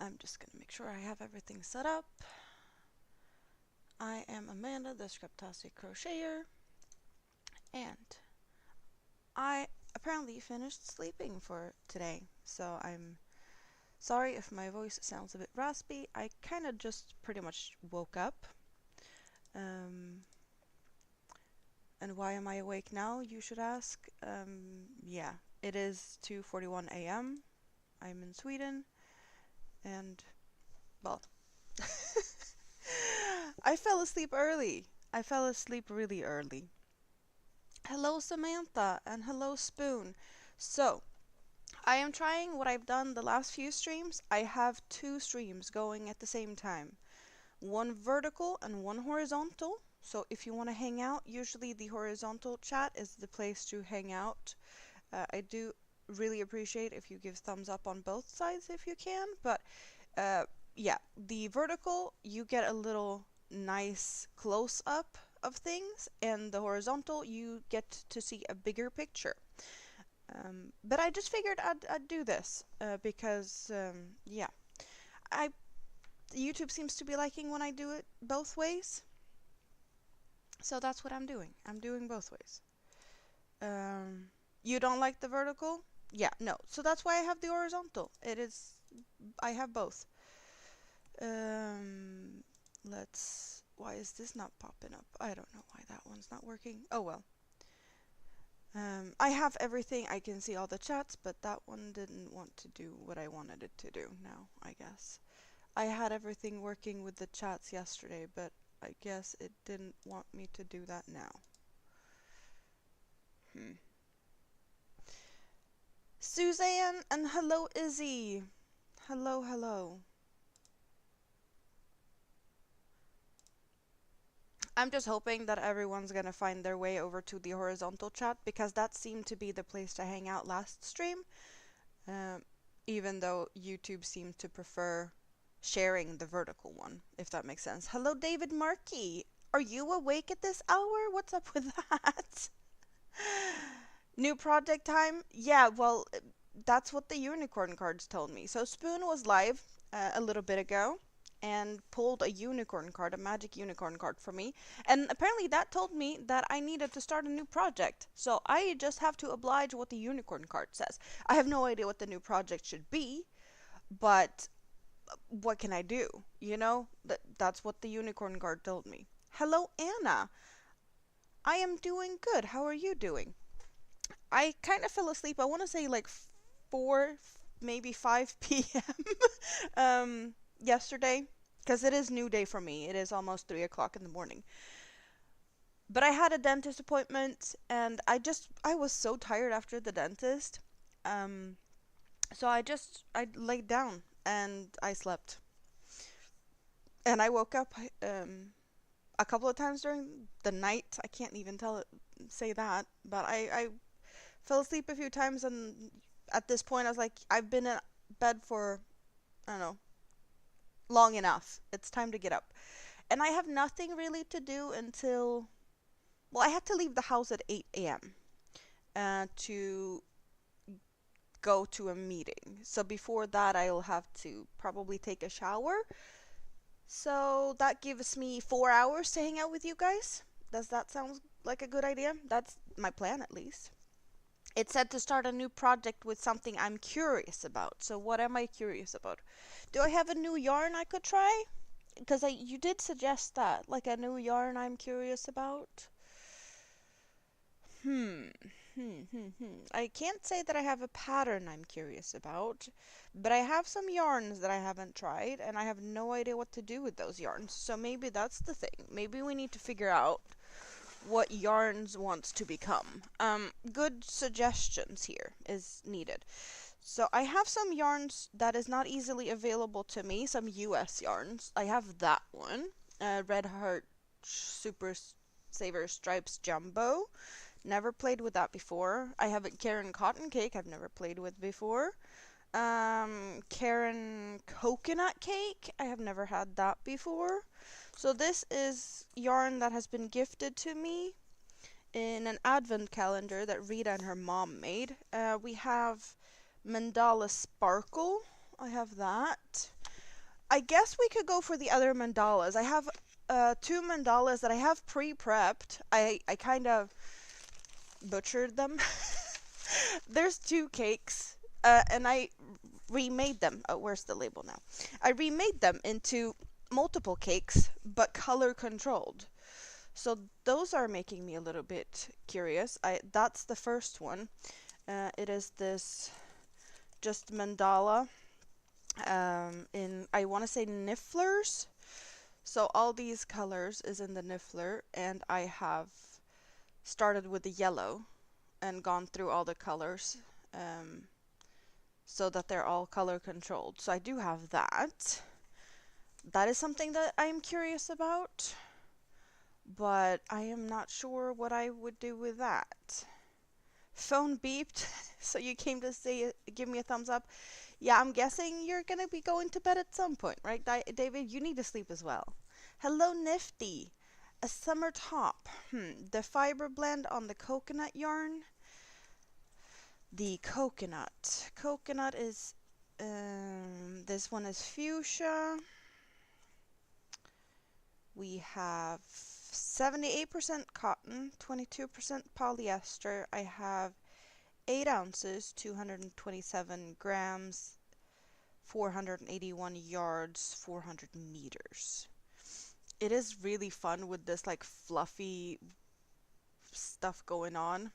I'm just gonna make sure I have everything set up. I am Amanda, the Scriptastic Crocheter, and I apparently finished sleeping for today, so I'm sorry if my voice sounds a bit raspy. I kind of just pretty much woke up. And why am I awake now, you should ask? Yeah, it is 2:41 a.m. I'm in Sweden, and, well, I fell asleep early. I fell asleep really early. Hello, Samantha, and hello, Spoon. So, I am trying what I've done the last few streams. I have two streams going at the same time. One vertical and one horizontal. So if you want to hang out, usually the horizontal chat is the place to hang out. I do really appreciate if you give thumbs up on both sides if you can, but yeah, the vertical, you get a little nice close-up of things, and the horizontal, you get to see a bigger picture. But I just figured I'd do this because, yeah, YouTube seems to be liking when I do it both ways. So that's what I'm doing. I'm doing both ways. You don't like the vertical? Yeah, no. So that's why I have the horizontal. I have both. Why is this not popping up? I don't know why that one's not working. Oh well. I have everything. I can see all the chats, but that one didn't want to do what I wanted it to do now, I guess. I had everything working with the chats yesterday, but I guess it didn't want me to do that now. Suzanne, and hello, Izzy. Hello, hello. I'm just hoping that everyone's gonna find their way over to the horizontal chat, because that seemed to be the place to hang out last stream. Even though YouTube seemed to prefer sharing the vertical one, if that makes sense. Hello, David Markey. Are you awake at this hour? What's up with that? New project time? Yeah, well, that's what the unicorn cards told me. So Spoon was live a little bit ago and pulled a unicorn card, a magic unicorn card for me. And apparently that told me that I needed to start a new project. So I just have to oblige what the unicorn card says. I have no idea what the new project should be, but what can I do? You know, that's what the unicorn card told me. Hello, Anna. I am doing good. How are you doing? I kind of fell asleep. I want to say like 4, maybe 5 p.m. Yesterday, because it is new day for me. It is almost 3 o'clock in the morning. But I had a dentist appointment, and I was so tired after the dentist. So I laid down and I slept. And I woke up a couple of times during the night. I can't even say that, but I fell asleep a few times, and at this point I was like, I've been in bed for, I don't know, long enough. It's time to get up. And I have nothing really to do until, well, I had to leave the house at 8 a.m. To go to a meeting. So before that, I'll have to probably take a shower. So that gives me 4 hours to hang out with you guys. Does that sound like a good idea? That's my plan, at least. It said to start a new project with something I'm curious about. So what am I curious about? Do I have a new yarn I could try? Because you did suggest that, like a new yarn I'm curious about. I can't say that I have a pattern I'm curious about, but I have some yarns that I haven't tried, and I have no idea what to do with those yarns. So maybe that's the thing. Maybe we need to figure out what yarns wants to become. Good suggestions here is needed. So I have some yarns that is not easily available to me, some US yarns. I have that one, Red Heart Super Saver Stripes Jumbo. Never played with that before. I have a Karen Cotton Cake I've never played with before. Karen Coconut Cake, I have never had that before. So this is yarn that has been gifted to me in an advent calendar that Rita and her mom made. We have Mandala Sparkle. I have that. I guess we could go for the other mandalas. I have two mandalas that I have pre-prepped. I kind of butchered them. There's two cakes, and I remade them. Oh, where's the label now? I remade them into multiple cakes, but color controlled. So those are making me a little bit curious. That's the first one. It is this just mandala in, I want to say, Nifflers. So all these colors is in the Niffler, and I have started with the yellow and gone through all the colors so that they're all color controlled. So I do have that. That is something that I'm curious about, but I am not sure what I would do with that. Phone beeped, so you came to say, give me a thumbs up. Yeah, I'm guessing you're gonna be going to bed at some point, right, David? You need to sleep as well. Hello, Nifty. A summer top. The fiber blend on the coconut yarn. The coconut. Coconut is, this one is fuchsia. We have 78% cotton, 22% polyester. I have 8 ounces, 227 grams, 481 yards, 400 meters. It is really fun with this like fluffy stuff going on.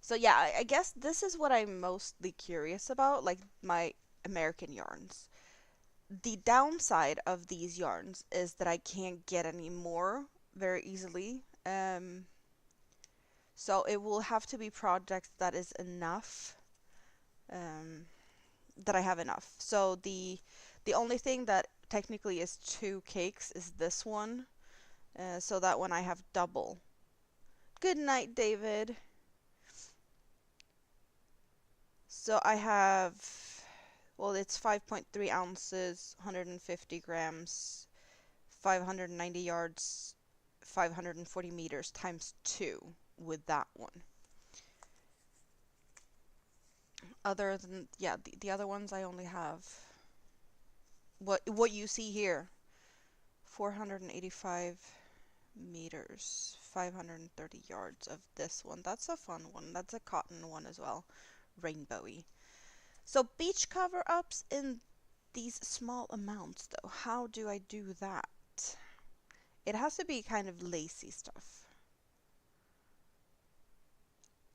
So yeah, I guess this is what I'm mostly curious about, like my American yarns. The downside of these yarns is that I can't get any more very easily. So it will have to be projects that is enough, that I have enough. So the only thing that technically is 2 cakes is this one. So that one I have double. Good night, David. So I have, well, it's 5.3 ounces, 150 grams, 590 yards, 540 meters times 2 with that one. Other than, yeah, the other ones I only have what you see here. 485 meters, 530 yards of this one. That's a fun one. That's a cotton one as well. Rainbowy. So beach cover-ups in these small amounts though. How do I do that? It has to be kind of lacy stuff,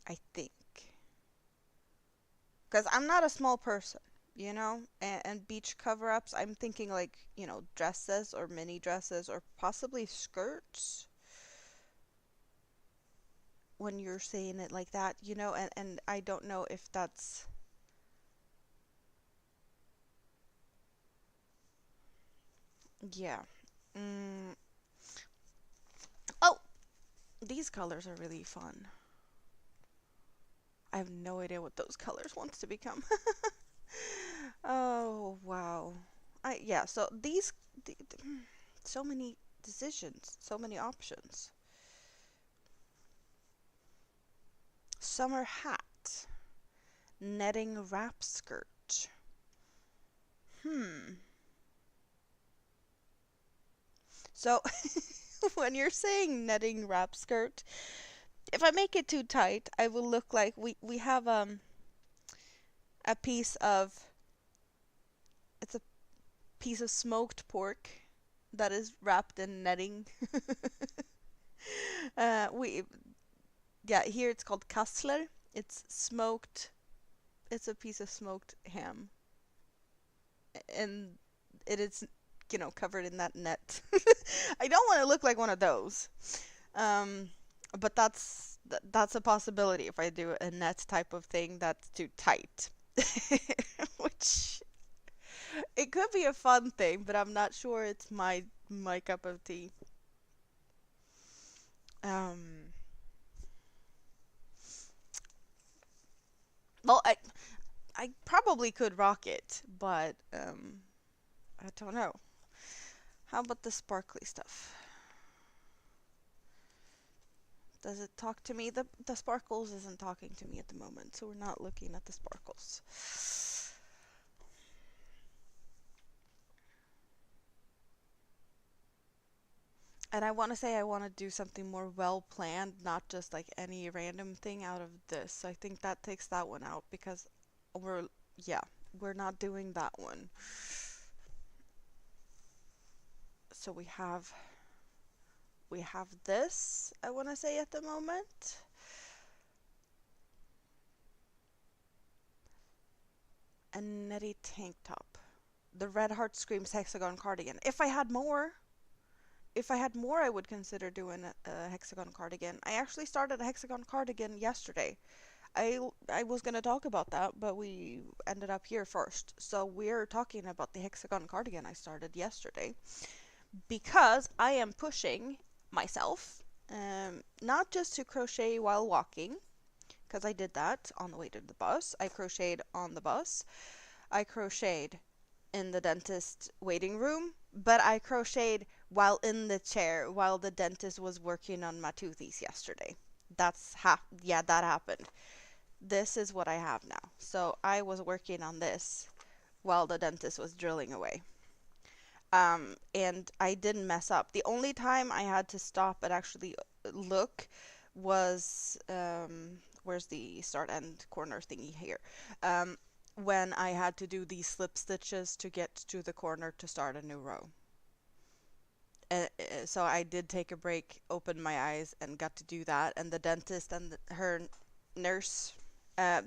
I think. Because I'm not a small person, you know? And beach cover-ups, I'm thinking like, you know, dresses or mini dresses or possibly skirts. When you're saying it like that, you know? And I don't know if that's... Yeah. Mm. Oh! These colors are really fun. I have no idea what those colors wants to become. Oh, wow. Yeah, so so many decisions, so many options. Summer hat, netting wrap skirt. So when you're saying netting wrap skirt, if I make it too tight, I will look like we have a piece of, it's a piece of smoked pork that is wrapped in netting. We Yeah, here it's called kassler. It's smoked. It's a piece of smoked ham, and it is, you know, covered in that net. I don't want to look like one of those, um, but that's a possibility if I do a net type of thing that's too tight. Which it could be a fun thing, but I'm not sure it's my cup of tea. Um, well, I probably could rock it, but I don't know. How about the sparkly stuff? Does it talk to me? The sparkles isn't talking to me at the moment, so we're not looking at the sparkles. And I want to say I want to do something more well planned, not just like any random thing out of this. So I think that takes that one out because we're, yeah, we're not doing that one. So we have this, I want to say at the moment. A netty tank top. The Red Heart Screams hexagon cardigan. If I had more, I would consider doing a hexagon cardigan. I actually started a hexagon cardigan yesterday. I was gonna talk about that, but we ended up here first. So we're talking about the hexagon cardigan I started yesterday because I am pushing myself, not just to crochet while walking, because I did that on the way to the bus. I crocheted on the bus. I crocheted in the dentist waiting room, but I crocheted while in the chair while the dentist was working on my toothies yesterday. Yeah, that happened. This is what I have now. So I was working on this while the dentist was drilling away. And I didn't mess up. The only time I had to stop and actually look was where's the start end corner thingy here? When I had to do these slip stitches to get to the corner to start a new row. So I did take a break, opened my eyes, and got to do that. And the dentist and her nurse,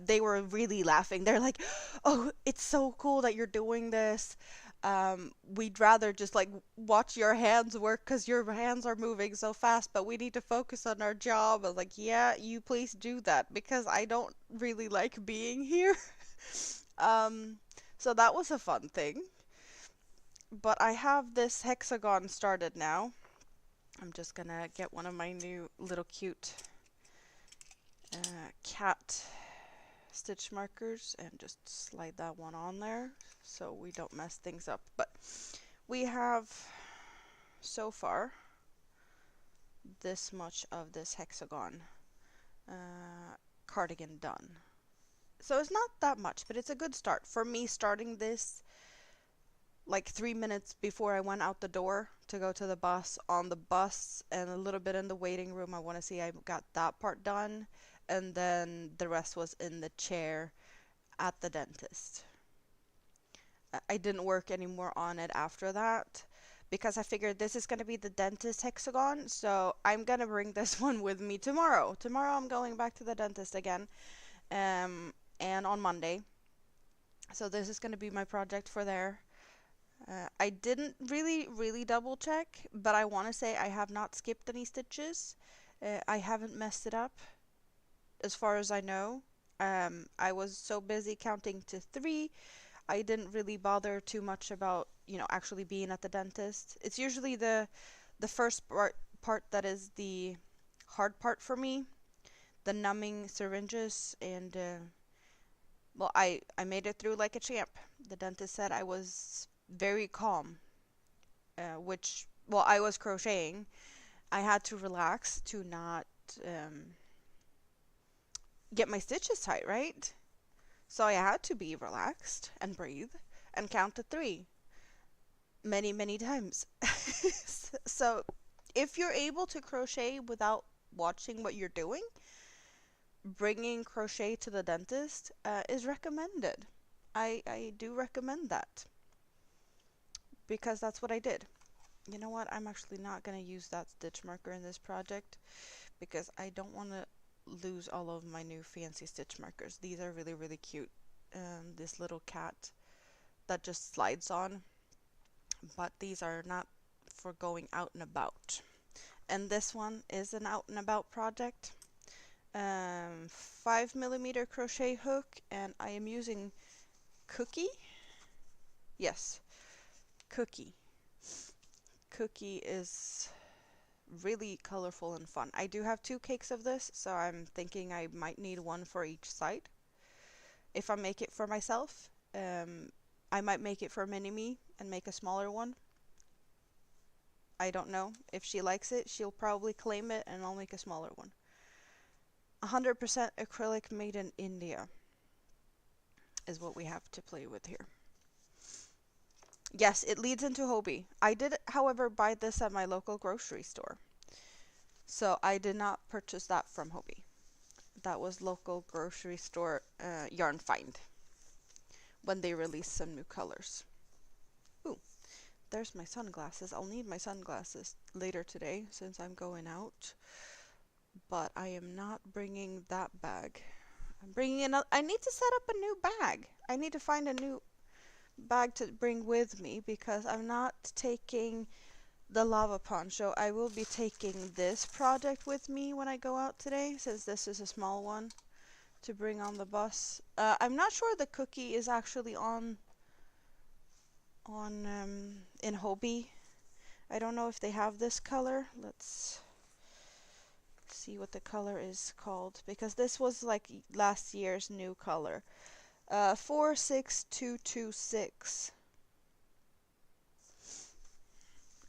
they were really laughing. They're like, "Oh, it's so cool that you're doing this. We'd rather just like watch your hands work because your hands are moving so fast, but we need to focus on our job." I was like, "Yeah, you please do that because I don't really like being here." Um, so that was a fun thing. But I have this hexagon started now. I'm just gonna get one of my new little cute cat stitch markers and just slide that one on there so we don't mess things up. But we have so far this much of this hexagon cardigan done. So it's not that much, but it's a good start. For me, starting this like 3 minutes before I went out the door to go to the bus, on the bus and a little bit in the waiting room, I want to see I got that part done. And then the rest was in the chair at the dentist. I didn't work anymore on it after that because I figured this is going to be the dentist hexagon, so I'm going to bring this one with me tomorrow. Tomorrow I'm going back to the dentist again, and on Monday. So this is going to be my project for there. I didn't really double check, but I want to say I have not skipped any stitches. I haven't messed it up as far as I know. I was so busy counting to 3, I didn't really bother too much about, actually being at the dentist. It's usually the first part that is the hard part for me, the numbing syringes, and well, I made it through like a champ. The dentist said I was very calm, which, well, I was crocheting. I had to relax to not get my stitches tight, right? So I had to be relaxed and breathe and count to 3 many times. So if you're able to crochet without watching what you're doing, bringing crochet to the dentist is recommended. I do recommend that because that's what I did. You know what? I'm actually not going to use that stitch marker in this project because I don't want to lose all of my new fancy stitch markers. These are really cute. This little cat that just slides on, but these are not for going out and about. And this one is an out and about project. 5mm crochet hook, and I am using Cookie. Yes, Cookie. Cookie is really colorful and fun. I do have 2 cakes of this, so I'm thinking I might need one for each side. If I make it for myself, I might make it for Mini-Me and make a smaller one. I don't know. If she likes it, she'll probably claim it and I'll make a smaller one. 100% acrylic made in India is what we have to play with here. Yes, it leads into Hobie. I did, however, buy this at my local grocery store. So I did not purchase that from Hobie. That was local grocery store yarn find when they released some new colors. Ooh, there's my sunglasses. I'll need my sunglasses later today since I'm going out. But I am not bringing that bag. I'm bringing another. I need to set up a new bag. I need to find a new bag to bring with me because I'm not taking the lava poncho. I will be taking this project with me when I go out today, since this is a small one to bring on the bus. I'm not sure the cookie is actually on in Hobie. I don't know if they have this color. Let's see what the color is called, because this was like last year's new color. 46226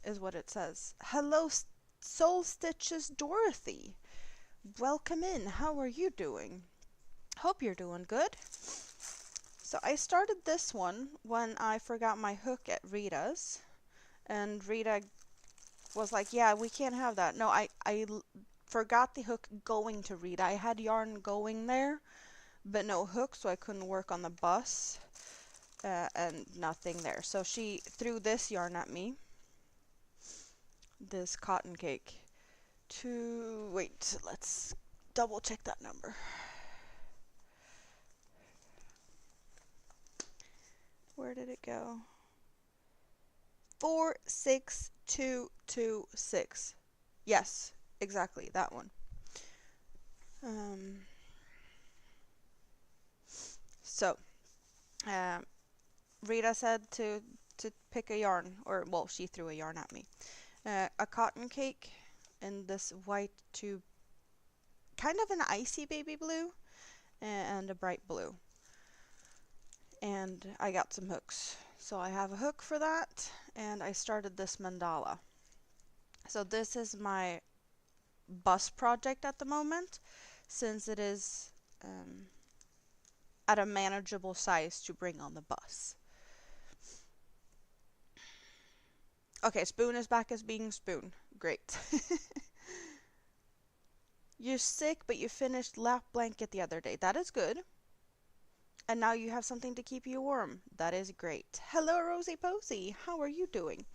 is what it says. Hello, Soul Stitches Dorothy. Welcome in. How are you doing? Hope you're doing good. So I started this one when I forgot my hook at Rita's, and Rita was like, yeah, we can't have that. No, I forgot the hook going to Rita. I had yarn going there, but no hook, so I couldn't work on the bus, and nothing there. So she threw this yarn at me, this cotton cake. Wait, let's double check that number. Where did it go? 46226. Yes, exactly, that one. Um, so, Rita said to pick a yarn, or well, she threw a yarn at me. A cotton cake in this white to kind of an icy baby blue and a bright blue. And I got some hooks. So I have a hook for that, and I started this mandala. So this is my bus project at the moment, since it is at a manageable size to bring on the bus. Okay, Spoon is back as being Spoon. Great. You're sick, but you finished lap blanket the other day. That is good. And now you have something to keep you warm. That is great. Hello, Rosie Posey. How are you doing?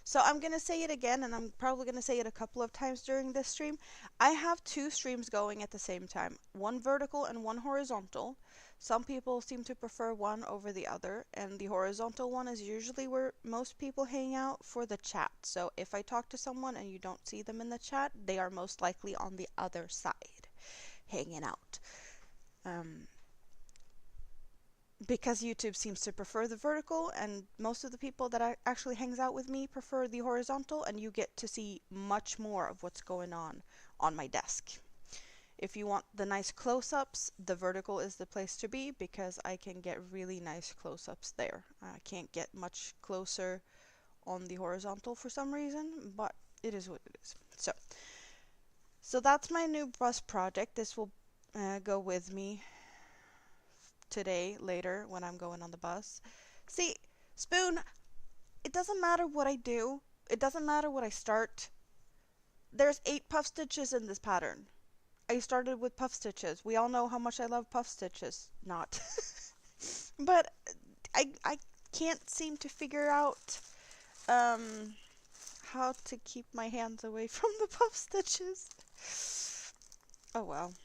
So I'm going to say it again, and I'm probably going to say it a couple of times during this stream. I have two streams going at the same time, one vertical and one horizontal. Some people seem to prefer one over the other, and the horizontal one is usually where most people hang out for the chat. So if I talk to someone and you don't see them in the chat, they are most likely on the other side, hanging out. Because YouTube seems to prefer the vertical, and most of the people that actually hangs out with me prefer the horizontal, and you get to see much more of what's going on my desk. If you want the nice close-ups, the vertical is the place to be, because I can get really nice close-ups there. I can't get much closer on the horizontal for some reason, but it is what it is. So that's my new bus project. This will go with me today, later, when I'm going on the bus. See, Spoon, it doesn't matter what I do. It doesn't matter what I start. There's 8 puff stitches in this pattern. I started with puff stitches. We all know how much I love puff stitches. Not. But I can't seem to figure out how to keep my hands away from the puff stitches. Oh well.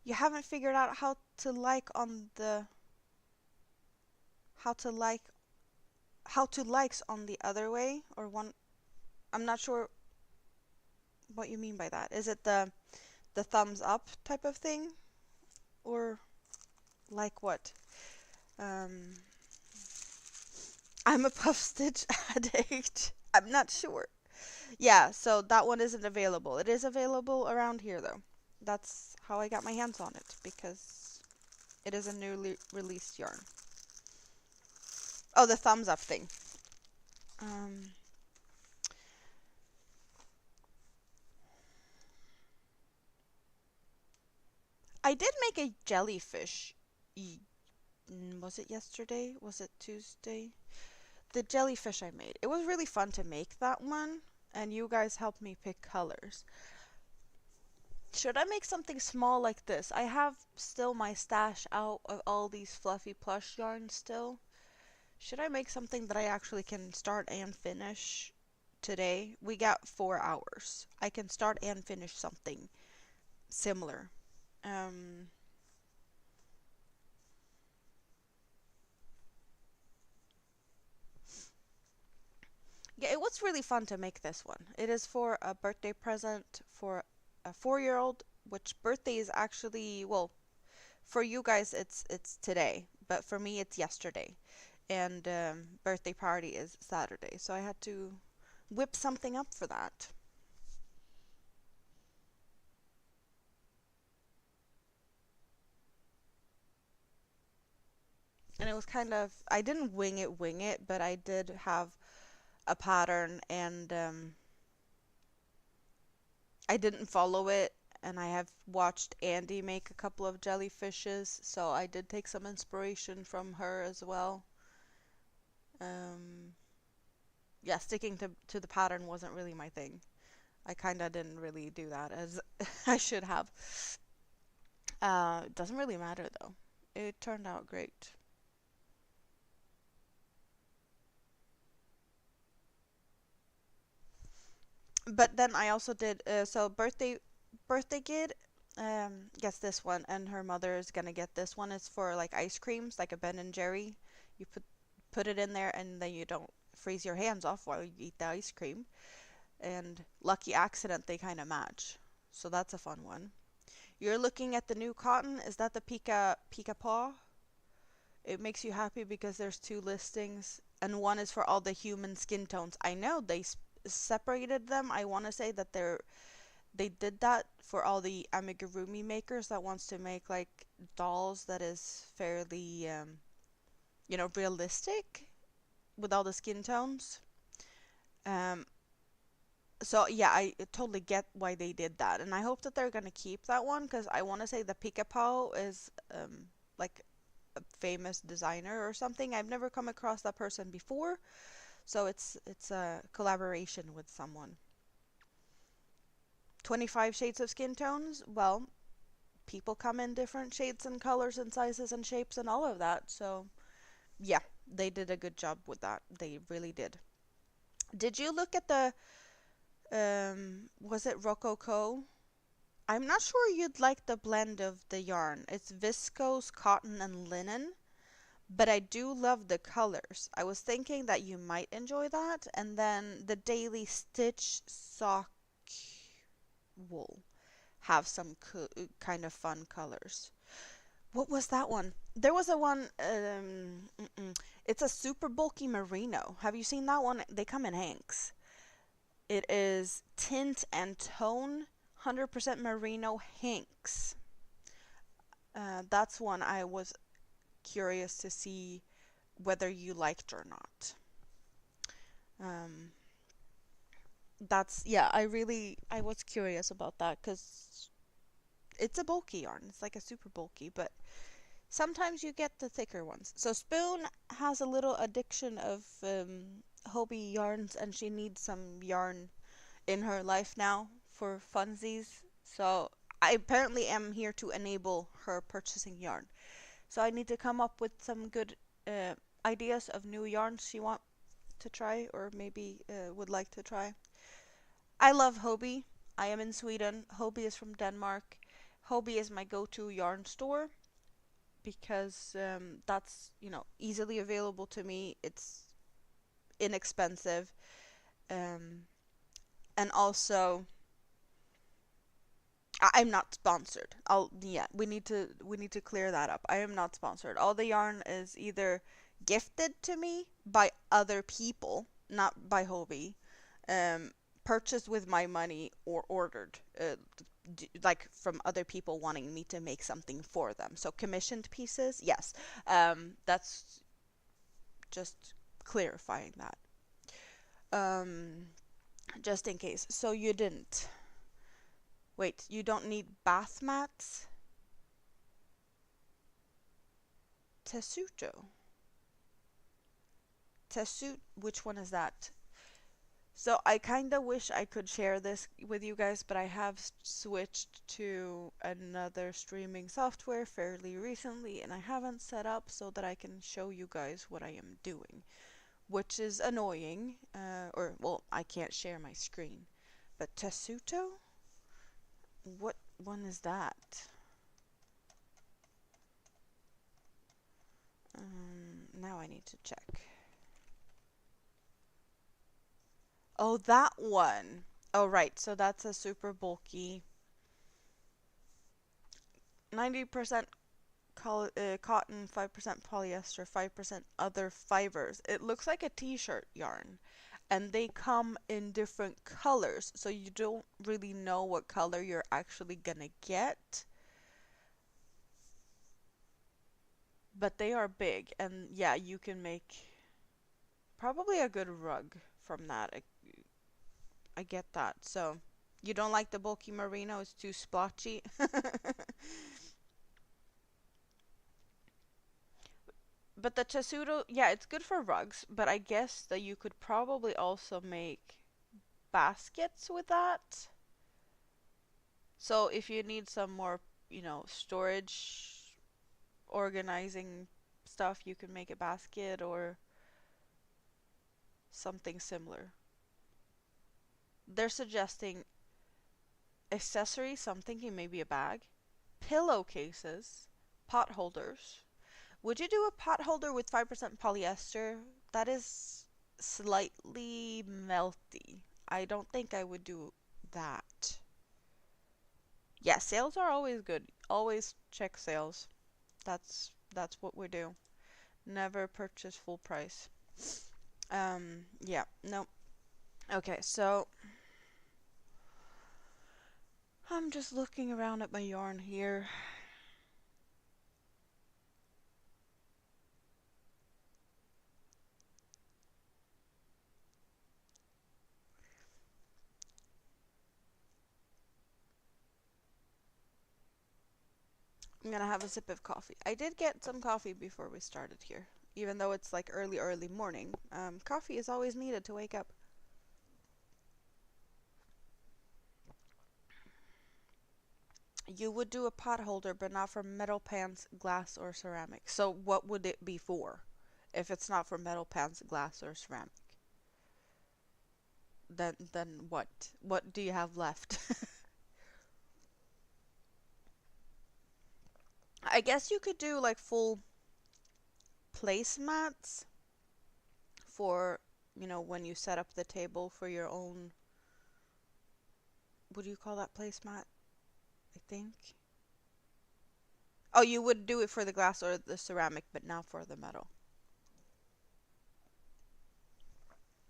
You haven't figured out how to likes on the other way, or one. I'm not sure what you mean by that. Is it the thumbs up type of thing, or like what? I'm a puff stitch addict. I'm not sure. Yeah, so that one isn't available. It is available around here though. That's how I got my hands on it, because it is a newly released yarn. Oh, the thumbs up thing. I did make a jellyfish Was it yesterday? Was it Tuesday? The jellyfish I made. It was really fun to make that one, and you guys helped me pick colors. Should I make something small like this? I have still my stash out of all these fluffy plush yarns still. Should I make something that I actually can start and finish today? We got 4 hours. I can start and finish something similar. Um, yeah, it was really fun to make this one. It is for a birthday present for a 4-year old, which birthday is actually, well, for you guys it's today, but for me it's yesterday. And birthday party is Saturday, so I had to whip something up for that. And it was kind of, I didn't wing it, but I did have a pattern, and I didn't follow it. And I have watched Andy make a couple of jellyfishes, so I did take some inspiration from her as well. Um, yeah, sticking to the pattern wasn't really my thing. I kind of didn't really do that as I should have. It doesn't really matter though. It turned out great. But then I also did so birthday kid gets this one, and her mother is gonna get this one. It's for like ice creams, like a Ben and Jerry. You put it in there, and then you don't freeze your hands off while you eat the ice cream. And lucky accident, they kind of match. So that's a fun one. You're looking at the new cotton. Is that the Pika Paw? It makes you happy because there's two listings, and one is for all the human skin tones. I know they separated them. I want to say that they did that for all the amigurumi makers that wants to make like dolls that is fairly realistic with all the skin tones. Um, so yeah, I totally get why they did that, and I hope that they're gonna keep that one because I want to say the Pika is like a famous designer or something. I've never come across that person before, so it's a collaboration with someone. 25 shades of skin tones? Well, people come in different shades and colors and sizes and shapes and all of that. So, yeah, they did a good job with that. They really did. Did you look at the was it Rococo? I'm not sure you'd like the blend of the yarn. It's viscose, cotton, and linen, but I do love the colors. I was thinking that you might enjoy that, and then the Daily Stitch sock wool have some kind of fun colors. What was that one? There was a one. It's a super bulky merino. Have you seen that one? They come in hanks. It is tint and tone, 100% merino hanks. That's one I was curious to see whether you liked or not. Um, that's yeah. I was curious about that because it's a bulky yarn. It's like a super bulky, but sometimes you get the thicker ones. So Spoon has a little addiction of Hobie yarns, and she needs some yarn in her life now for funsies. So I apparently am here to enable her purchasing yarn. So I need to come up with some good ideas of new yarns she want to try, or maybe would like to try. I love Hobie. I am in Sweden. Hobie is from Denmark. Hobie is my go-to yarn store because that's easily available to me. It's inexpensive, um, and also I'm not sponsored. I'll yeah, we need to clear that up. I am not sponsored. All the yarn is either gifted to me by other people, not by Hobie, um, purchased with my money or ordered, like from other people wanting me to make something for them. So commissioned pieces, yes. That's just clarifying that. Um, just in case. So you didn't. Wait, you don't need bath mats? Tessuto. Tessuto, which one is that? So I kind of wish I could share this with you guys, but I have switched to another streaming software fairly recently, and I haven't set up so that I can show you guys what I am doing, which is annoying. Or, well, I can't share my screen. But Tessuto? What one is that? Now I need to check. Oh, that one. Oh, right. So that's a super bulky 90% cotton, 5% polyester, 5% other fibers. It looks like a t-shirt yarn. And they come in different colors, so you don't really know what color you're actually gonna get. But they are big, and yeah, you can make probably a good rug from that. I get that. So, you don't like the bulky merino? It's too splotchy? But the Tessuto, yeah, it's good for rugs, but I guess that you could probably also make baskets with that. So if you need some more, storage, organizing stuff, you can make a basket or something similar. They're suggesting accessories, so I'm thinking maybe a bag, pillowcases, pot holders. Would you do a pot holder with 5% polyester? That is slightly melty. I don't think I would do that. Yeah, sales are always good. Always check sales. That's what we do. Never purchase full price. Yeah, no. Okay, so I'm just looking around at my yarn here. I'm gonna have a sip of coffee. I did get some coffee before we started here, even though it's like early morning. Coffee is always needed to wake up. You would do a pot holder, but not for metal pans, glass, or ceramic. So what would it be for if it's not for metal pans, glass, or ceramic? Then what? What do you have left? I guess you could do like full placemats for, when you set up the table for your own. What do you call that placemat? I think. Oh, you would do it for the glass or the ceramic, but not for the metal.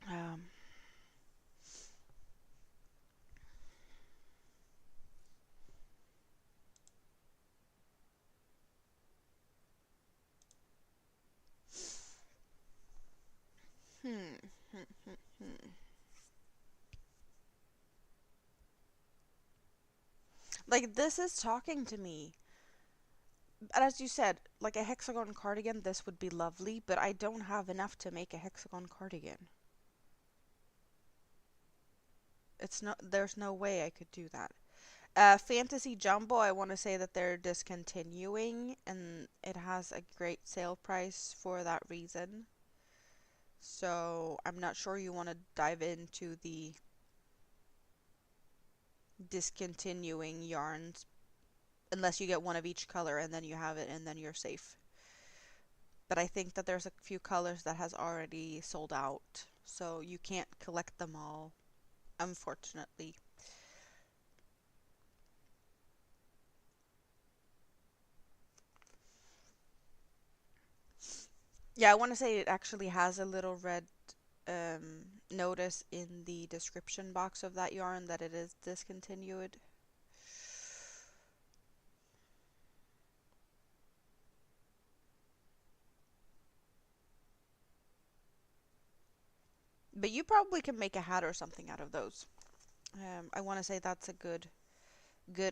Um, hmm, hmm, hmm, hmm. Like, this is talking to me. And as you said, like a hexagon cardigan, this would be lovely, but I don't have enough to make a hexagon cardigan. There's no way I could do that. Fantasy Jumbo, I want to say that they're discontinuing, and it has a great sale price for that reason. So I'm not sure you want to dive into the discontinuing yarns unless you get one of each color and then you have it and then you're safe. But I think that there's a few colors that has already sold out, so you can't collect them all, unfortunately. Yeah, I want to say it actually has a little red notice in the description box of that yarn that it is discontinued. But you probably can make a hat or something out of those. I want to say that's a good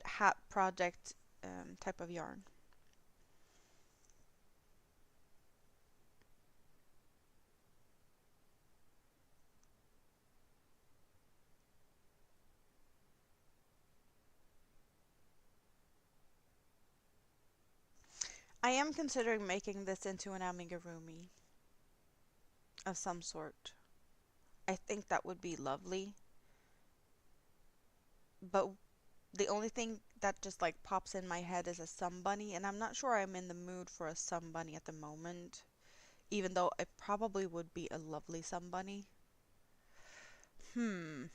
hat project type of yarn. I am considering making this into an amigurumi of some sort. I think that would be lovely. But the only thing that just like pops in my head is a sun bunny, and I'm not sure I'm in the mood for a sun bunny at the moment, even though it probably would be a lovely sun bunny. Hmm.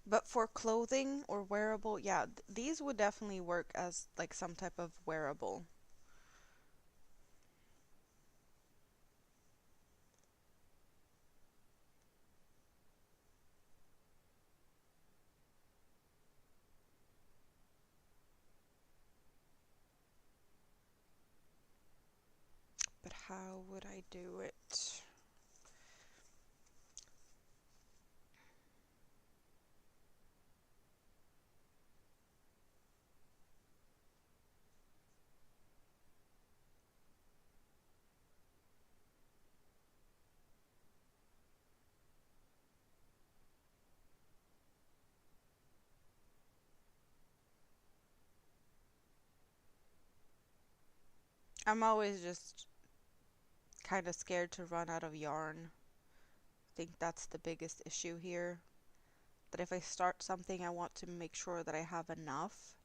But for clothing or wearable, yeah, these would definitely work as like some type of wearable. But how would I do it? I'm always just kind of scared to run out of yarn. I think that's the biggest issue here. That if I start something, I want to make sure that I have enough.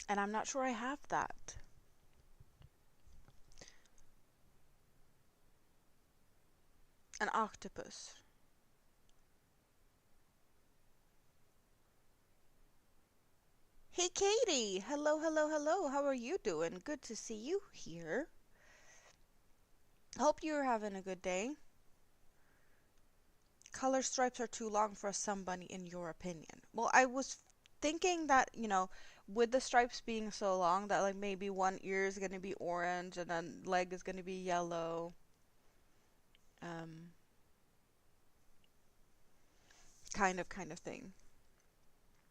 And I'm not sure I have that. An octopus. Hey Katie! Hello, hello, hello. How are you doing? Good to see you here. Hope you're having a good day. Color stripes are too long for a sunbunny in your opinion. Well, I was thinking that, with the stripes being so long that like maybe one ear is gonna be orange and then leg is gonna be yellow. Um, kind of thing.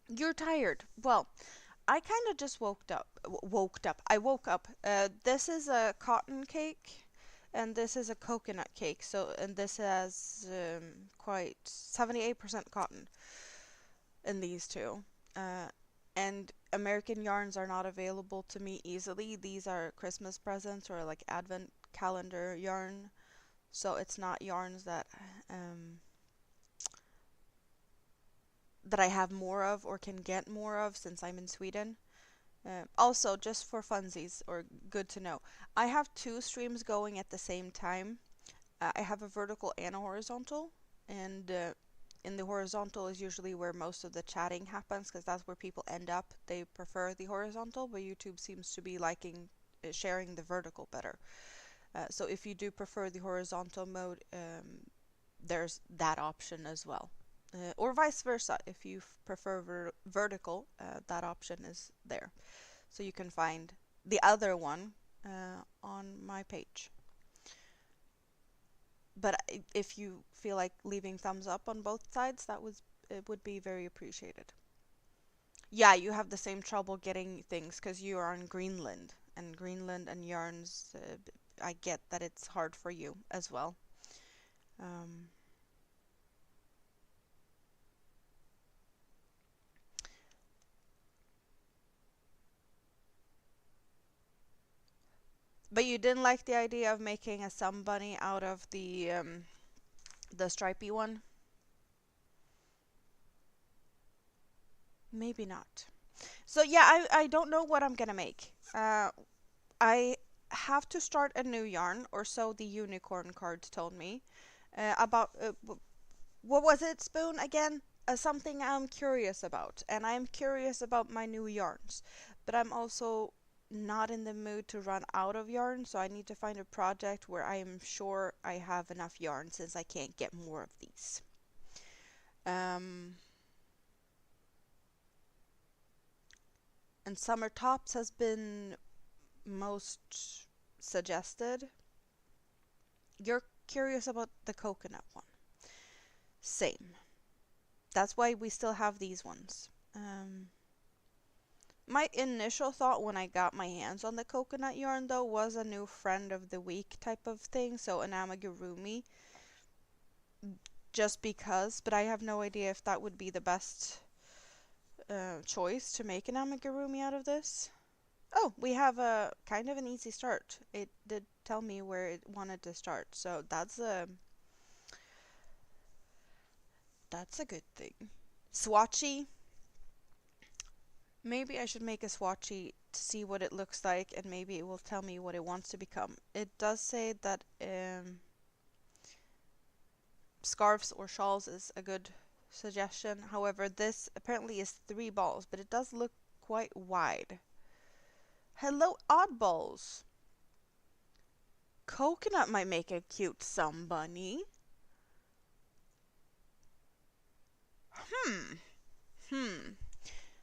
You're tired. Well, I kind of just woke up. Woke up. I woke up. This is a cotton cake, and this is a coconut cake. So, and this has quite 78% cotton in these two. Uh, and American yarns are not available to me easily. These are Christmas presents or like advent calendar yarn. So it's not yarns um, that I have more of or can get more of since I'm in Sweden. Also, just for funsies, or good to know, I have two streams going at the same time. I have a vertical and a horizontal, and in the horizontal is usually where most of the chatting happens because that's where people end up. They prefer the horizontal, but YouTube seems to be liking sharing the vertical better. So if you do prefer the horizontal mode, there's that option as well. Or vice versa, if you prefer vertical, that option is there. So you can find the other one on my page. But if you feel like leaving thumbs up on both sides, it would be very appreciated. Yeah, you have the same trouble getting things because you are in Greenland, and Greenland and yarns. I get that it's hard for you as well. Um, but you didn't like the idea of making a sun bunny out of the stripy one? Maybe not. So yeah, I don't know what I'm gonna make. I have to start a new yarn, or so the unicorn cards told me. About what was it, Spoon, again? Something I'm curious about, and I'm curious about my new yarns, but I'm also not in the mood to run out of yarn, so I need to find a project where I am sure I have enough yarn since I can't get more of these. Um, and Summer Tops has been most suggested. You're curious about the coconut one. Same. That's why we still have these ones. My initial thought when I got my hands on the coconut yarn though was a new friend of the week type of thing, so an amigurumi. just because, but I have no idea if that would be the best choice to make an amigurumi out of this. Oh, we have a kind of an easy start. It did tell me where it wanted to start, so that's a good thing. Swatchy. Maybe I should make a swatchy to see what it looks like, and maybe it will tell me what it wants to become. It does say that scarves or shawls is a good suggestion. However, this apparently is 3 balls, but it does look quite wide. Hello, oddballs. Coconut might make a cute sun bunny. Hmm.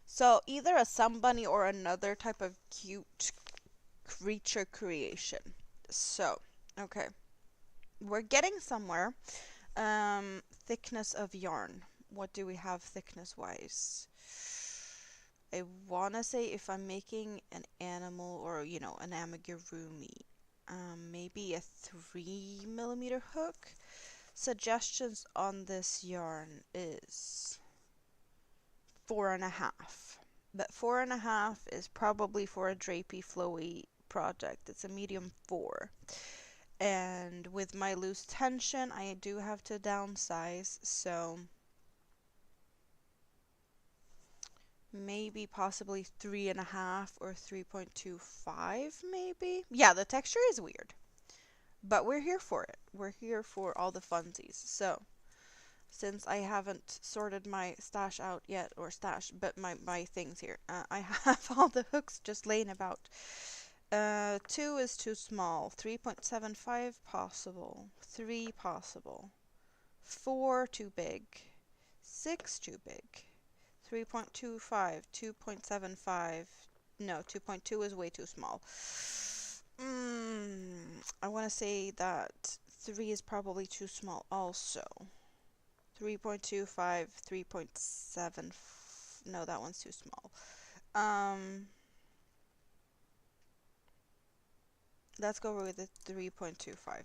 So either a sun bunny or another type of cute creature creation. So, okay. We're getting somewhere. Thickness of yarn. What do we have thickness wise? I wanna say if I'm making an animal or, you know, an amigurumi, maybe a 3mm hook. Suggestions on this yarn is 4.5. But 4.5 is probably for a drapey flowy project. It's a medium 4. And with my loose tension, I do have to downsize, so maybe possibly 3.5 or 3.25 maybe. Yeah, the texture is weird, but we're here for it. We're here for all the funsies. So since I haven't sorted my stash out yet, or stash, but my things here, I have all the hooks just laying about. 2 is too small, 3.75 possible, 3 possible, 4 too big, 6 too big, 3.25, 2.75, no, 2.2 is way too small. I want to say that 3 is probably too small also. 3.25, 3.7, no, that one's too small. Let's go with the 3.25.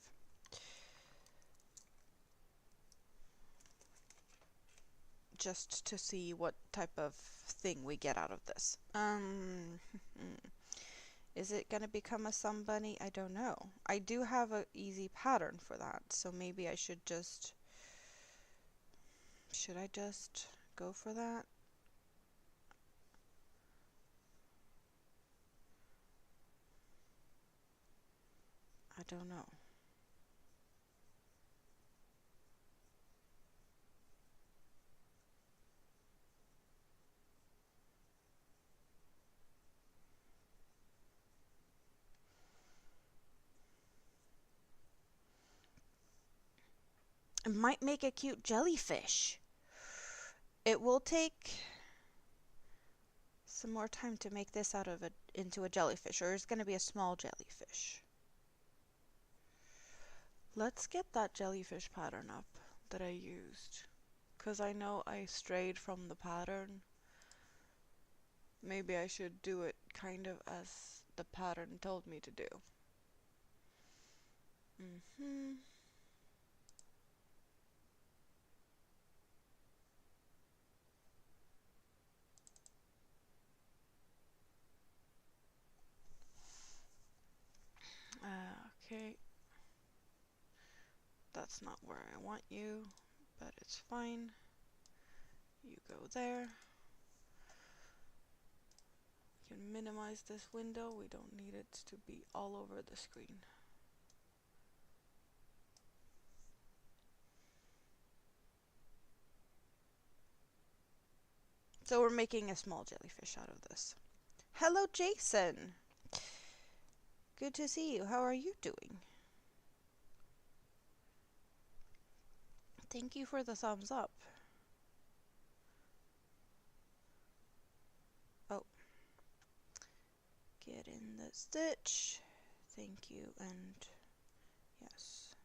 Just to see what type of thing we get out of this. Is it gonna become a sun bunny? I don't know. I do have an easy pattern for that, so maybe I should just... Should I just go for that? I don't know. It might make a cute jellyfish. It will take some more time to make this into a jellyfish, or it's going to be a small jellyfish. Let's get that jellyfish pattern up that I used, because I know I strayed from the pattern. Maybe I should do it kind of as the pattern told me to do. Okay. That's not where I want you, but it's fine. You go there. You can minimize this window. We don't need it to be all over the screen. So we're making a small jellyfish out of this. Hello, Jason. Good to see you. How are you doing? Thank you for the thumbs up. Oh. Get in the stitch. Thank you, and yes.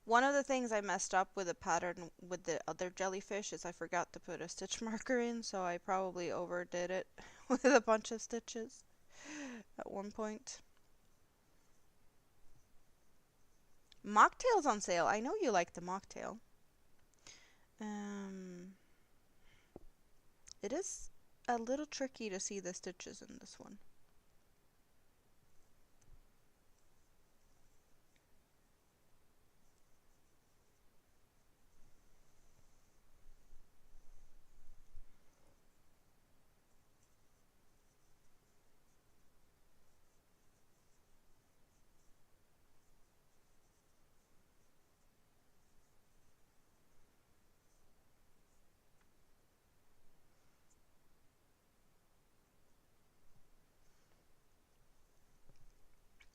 One of the things I messed up with the pattern with the other jellyfish is I forgot to put a stitch marker in, so I probably overdid it with a bunch of stitches at one point. Mocktail's on sale. I know you like the mocktail. Um, it is a little tricky to see the stitches in this one.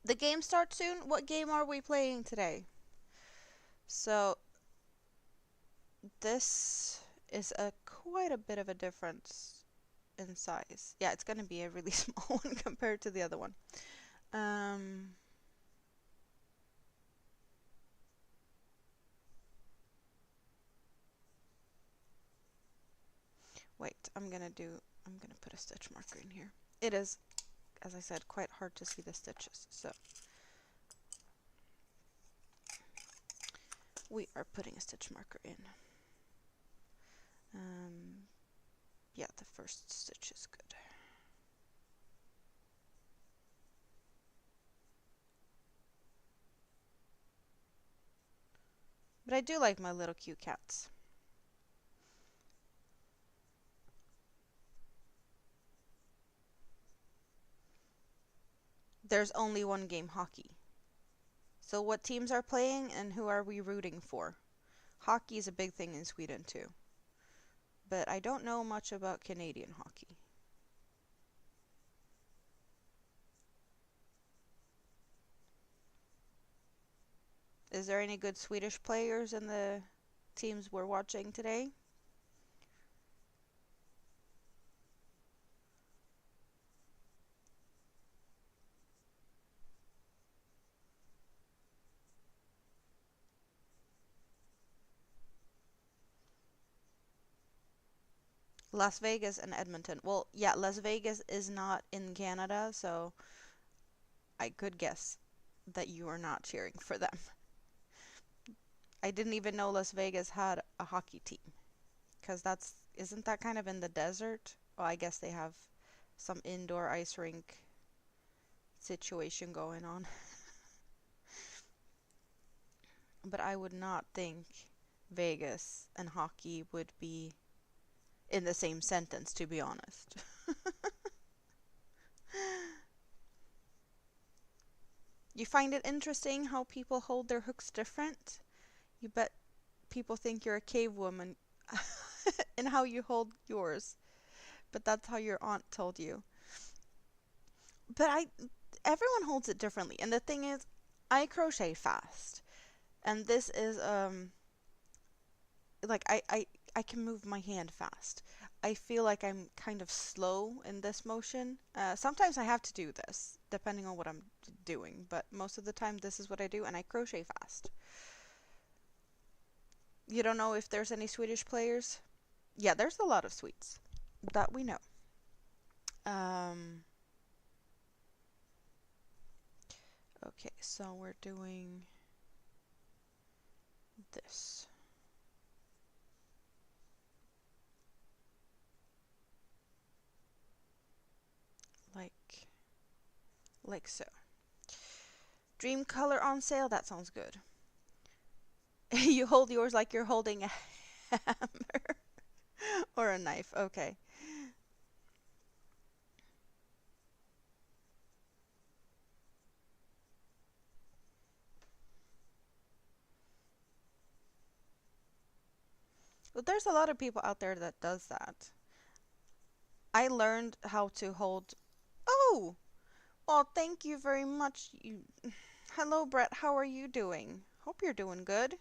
The game starts soon. What game are we playing today? So this is a quite a bit of a difference in size. Yeah, it's gonna be a really small one compared to the other one. Um, Wait, I'm gonna put a stitch marker in here. It is, as I said, quite hard to see the stitches, so we are putting a stitch marker in. Yeah, the first stitch is good. But I do like my little cute cats. There's only one game, hockey. So what teams are playing and who are we rooting for? Hockey is a big thing in Sweden too. But I don't know much about Canadian hockey. Is there any good Swedish players in the teams we're watching today? Las Vegas and Edmonton. Well, yeah, Las Vegas is not in Canada, so I could guess that you are not cheering for them. I didn't even know Las Vegas had a hockey team, because isn't that kind of in the desert? Well, I guess they have some indoor ice rink situation going on. But I would not think Vegas and hockey would be in the same sentence, to be honest. You find it interesting how people hold their hooks different? You bet people think you're a cave woman in how you hold yours. But that's how your aunt told you. But everyone holds it differently. And the thing is, I crochet fast. And this is like I can move my hand fast. I feel like I'm kind of slow in this motion. Sometimes I have to do this, depending on what I'm doing, but most of the time this is what I do, and I crochet fast. You don't know if there's any Swedish players? Yeah, there's a lot of Swedes. That we know. Um, okay, so we're doing this. Like so. Dream color on sale, that sounds good. You hold yours like you're holding a hammer or a knife. Okay. Well, there's a lot of people out there that does that. I learned how to hold. Oh, well, thank you very much. Hello, Brett. How are you doing? Hope you're doing good.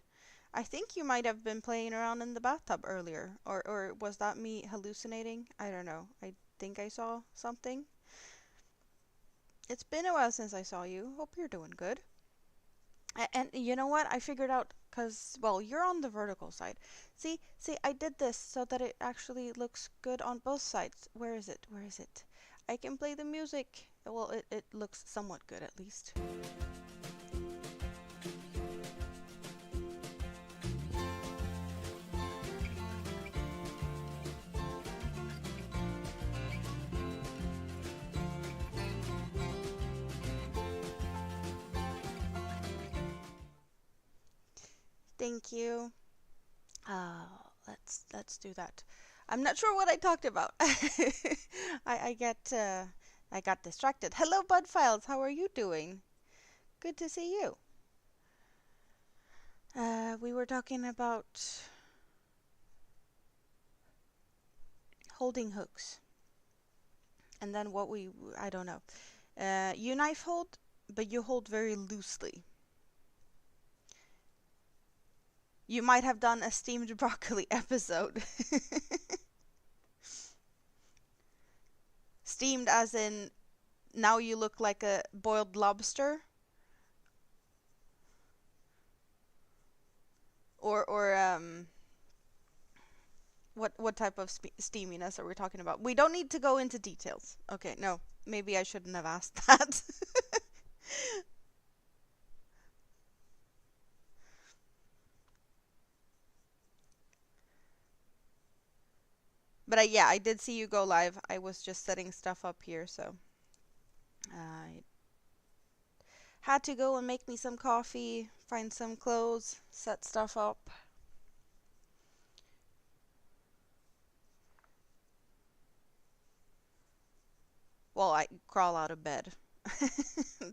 I think you might have been playing around in the bathtub earlier, or was that me hallucinating? I don't know. I think I saw something. It's been a while since I saw you. Hope you're doing good. And you know what? I figured out because, well, you're on the vertical side. See, I did this so that it actually looks good on both sides. Where is it? Where is it? I can play the music. Well, it looks somewhat good at least. Thank you. Let's do that. I'm not sure what I talked about. I get I got distracted. Hello, Bud Files. How are you doing? Good to see you. We were talking about holding hooks, and then I don't know. You knife hold, but you hold very loosely. You might have done a steamed broccoli episode. Steamed as in now you look like a boiled lobster? Or what type of steaminess are we talking about? We don't need to go into details. Okay, no. Maybe I shouldn't have asked that. But yeah, I did see you go live. I was just setting stuff up here, so I had to go and make me some coffee, find some clothes, set stuff up. Well, I crawl out of bed.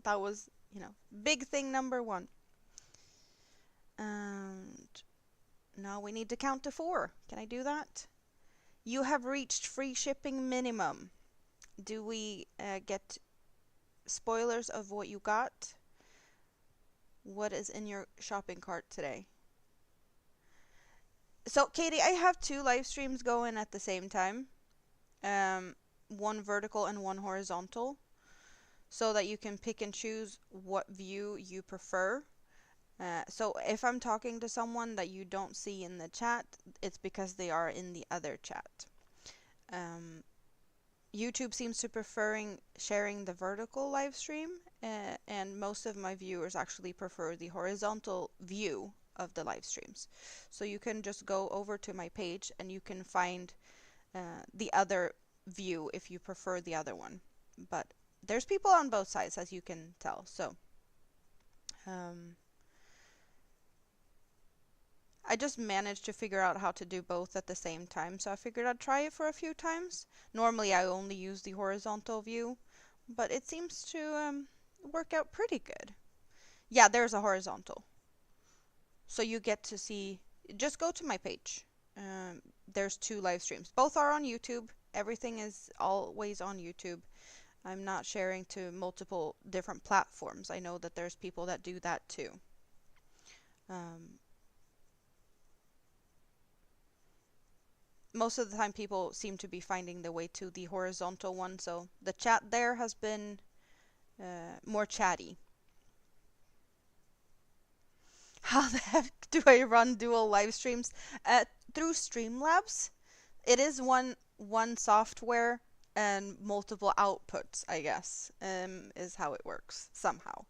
That was, big thing number one. And now we need to count to 4. Can I do that? You have reached free shipping minimum. Do we get spoilers of what you got? What is in your shopping cart today? So, Katie, I have 2 live streams going at the same time. One vertical and one horizontal, so that you can pick and choose what view you prefer. So if I'm talking to someone that you don't see in the chat, it's because they are in the other chat. YouTube seems to preferring sharing the vertical live stream, and most of my viewers actually prefer the horizontal view of the live streams. So you can just go over to my page and you can find the other view if you prefer the other one. But there's people on both sides, as you can tell. So I just managed to figure out how to do both at the same time, so I figured I'd try it for a few times. Normally I only use the horizontal view, but it seems to work out pretty good. Yeah, there's a horizontal. So you get to see, just go to my page. There's 2 live streams. Both are on YouTube. Everything is always on YouTube. I'm not sharing to multiple different platforms. I know that there's people that do that too. Most of the time people seem to be finding the way to the horizontal one, so the chat there has been more chatty. How the heck do I run dual live streams? Through Streamlabs. It is one software and multiple outputs, I guess, is how it works somehow.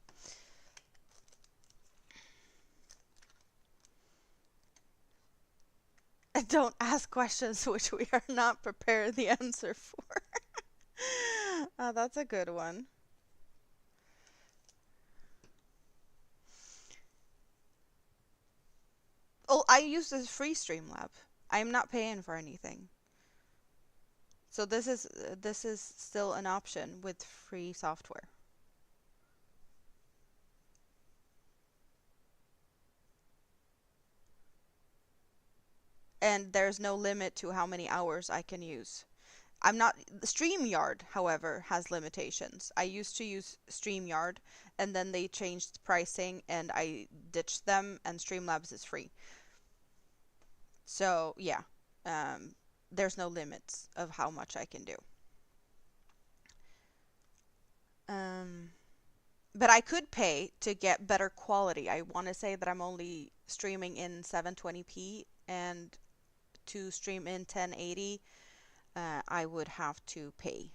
Don't ask questions which we are not prepared the answer for. That's a good one. Oh, I use this free Streamlab. I'm not paying for anything. So this is still an option with free software. And there's no limit to how many hours I can use. StreamYard, however, has limitations. I used to use StreamYard, and then they changed pricing, and I ditched them, and Streamlabs is free. So, yeah, there's no limits of how much I can do. But I could pay to get better quality. I want to say that I'm only streaming in 720p, and to stream in 1080, I would have to pay,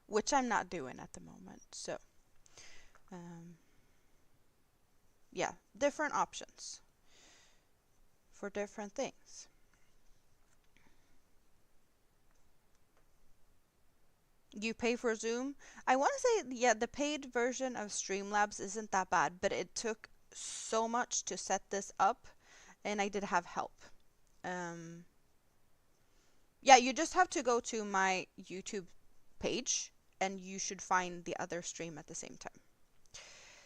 which I'm not doing at the moment. So, yeah, different options for different things. You pay for Zoom? I want to say, yeah, the paid version of Streamlabs isn't that bad, but it took so much to set this up. and I did have help. Um, yeah, you just have to go to my YouTube page and you should find the other stream at the same time.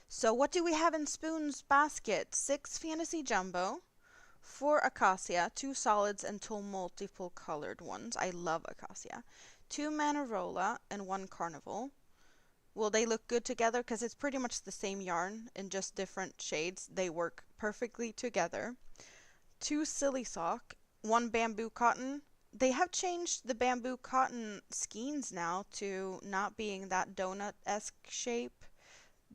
So what do we have in Spoon's basket? 6 Fantasy Jumbo, 4 Acacia, 2 solids, and 2 multiple colored ones. I love Acacia. 2 Manarola, and 1 Carnival. Will they look good together? Because it's pretty much the same yarn in just different shades. They work perfectly together. 2 Silly Sock, 1 Bamboo Cotton. They have changed the bamboo cotton skeins now to not being that donut-esque shape.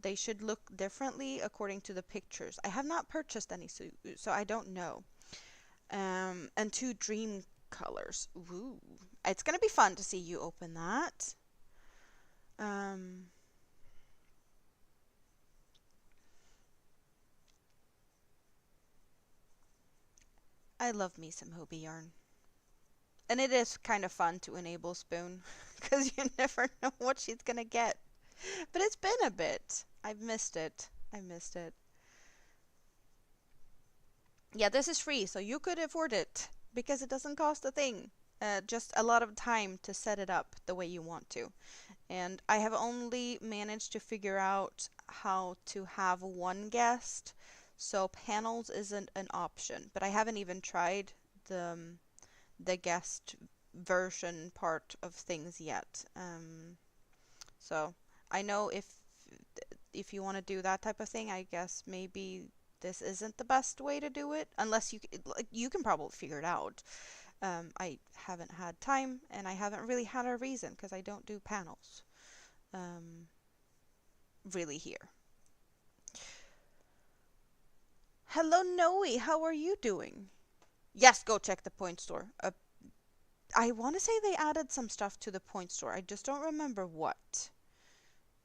They should look differently according to the pictures. I have not purchased any, so I don't know. And 2 Dream Colors. Ooh. It's gonna be fun to see you open that. I love me some Hobie yarn. And it is kind of fun to enable Spoon, because you never know what she's gonna get. But it's been a bit. I've missed it. I missed it. Yeah, this is free, so you could afford it, because it doesn't cost a thing. Just a lot of time to set it up the way you want to. And I have only managed to figure out how to have one guest, so panels isn't an option. But I haven't even tried the guest version part of things yet. So I know if you want to do that type of thing, I guess maybe this isn't the best way to do it, unless you can probably figure it out. I haven't had time, and I haven't really had a reason, because I don't do panels really here. Hello, Noe. How are you doing? Yes, go check the point store. I want to say they added some stuff to the point store. I just don't remember what,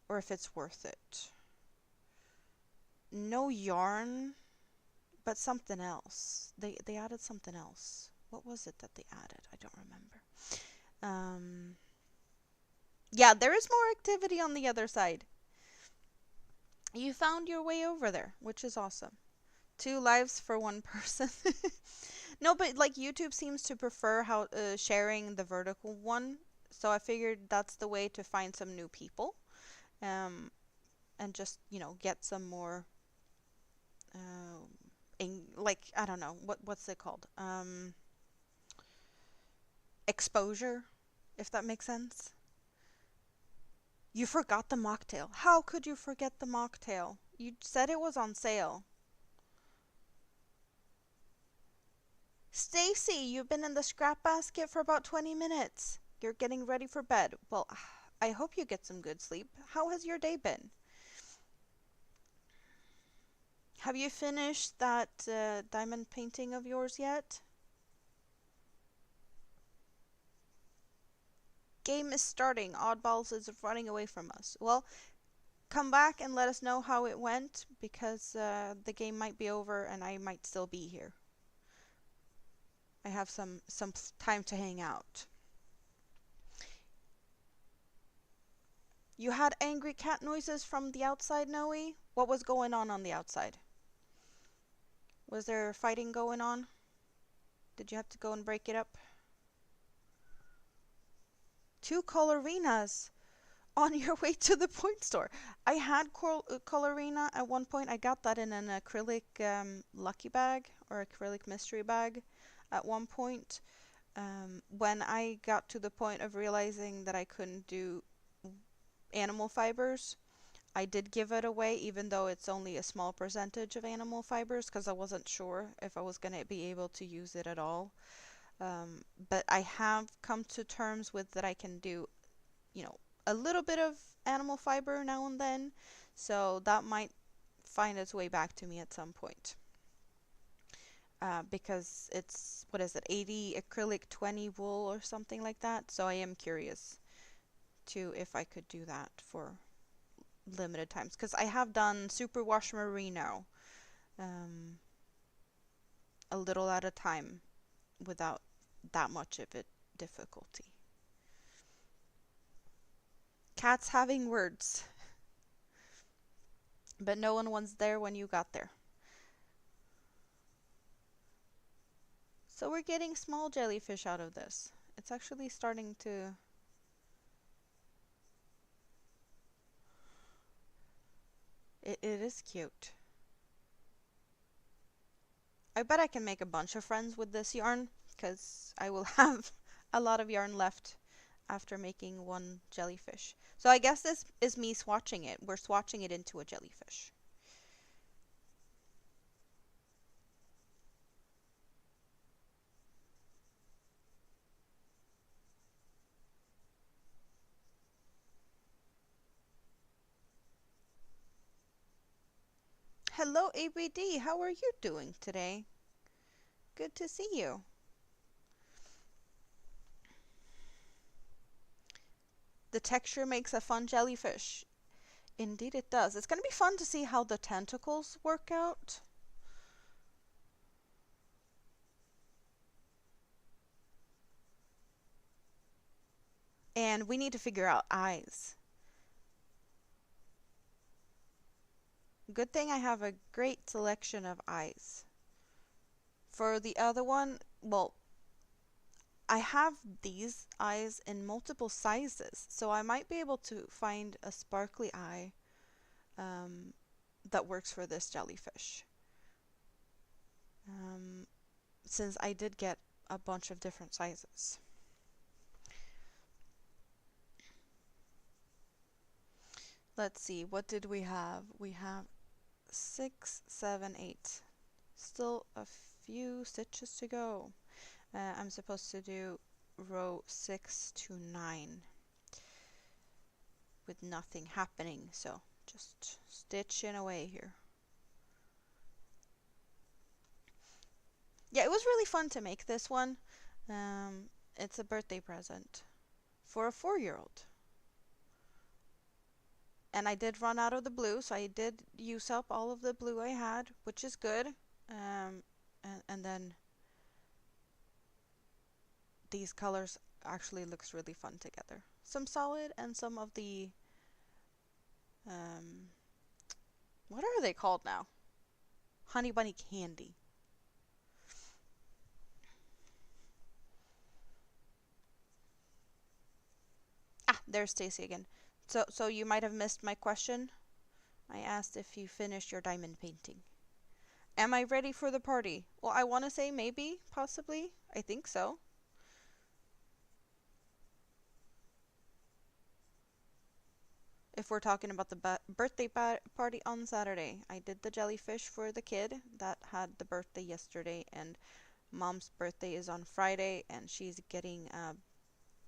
or if it's worth it. No yarn, but something else. They added something else. What was it that they added? I don't remember. Yeah, there is more activity on the other side. You found your way over there, which is awesome. 2 lives for 1 person. No, but like YouTube seems to prefer how sharing the vertical one, so I figured that's the way to find some new people, and just get some more, like I don't know what's it called, exposure, if that makes sense. You forgot the mocktail. How could you forget the mocktail? You said it was on sale. Stacy, you've been in the scrap basket for about 20 minutes. You're getting ready for bed. Well, I hope you get some good sleep. How has your day been? Have you finished that diamond painting of yours yet? Game is starting. Oddballs is running away from us. Well, come back and let us know how it went, because the game might be over and I might still be here. I have some time to hang out. You had angry cat noises from the outside, Noe? What was going on the outside? Was there fighting going on? Did you have to go and break it up? 2 Colorinas on your way to the point store. I had Colorina at one point. I got that in an acrylic lucky bag, or acrylic mystery bag at one point. When I got to the point of realizing that I couldn't do animal fibers, I did give it away, even though it's only a small percentage of animal fibers, because I wasn't sure if I was going to be able to use it at all. But I have come to terms with that I can do, a little bit of animal fiber now and then, so that might find its way back to me at some point. Because it's, what is it, 80 acrylic, 20 wool or something like that, so I am curious to if I could do that for limited times, because I have done superwash merino a little at a time without that much of it difficulty. Cats having words, but no one was there when you got there. So we're getting small jellyfish out of this. It's actually starting to... It is cute. I bet I can make a bunch of friends with this yarn, because I will have a lot of yarn left after making one jellyfish. So I guess this is me swatching it. We're swatching it into a jellyfish. Hello ABD, how are you doing today? Good to see you. The texture makes a fun jellyfish. Indeed it does. It's going to be fun to see how the tentacles work out. And we need to figure out eyes. Good thing I have a great selection of eyes. For the other one, well, I have these eyes in multiple sizes, so I might be able to find a sparkly eye that works for this jellyfish. Since I did get a bunch of different sizes. Let's see, what did we have? We have 6, 7, 8. Still a few stitches to go. I'm supposed to do row 6 to 9 with nothing happening, so just stitching away here. Yeah, it was really fun to make this one. It's a birthday present for a 4-year-old. And I did run out of the blue, so I did use up all of the blue I had, which is good. And then these colors actually looks really fun together. Some solid and some of the what are they called now? Honey Bunny Candy. Ah, there's Stacy again. So you might have missed my question. I asked if you finished your diamond painting. Am I ready for the party? Well, I want to say maybe, possibly. I think so. If we're talking about the birthday party on Saturday, I did the jellyfish for the kid that had the birthday yesterday, and Mom's birthday is on Friday, and she's getting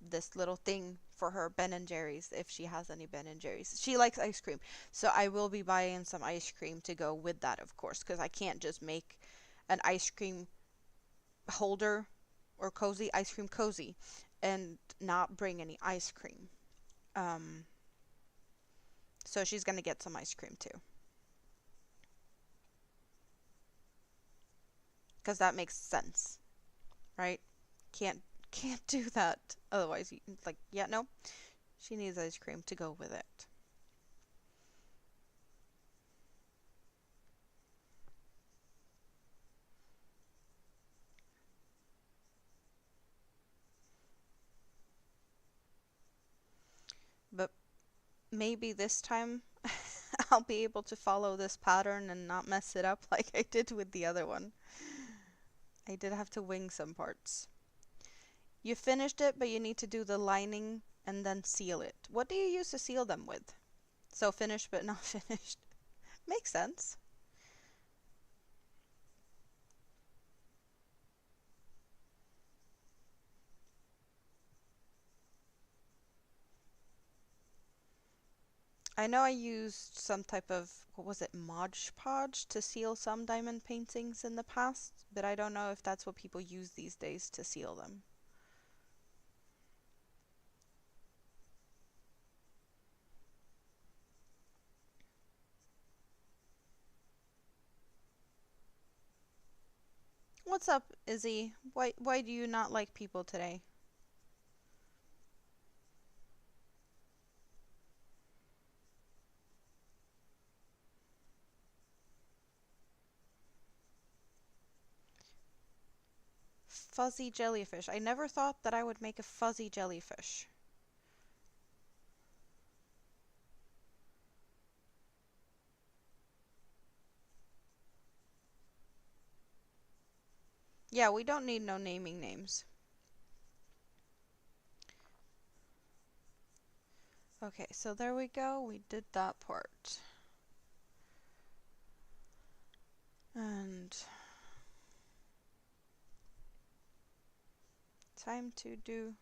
this little thing for her Ben and Jerry's if she has any Ben and Jerry's. She likes ice cream, so I will be buying some ice cream to go with that, of course, because I can't just make an ice cream holder or cozy ice cream cozy and not bring any ice cream. So she's gonna get some ice cream too, because that makes sense, right? Can't do that otherwise. It's like, yeah, no, she needs ice cream to go with it. But maybe this time I'll be able to follow this pattern and not mess it up like I did with the other one. I did have to wing some parts. You finished it, but you need to do the lining and then seal it. What do you use to seal them with? So finished but not finished. Makes sense. I know I used some type of, what was it, Mod Podge to seal some diamond paintings in the past, but I don't know if that's what people use these days to seal them. What's up, Izzy? Why do you not like people today? Fuzzy jellyfish. I never thought that I would make a fuzzy jellyfish. Yeah, we don't need no naming names. Okay, so there we go. We did that part. And time to do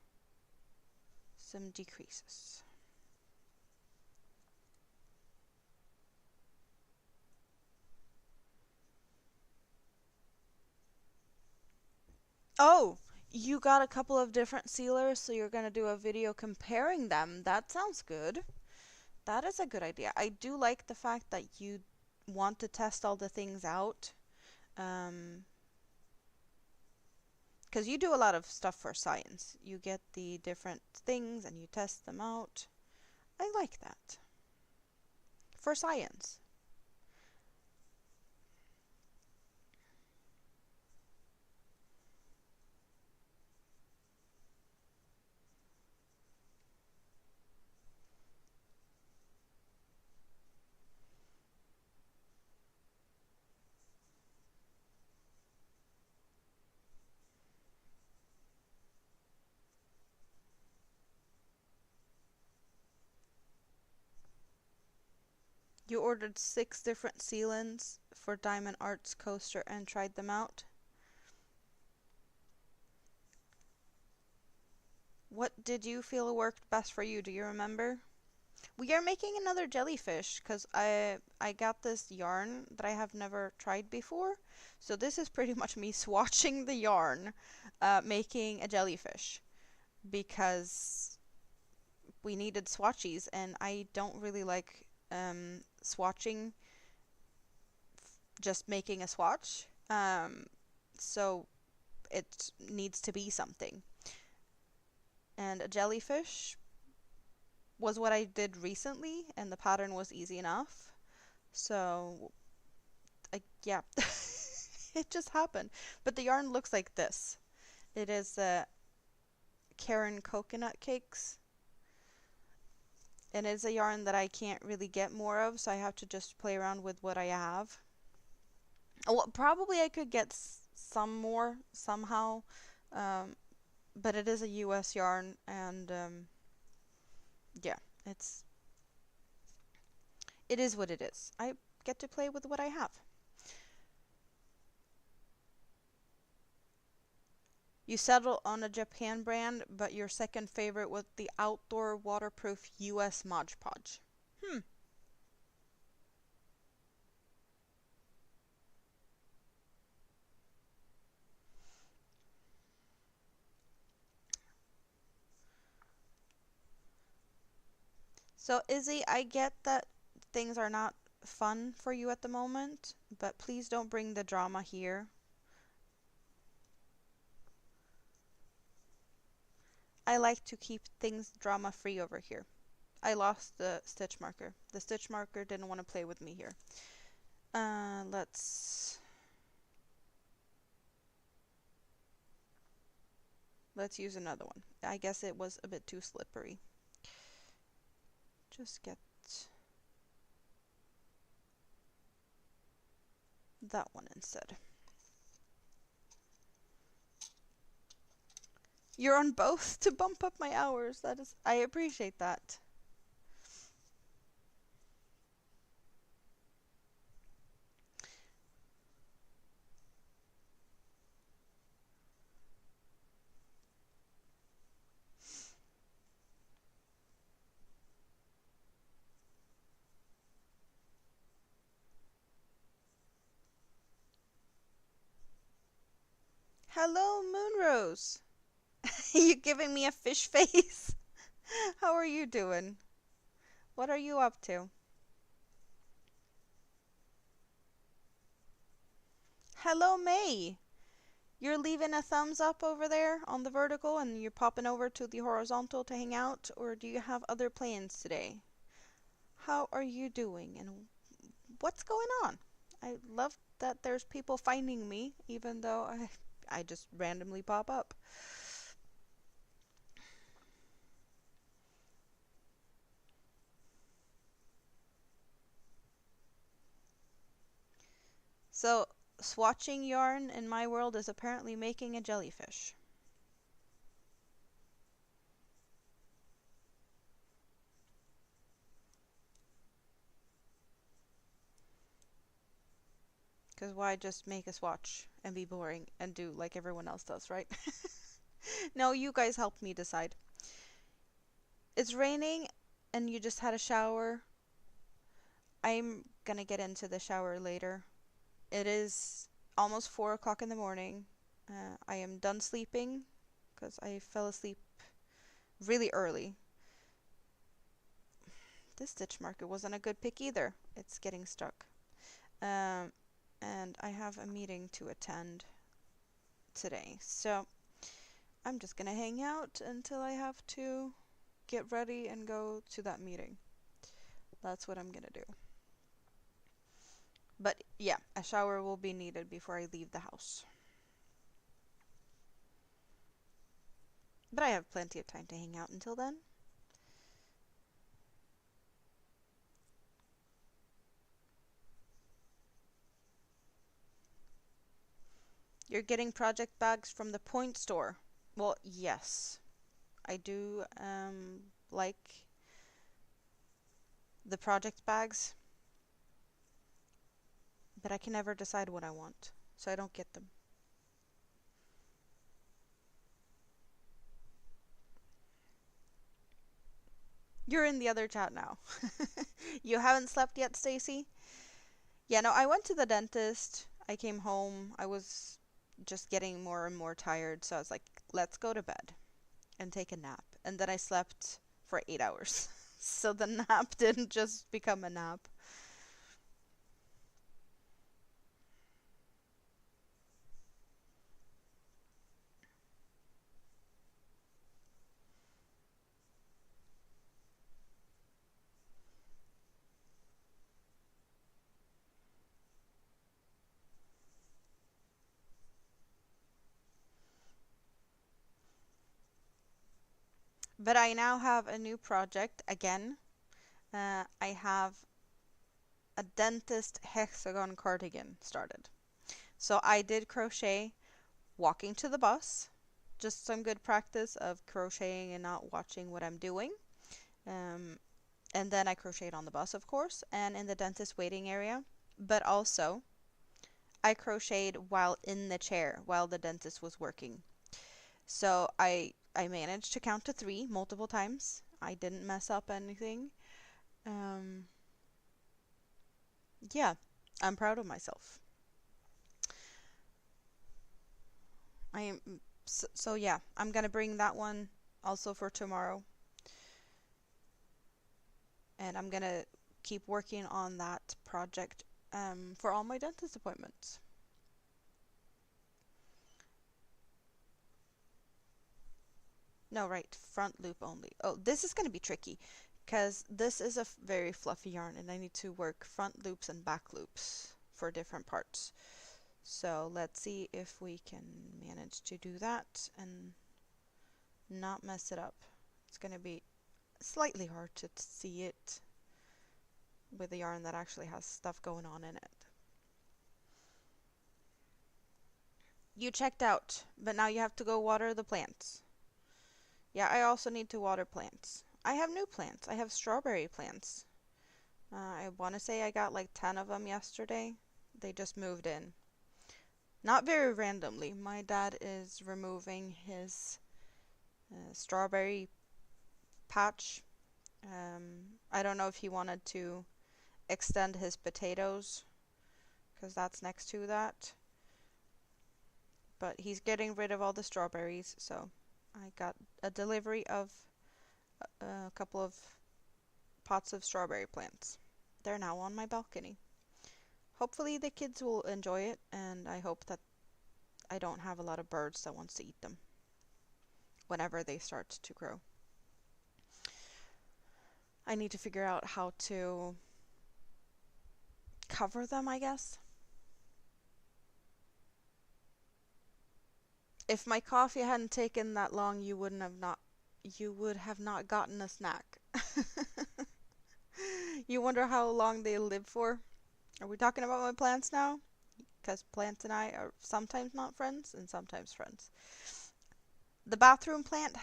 some decreases. Oh, you got a couple of different sealers, so you're gonna do a video comparing them. That sounds good. That is a good idea. I do like the fact that you want to test all the things out. Because you do a lot of stuff for science. You get the different things and you test them out. I like that. For science. You ordered 6 different sealants for Diamond Arts Coaster and tried them out. What did you feel worked best for you? Do you remember? We are making another jellyfish because I got this yarn that I have never tried before. So this is pretty much me swatching the yarn, making a jellyfish because we needed swatchies and I don't really like swatching, just making a swatch. So it needs to be something. And a jellyfish was what I did recently, and the pattern was easy enough. So, yeah, it just happened. But the yarn looks like this. It is Karen Coconut Cakes. And it's a yarn that I can't really get more of, so I have to just play around with what I have. Well, probably I could get some more somehow, but it is a US yarn, and yeah, it is what it is. I get to play with what I have. You settled on a Japan brand, but your second favorite was the outdoor waterproof US Mod Podge. Hmm. So, Izzy, I get that things are not fun for you at the moment, but please don't bring the drama here. I like to keep things drama free over here. I lost the stitch marker. The stitch marker didn't want to play with me here. Let's use another one. I guess it was a bit too slippery. Just get that one instead. You're on both to bump up my hours. I appreciate that. Hello, Moonrose. You giving me a fish face? How are you doing? What are you up to? Hello, May. You're leaving a thumbs up over there on the vertical and you're popping over to the horizontal to hang out, or do you have other plans today? How are you doing and what's going on? I love that there's people finding me, even though I just randomly pop up. So, swatching yarn in my world is apparently making a jellyfish. Because why just make a swatch and be boring and do like everyone else does, right? No, you guys help me decide. It's raining and you just had a shower. I'm gonna get into the shower later. It is almost 4 o'clock in the morning. I am done sleeping because I fell asleep really early. This stitch marker wasn't a good pick either. It's getting stuck. Um, and I have a meeting to attend today. So I'm just gonna hang out until I have to get ready and go to that meeting. That's what I'm gonna do. But yeah, a shower will be needed before I leave the house. But I have plenty of time to hang out until then. You're getting project bags from the Point store. Well, yes. I do like the project bags, but I can never decide what I want, so I don't get them. You're in the other chat now. You haven't slept yet, Stacy? Yeah, no, I went to the dentist. I came home. I was just getting more and more tired, so I was like, let's go to bed and take a nap. And then I slept for 8 hours. So the nap didn't just become a nap. But I now have a new project again. I have a dentist hexagon cardigan started. So I did crochet walking to the bus, just some good practice of crocheting and not watching what I'm doing. Um, and then I crocheted on the bus, of course, and in the dentist waiting area. But also, I crocheted while in the chair while the dentist was working. So I managed to count to 3 multiple times. I didn't mess up anything. Um, yeah, I'm proud of myself. I am so yeah, I'm gonna bring that one also for tomorrow, and I'm gonna keep working on that project for all my dentist appointments. No, right, front loop only. Oh, this is gonna be tricky because this is a very fluffy yarn, and I need to work front loops and back loops for different parts. So let's see if we can manage to do that and not mess it up. It's gonna be slightly hard to see it with a yarn that actually has stuff going on in it. You checked out, but now you have to go water the plants. Yeah, I also need to water plants. I have new plants. I have strawberry plants. I want to say I got like 10 of them yesterday. They just moved in. Not very randomly. My dad is removing his strawberry patch. I don't know if he wanted to extend his potatoes because that's next to that. But he's getting rid of all the strawberries, so I got a delivery of a couple of pots of strawberry plants. They're now on my balcony. Hopefully the kids will enjoy it, and I hope that I don't have a lot of birds that wants to eat them whenever they start to grow. I need to figure out how to cover them, I guess. If my coffee hadn't taken that long, you would have not gotten a snack. You wonder how long they live for? Are we talking about my plants now? Because plants and I are sometimes not friends and sometimes friends. The bathroom plant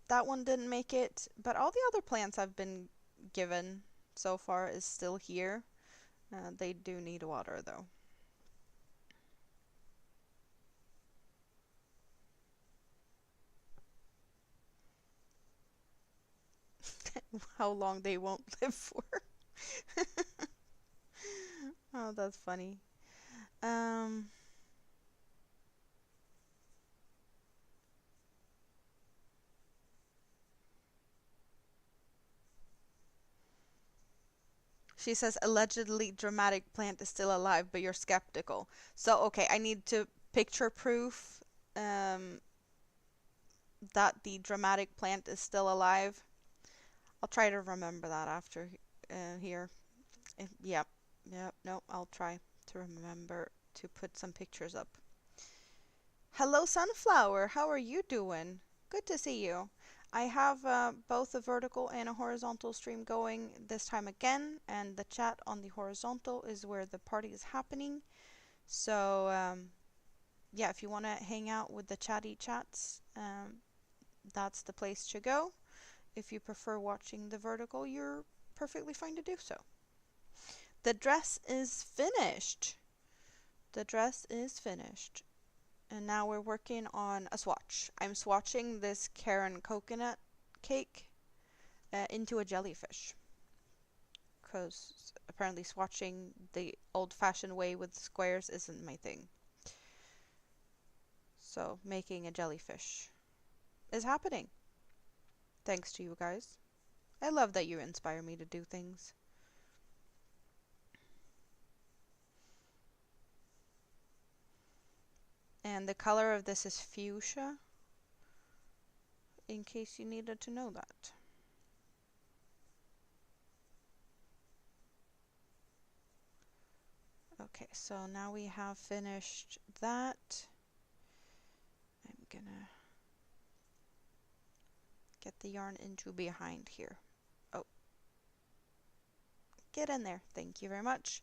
that one didn't make it, but all the other plants I've been given so far is still here. They do need water though. How long they won't live for. Oh, that's funny. Um, she says allegedly dramatic plant is still alive, but you're skeptical. So, okay, I need to picture proof that the dramatic plant is still alive. I'll try to remember that after here. Yep, yep, no, I'll try to remember to put some pictures up. Hello, Sunflower. How are you doing? Good to see you. I have both a vertical and a horizontal stream going this time again, and the chat on the horizontal is where the party is happening. So, yeah, if you want to hang out with the chatty chats, that's the place to go. If you prefer watching the vertical, you're perfectly fine to do so. The dress is finished. The dress is finished. And now we're working on a swatch. I'm swatching this Karen coconut cake into a jellyfish. Because apparently swatching the old-fashioned way with squares isn't my thing. So making a jellyfish is happening. Thanks to you guys. I love that you inspire me to do things. And the color of this is fuchsia, in case you needed to know that. Okay, so now we have finished that. I'm gonna get the yarn into behind here. Oh, get in there. Thank you very much.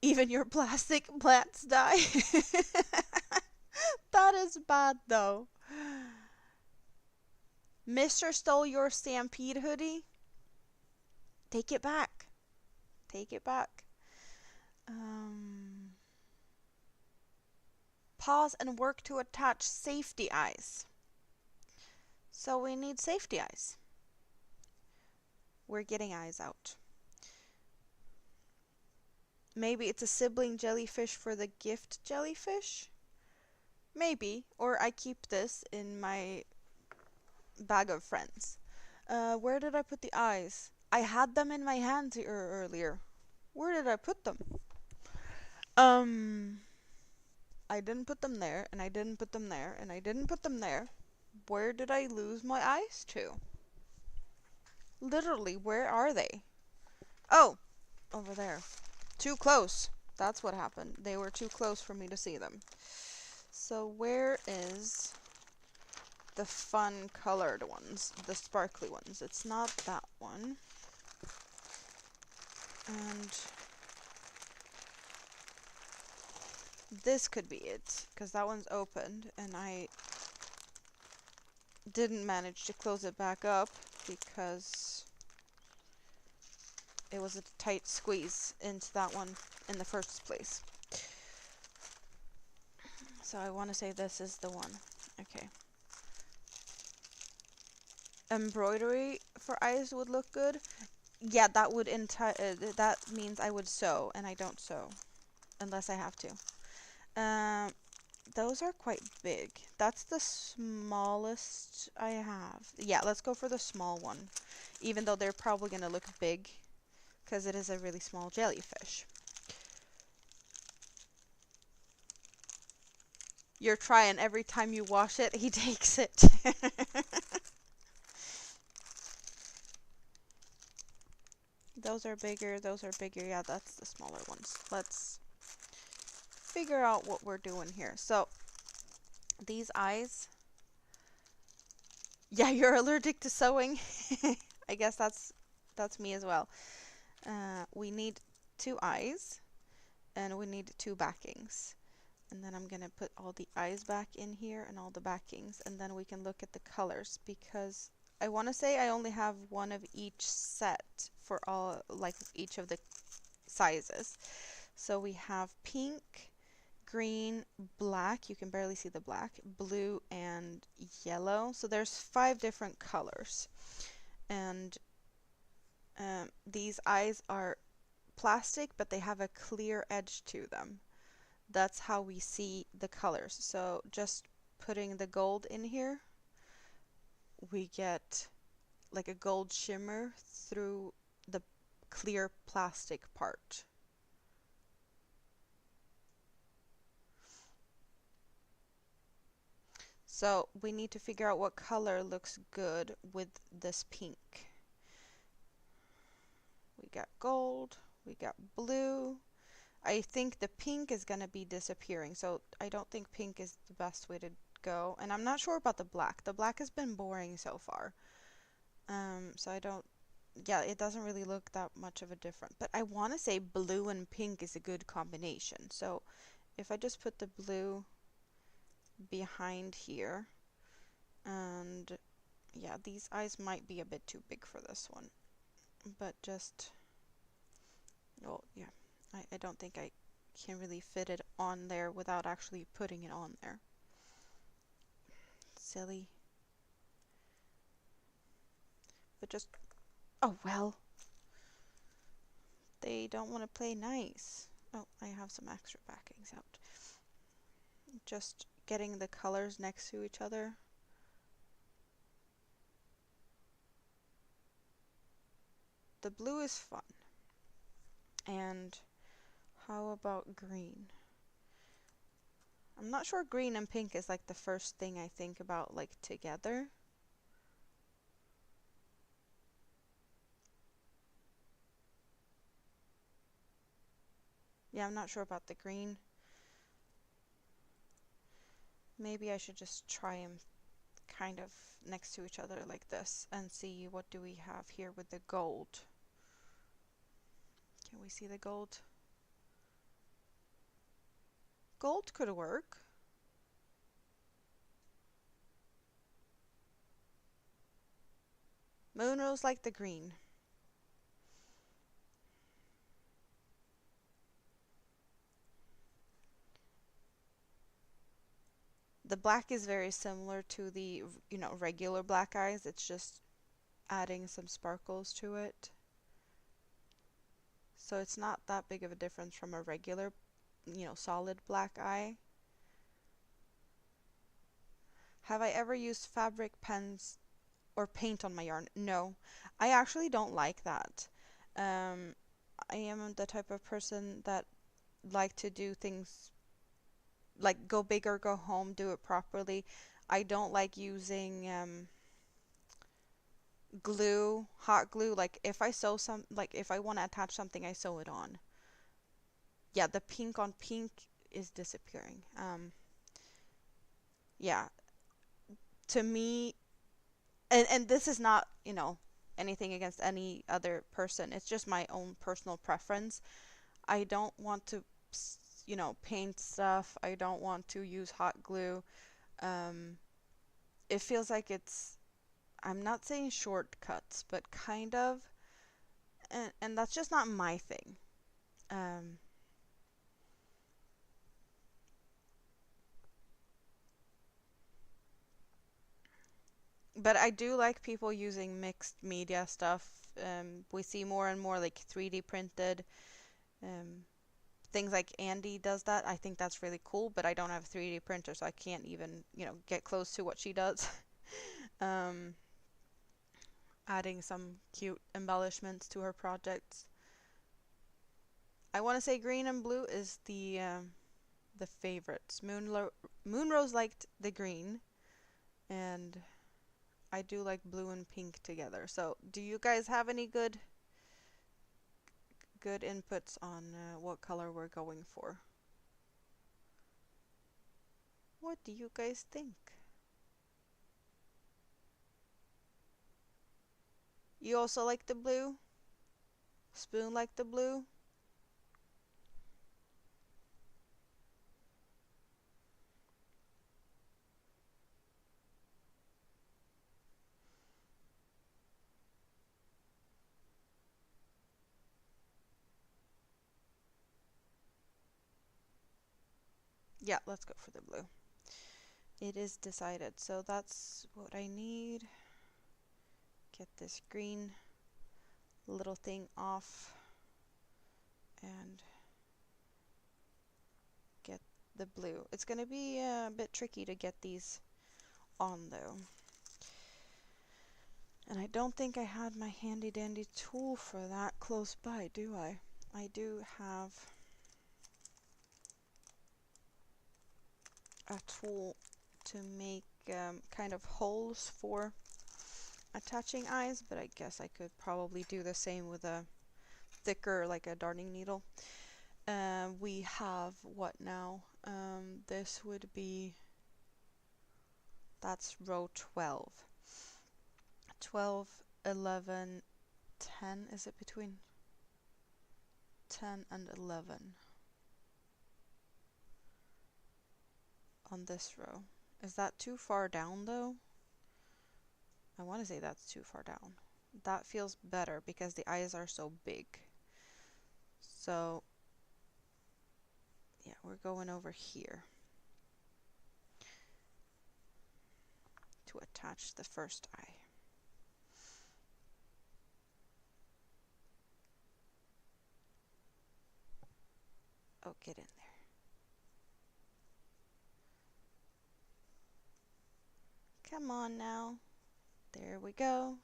Even your plastic plants die. That is bad though. Mr. stole your Stampede hoodie. Take it back. Take it back. Pause and work to attach safety eyes. So we need safety eyes. We're getting eyes out. Maybe it's a sibling jellyfish for the gift jellyfish? Maybe. Or I keep this in my bag of friends. Where did I put the eyes? I had them in my hands earlier. Where did I put them? I didn't put them there, and I didn't put them there, and I didn't put them there. Where did I lose my eyes to? Literally, where are they? Oh, over there. Too close. That's what happened. They were too close for me to see them. So where is the fun colored ones? The sparkly ones. It's not that one. And this could be it, because that one's opened, and I didn't manage to close it back up because it was a tight squeeze into that one in the first place. So I want to say this is the one. Okay. Embroidery for eyes would look good. Yeah, that would that means I would sew, and I don't sew unless I have to. Those are quite big. That's the smallest I have. Yeah, let's go for the small one, even though they're probably gonna look big because it is a really small jellyfish. You're trying every time you wash it, he takes it. Those are bigger, those are bigger. Yeah, that's the smaller ones. Let's figure out what we're doing here. So these eyes, yeah, you're allergic to sewing. I guess that's me as well. We need two eyes and we need two backings. And then I'm gonna put all the eyes back in here and all the backings, and then we can look at the colors, because I want to say I only have one of each set for all, like each of the sizes. So we have pink, green, black, you can barely see the black, blue, and yellow. So there's 5 different colors. And these eyes are plastic, but they have a clear edge to them. That's how we see the colors. So just putting the gold in here, we get like a gold shimmer through the clear plastic part. So we need to figure out what color looks good with this pink. We got gold, we got blue. I think the pink is going to be disappearing, so I don't think pink is the best way to go. And I'm not sure about the black. The black has been boring so far. So I don't, yeah, it doesn't really look that much of a difference. But I want to say blue and pink is a good combination. So if I just put the blue behind here, and yeah, these eyes might be a bit too big for this one. But just, well, yeah, I don't think I can really fit it on there without actually putting it on there. Silly. But just, oh well. They don't want to play nice. Oh, I have some extra backings out. Just getting the colors next to each other. The blue is fun. And how about green? I'm not sure green and pink is like the first thing I think about like together. Yeah, I'm not sure about the green. Maybe I should just try them kind of next to each other like this and see what do we have here with the gold. Can we see the gold? Gold could work. Moonrose like the green. The black is very similar to the, regular black eyes. It's just adding some sparkles to it. So it's not that big of a difference from a regular, solid black eye. Have I ever used fabric pens or paint on my yarn? No, I actually don't like that. I am the type of person that like to do things like go big or go home, do it properly. I don't like using glue, hot glue. Like if I sew like if I want to attach something, I sew it on. Yeah, the pink on pink is disappearing. Yeah, to me, and this is not, anything against any other person. It's just my own personal preference. I don't want to, paint stuff. I don't want to use hot glue. Um, it feels like I'm not saying shortcuts, but kind of, and that's just not my thing. Um, but I do like people using mixed media stuff. We see more and more like 3D printed um, things, like Andy does that. I think that's really cool, but I don't have a 3D printer, so I can't even, get close to what she does. um, Adding some cute embellishments to her projects. I want to say green and blue is the favorites. Moonrose liked the green, and I do like blue and pink together. So, do you guys have any good inputs on what color we're going for? What do you guys think? You also like the blue? Spoon like the blue? Yeah, let's go for the blue. It is decided. So that's what I need. Get this green little thing off and get the blue. It's gonna be a bit tricky to get these on though. And I don't think I had my handy dandy tool for that close by, do I? I do have a tool to make kind of holes for attaching eyes, but I guess I could probably do the same with a thicker, like a darning needle. We have what now? This would be, that's row 12. 12, 11, 10, is it between 10 and 11 on this row? Is that too far down though? I want to say that's too far down. That feels better because the eyes are so big. So yeah, we're going over here to attach the first eye. Oh, get in there. Come on now. There we go.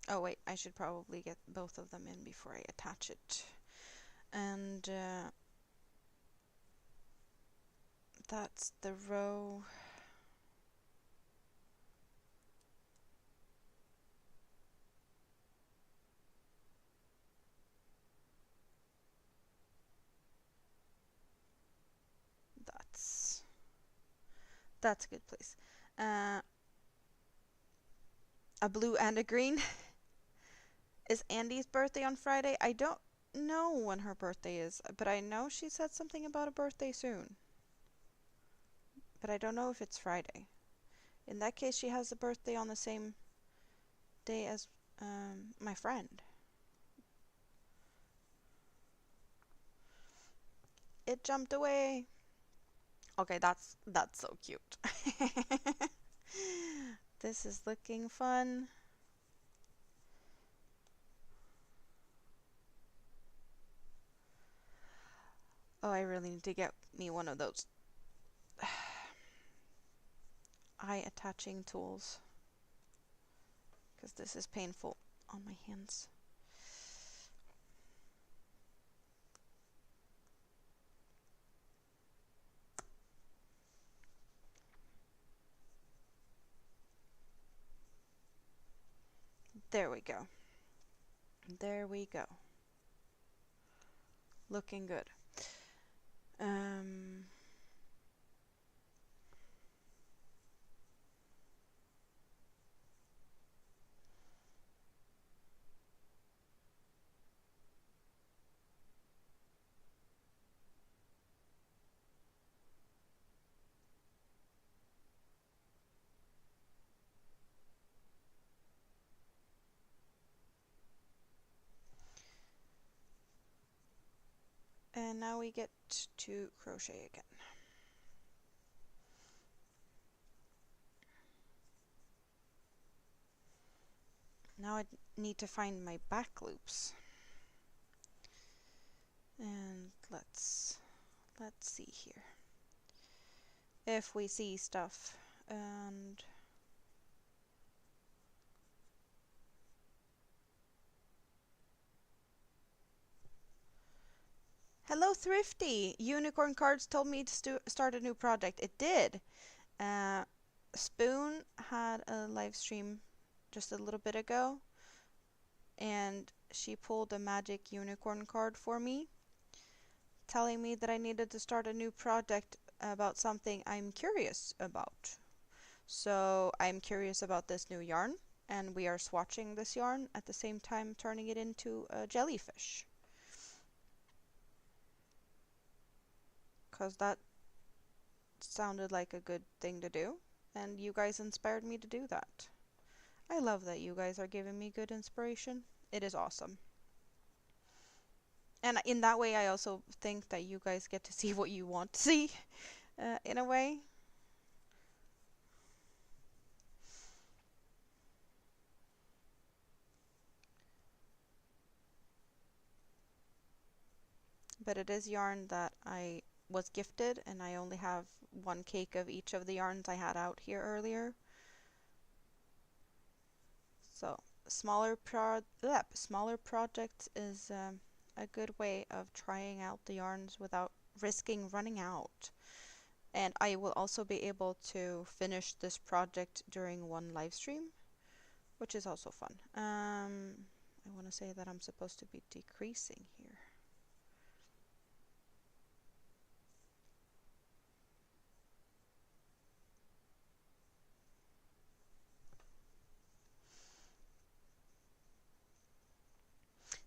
Oh wait, I should probably get both of them in before I attach it. And that's the row. That's a good place. A blue and a green. Is Andy's birthday on Friday? I don't know when her birthday is, but I know she said something about a birthday soon. But I don't know if it's Friday. In that case, she has a birthday on the same day as my friend. It jumped away. Okay, that's so cute. This is looking fun. Oh, I really need to get me one of those eye attaching tools because this is painful on my hands. There we go. There we go. Looking good. And now we get to crochet again. Now I need to find my back loops. And let's see here. If we see stuff. And hello Thrifty! Unicorn Cards told me to start a new project. It did. Spoon had a live stream just a little bit ago, and she pulled a magic unicorn card for me, telling me that I needed to start a new project about something I'm curious about. So I'm curious about this new yarn, and we are swatching this yarn at the same time turning it into a jellyfish. Because that sounded like a good thing to do, and you guys inspired me to do that. I love that you guys are giving me good inspiration. It is awesome. And in that way, I also think that you guys get to see what you want to see, in a way. But it is yarn that I was gifted, and I only have one cake of each of the yarns I had out here earlier. So smaller projects is a good way of trying out the yarns without risking running out. And I will also be able to finish this project during one live stream, which is also fun. I want to say that I'm supposed to be decreasing here.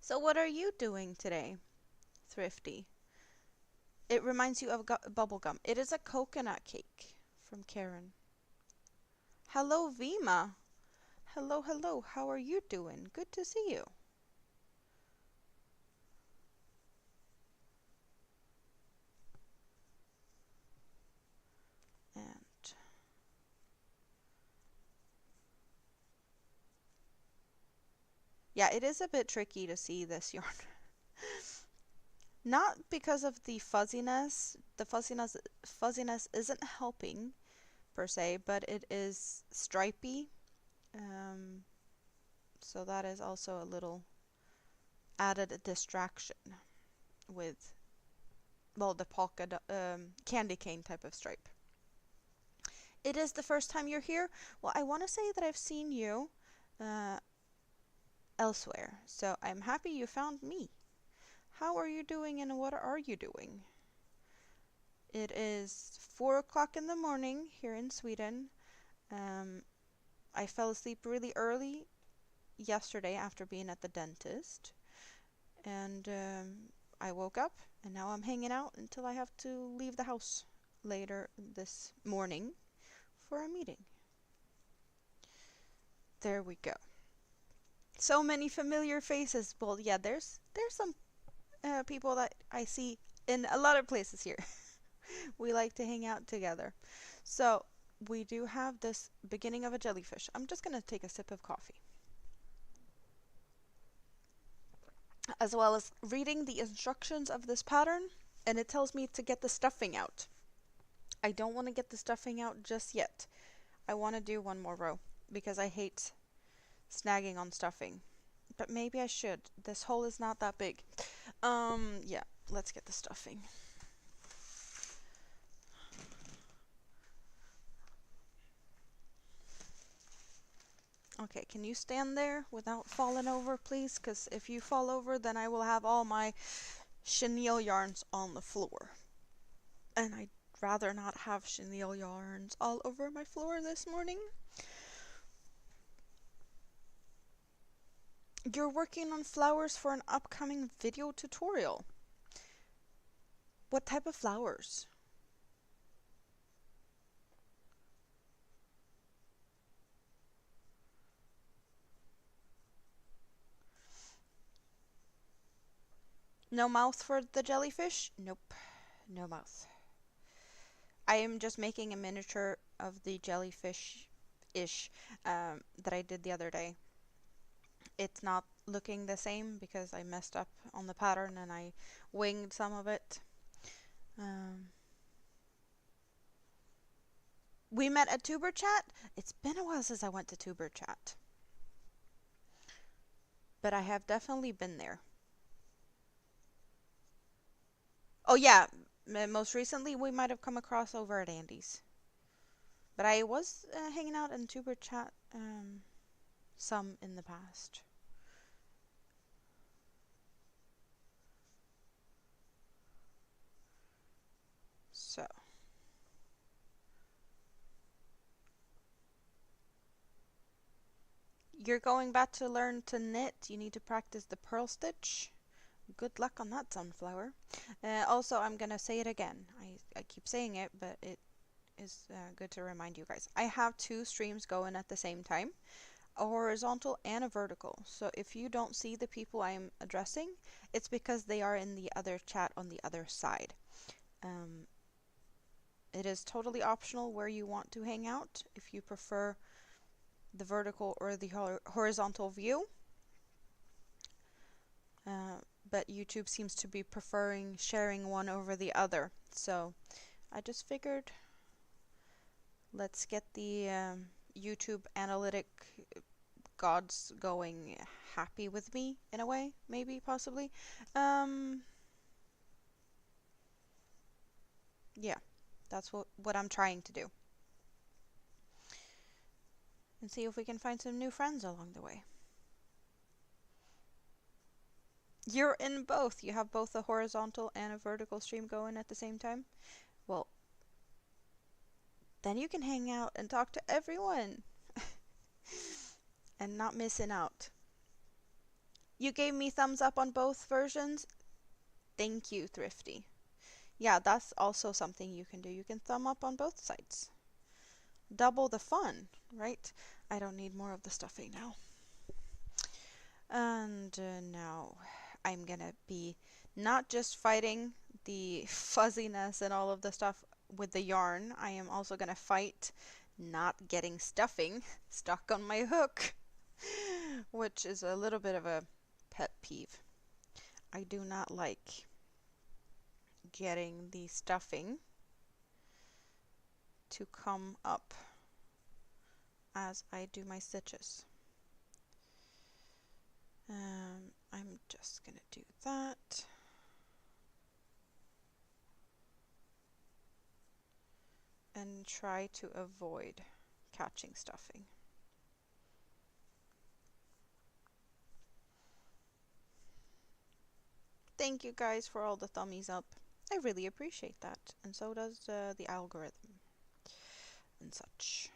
So what are you doing today, Thrifty? It reminds you of bubblegum. It is a coconut cake from Karen. Hello, Vima. Hello, hello. How are you doing? Good to see you. And yeah, it is a bit tricky to see this yarn. Not because of the fuzziness. The fuzziness isn't helping per se, but it is stripy. So that is also a little added distraction with, well, the polka candy cane type of stripe. It is the first time you're here. Well, I want to say that I've seen you elsewhere, so I'm happy you found me. How are you doing and what are you doing? It is 4 o'clock in the morning here in Sweden. I fell asleep really early yesterday after being at the dentist, and I woke up and now I'm hanging out until I have to leave the house later this morning for a meeting. There we go. So many familiar faces. Well, yeah, there's some people that I see in a lot of places here. We like to hang out together. So we do have this beginning of a jellyfish. I'm just going to take a sip of coffee, as well as reading the instructions of this pattern, and it tells me to get the stuffing out. I don't want to get the stuffing out just yet. I want to do one more row because I hate snagging on stuffing. But maybe I should. This hole is not that big. Yeah, let's get the stuffing. Okay, can you stand there without falling over, please? Because if you fall over, then I will have all my chenille yarns on the floor. And I'd rather not have chenille yarns all over my floor this morning. You're working on flowers for an upcoming video tutorial. What type of flowers? No mouth for the jellyfish? Nope, no mouth. I am just making a miniature of the jellyfish-ish that I did the other day. It's not looking the same because I messed up on the pattern and I winged some of it. We met at Tuber Chat. It's been a while since I went to Tuber Chat, but I have definitely been there. Oh yeah, most recently we might have come across over at Andy's. But I was hanging out in Tuber Chat some in the past. You're going back to learn to knit. You need to practice the purl stitch. Good luck on that, Sunflower. Also, I'm gonna say it again. I keep saying it, but it is good to remind you guys. I have two streams going at the same time, a horizontal and a vertical. So if you don't see the people I'm addressing, it's because they are in the other chat on the other side. It is totally optional where you want to hang out, if you prefer the vertical or the horizontal view. But YouTube seems to be preferring sharing one over the other. So I just figured let's get the YouTube analytic gods going happy with me in a way, maybe, possibly. Yeah, that's what I'm trying to do. And see if we can find some new friends along the way. You're in both. You have both a horizontal and a vertical stream going at the same time. Well, then you can hang out and talk to everyone and not missing out. You gave me thumbs up on both versions. Thank you, Thrifty. Yeah, that's also something you can do. You can thumb up on both sides. Double the fun, right? I don't need more of the stuffing now. And now I'm gonna be not just fighting the fuzziness and all of the stuff with the yarn. I am also gonna fight not getting stuffing stuck on my hook, which is a little bit of a pet peeve. I do not like getting the stuffing to come up as I do my stitches. I'm just gonna do that. And try to avoid catching stuffing. Thank you guys for all the thummies up. I really appreciate that, and so does the algorithm and such.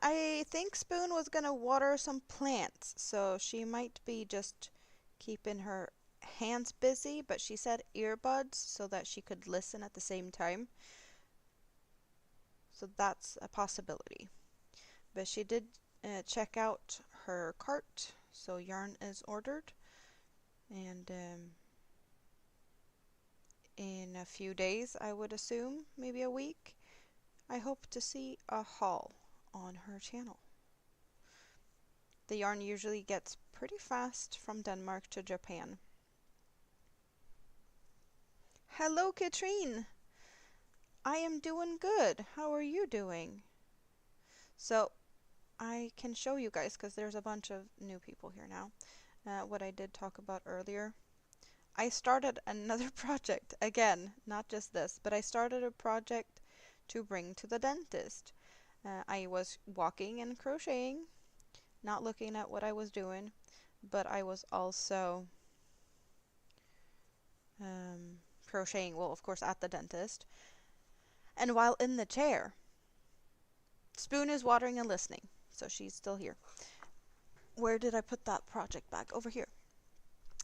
I think Spoon was gonna water some plants, so she might be just keeping her hands busy, but she said earbuds so that she could listen at the same time. So that's a possibility. But she did check out her cart, so yarn is ordered. And in a few days, I would assume, maybe a week, I hope to see a haul on her channel. The yarn usually gets pretty fast from Denmark to Japan. Hello, Katrine! I am doing good. How are you doing? So, I can show you guys, because there's a bunch of new people here now, what I did talk about earlier. I started another project, again, not just this, but I started a project to bring to the dentist. I was walking and crocheting, not looking at what I was doing, but I was also crocheting, well, of course, at the dentist. And while in the chair, Spoon is watering and listening, so she's still here. Where did I put that project back? Over here.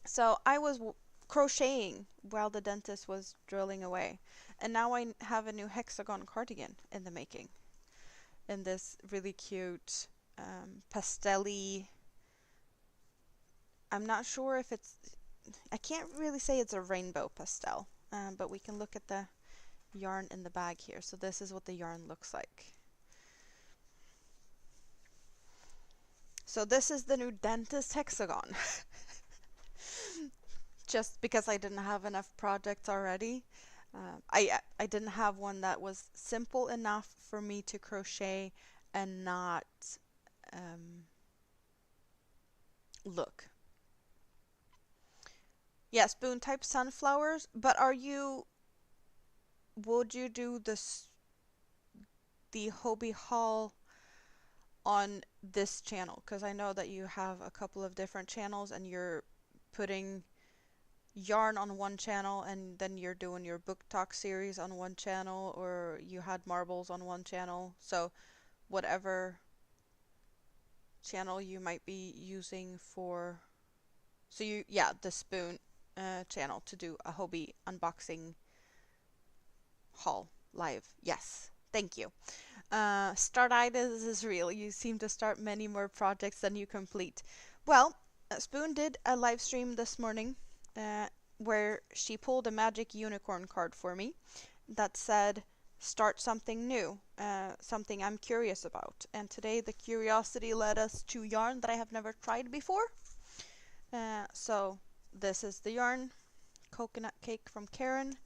So I was crocheting while the dentist was drilling away, and now I have a new hexagon cardigan in the making, in this really cute pastel-y. I'm not sure if it's, I can't really say it's a rainbow pastel, but we can look at the yarn in the bag here. So this is what the yarn looks like. So this is the new dentist hexagon. Just because I didn't have enough projects already. I didn't have one that was simple enough for me to crochet and not look. Yeah, Spoon type sunflowers, but would you do the Hobie haul on this channel? Because I know that you have a couple of different channels and you're putting yarn on one channel and then you're doing your book talk series on one channel, or you had marbles on one channel. So whatever channel you might be using for, so yeah, the Spoon channel to do a Hobie unboxing haul live. Yes, thank you. Startitis is real. You seem to start many more projects than you complete. Well, Spoon did a live stream this morning where she pulled a magic unicorn card for me that said, start something new, something I'm curious about. And today the curiosity led us to yarn that I have never tried before. So this is the yarn, Coconut Cake from Karen,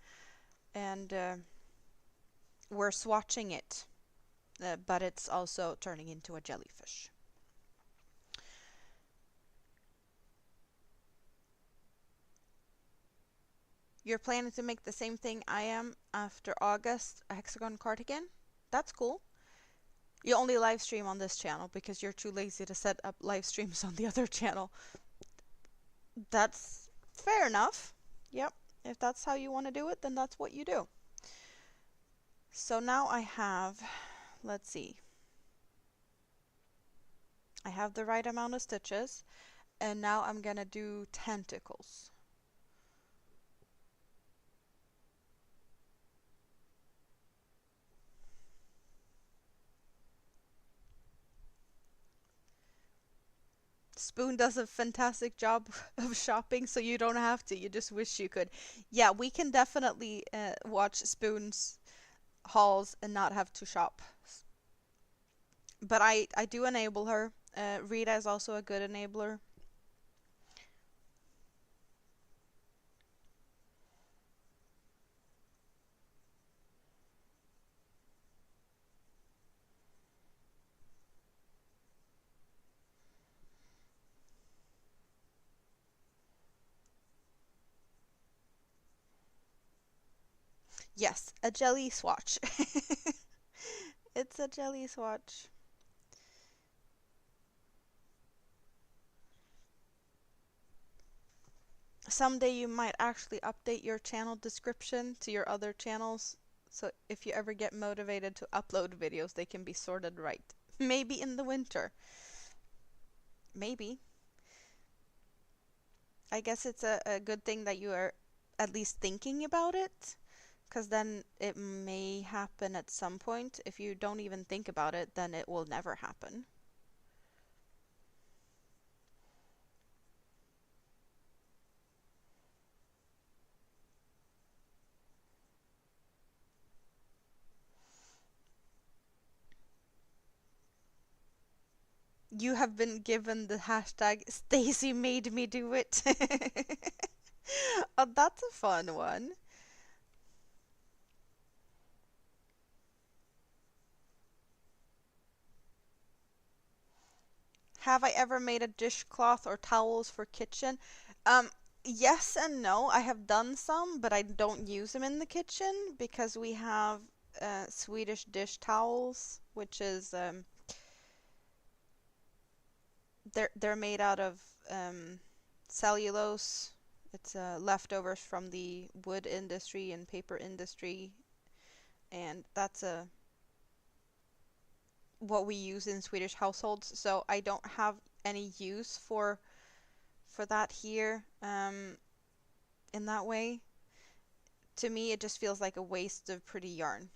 and we're swatching it, but it's also turning into a jellyfish. You're planning to make the same thing I am after August, a hexagon cardigan? That's cool. You only live stream on this channel because you're too lazy to set up live streams on the other channel. That's fair enough. Yep, if that's how you want to do it, then that's what you do. So now I have, let's see, I have the right amount of stitches, and now I'm gonna do tentacles. Spoon does a fantastic job of shopping, so you don't have to. You just wish you could. Yeah, we can definitely watch Spoon's hauls and not have to shop. But I do enable her. Rita is also a good enabler. Yes, a jelly swatch. It's a jelly swatch. Someday you might actually update your channel description to your other channels, so if you ever get motivated to upload videos, they can be sorted right. Maybe in the winter. Maybe. I guess it's a good thing that you are at least thinking about it, because then it may happen at some point. If you don't even think about it, then it will never happen. You have been given the hashtag Stacy made me do it. Oh, that's a fun one. Have I ever made a dishcloth or towels for kitchen? Um, yes and no. I have done some, but I don't use them in the kitchen because we have Swedish dish towels, which is they're made out of cellulose. It's leftovers from the wood industry and paper industry, and that's what we use in Swedish households. So I don't have any use for that here in that way. To me, it just feels like a waste of pretty yarn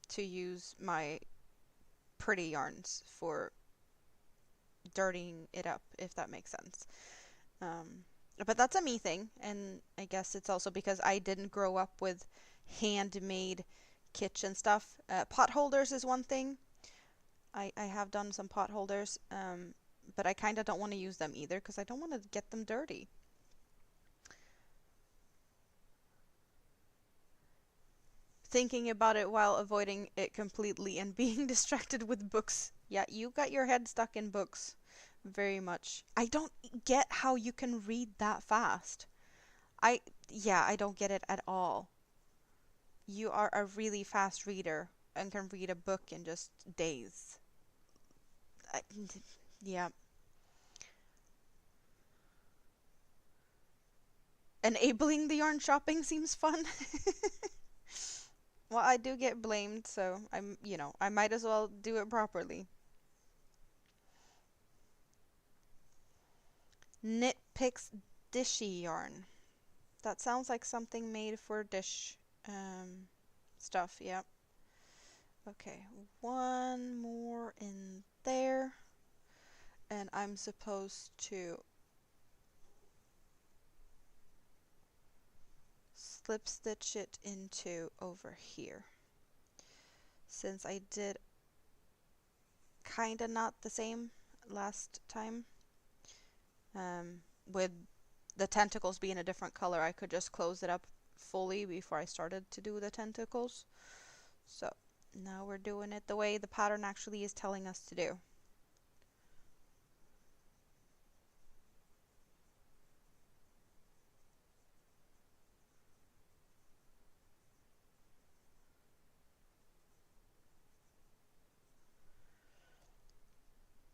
to use my pretty yarns for dirtying it up, if that makes sense. Um, but that's a me thing, and I guess it's also because I didn't grow up with handmade kitchen stuff. Pot holders is one thing. I have done some pot holders, but I kind of don't want to use them either because I don't want to get them dirty. Thinking about it while avoiding it completely and being distracted with books. Yeah, you got your head stuck in books very much. I don't get how you can read that fast. Yeah, I don't get it at all. You are a really fast reader and can read a book in just days. I, yeah. Enabling the yarn shopping seems fun. Well, I do get blamed, so I might as well do it properly. Knit Picks Dishy Yarn. That sounds like something made for dish stuff, yep. Okay, one more in there. And I'm supposed to slip stitch it into over here. Since I did kinda not the same last time, with the tentacles being a different color, I could just close it up fully before I started to do the tentacles. So now we're doing it the way the pattern actually is telling us to do.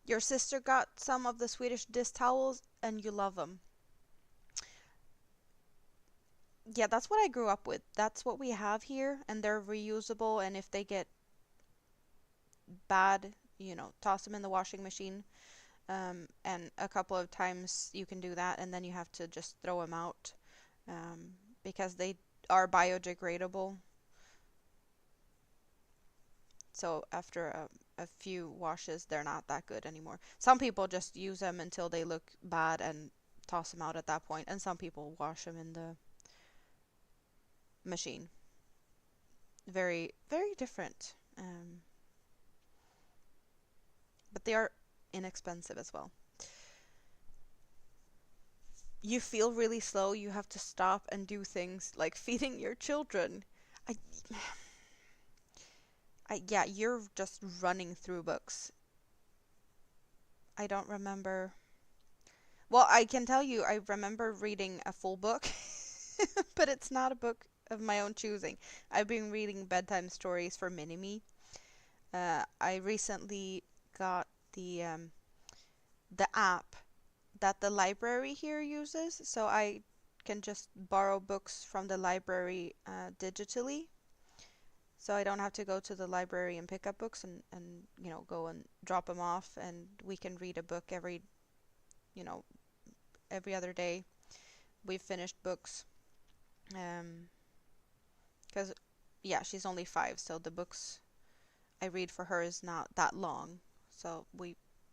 Your sister got some of the Swedish dish towels and you love them. Yeah, that's what I grew up with. That's what we have here, and they're reusable, and if they get bad, toss them in the washing machine. And a couple of times you can do that, and then you have to just throw them out, um, because they are biodegradable. So after a few washes, they're not that good anymore. Some people just use them until they look bad and toss them out at that point, and some people wash them in the machine. Very, very different. But they are inexpensive as well. You feel really slow, you have to stop and do things like feeding your children. I, yeah, you're just running through books. I don't remember. Well, I can tell you, I remember reading a full book, but it's not a book of my own choosing. I've been reading bedtime stories for Mini-Me. I recently got the app that the library here uses, so I can just borrow books from the library digitally. So I don't have to go to the library and pick up books and go and drop them off, and we can read a book you know, every other day. We've finished books. Because yeah, she's only 5, so the books I read for her is not that long. So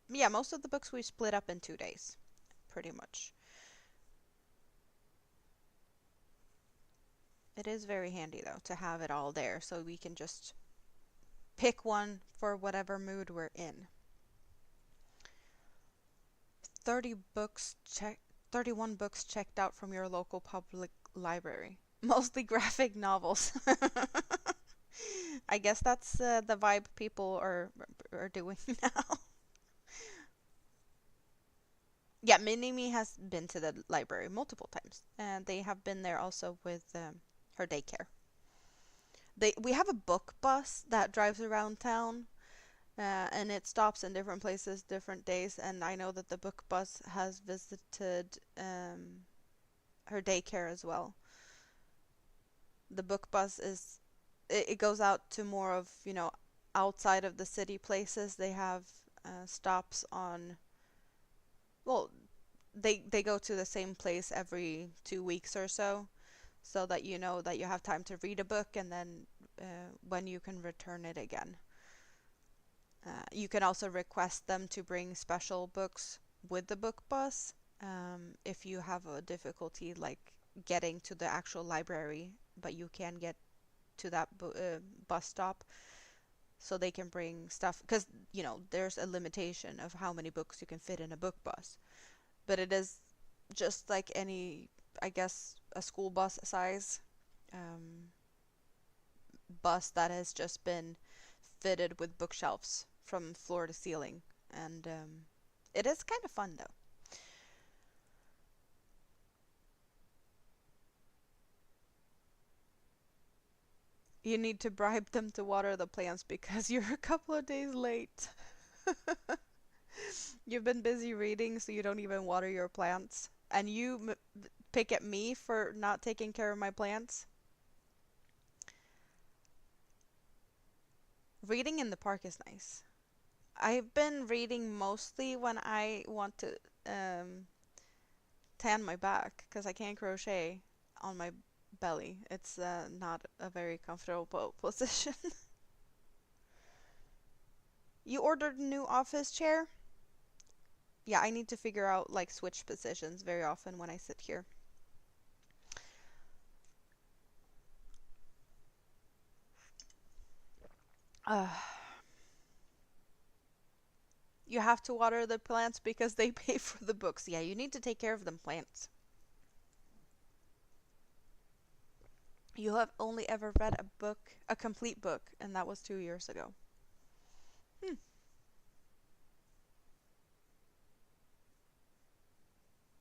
yeah, most of the books we split up in 2 days, pretty much. It is very handy though to have it all there so we can just pick one for whatever mood we're in. 30 books check 31 books checked out from your local public library. Mostly graphic novels. I guess that's the vibe people are doing now. Yeah, Minimi has been to the library multiple times, and they have been there also with her daycare. We have a book bus that drives around town, and it stops in different places, different days. And I know that the book bus has visited her daycare as well. The book bus it goes out to more of outside of the city places. They have stops on well they go to the same place every 2 weeks or so, so that you know that you have time to read a book and then when you can return it again. You can also request them to bring special books with the book bus if you have a difficulty like getting to the actual library, but you can get to that bus stop, so they can bring stuff because there's a limitation of how many books you can fit in a book bus. But it is just like any, I guess, a school bus size um, bus that has just been fitted with bookshelves from floor to ceiling. And it is kind of fun though. You need to bribe them to water the plants because you're a couple of days late. You've been busy reading, so you don't even water your plants. And you pick at me for not taking care of my plants. Reading in the park is nice. I've been reading mostly when I want to. Um, tan my back because I can't crochet on my belly. It's not a very comfortable position. You ordered a new office chair? Yeah, I need to figure out like switch positions very often when I sit here. Uh, you have to water the plants because they pay for the books. Yeah, you need to take care of them plants. You have only ever read a book, a complete book, and that was 2 years ago. Hmm.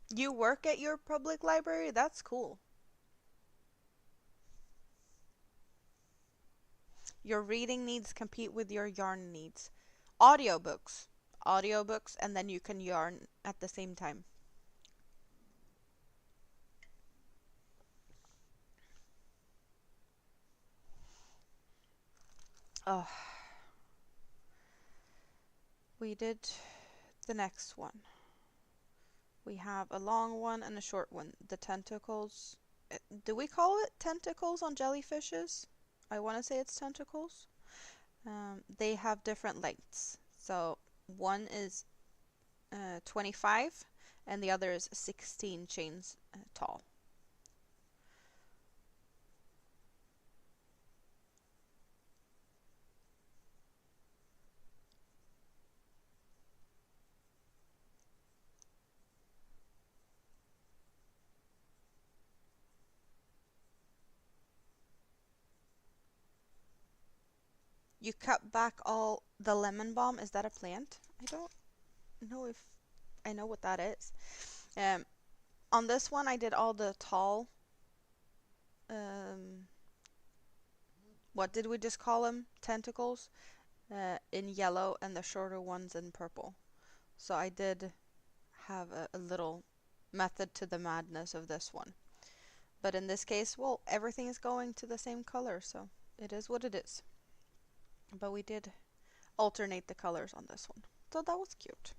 You work at your public library? That's cool. Your reading needs compete with your yarn needs. Audiobooks. Audiobooks, and then you can yarn at the same time. Oh, we did the next one. We have a long one and a short one. The tentacles. Do we call it tentacles on jellyfishes? I want to say it's tentacles. They have different lengths. So one is 25 and the other is 16 chains tall. You cut back all the lemon balm. Is that a plant? I don't know if I know what that is. Um, on this one, I did all the tall. Um, what did we just call them? Tentacles in yellow and the shorter ones in purple. So I did have a little method to the madness of this one. But in this case, well, everything is going to the same color, so it is what it is. But we did alternate the colors on this one. So that was cute.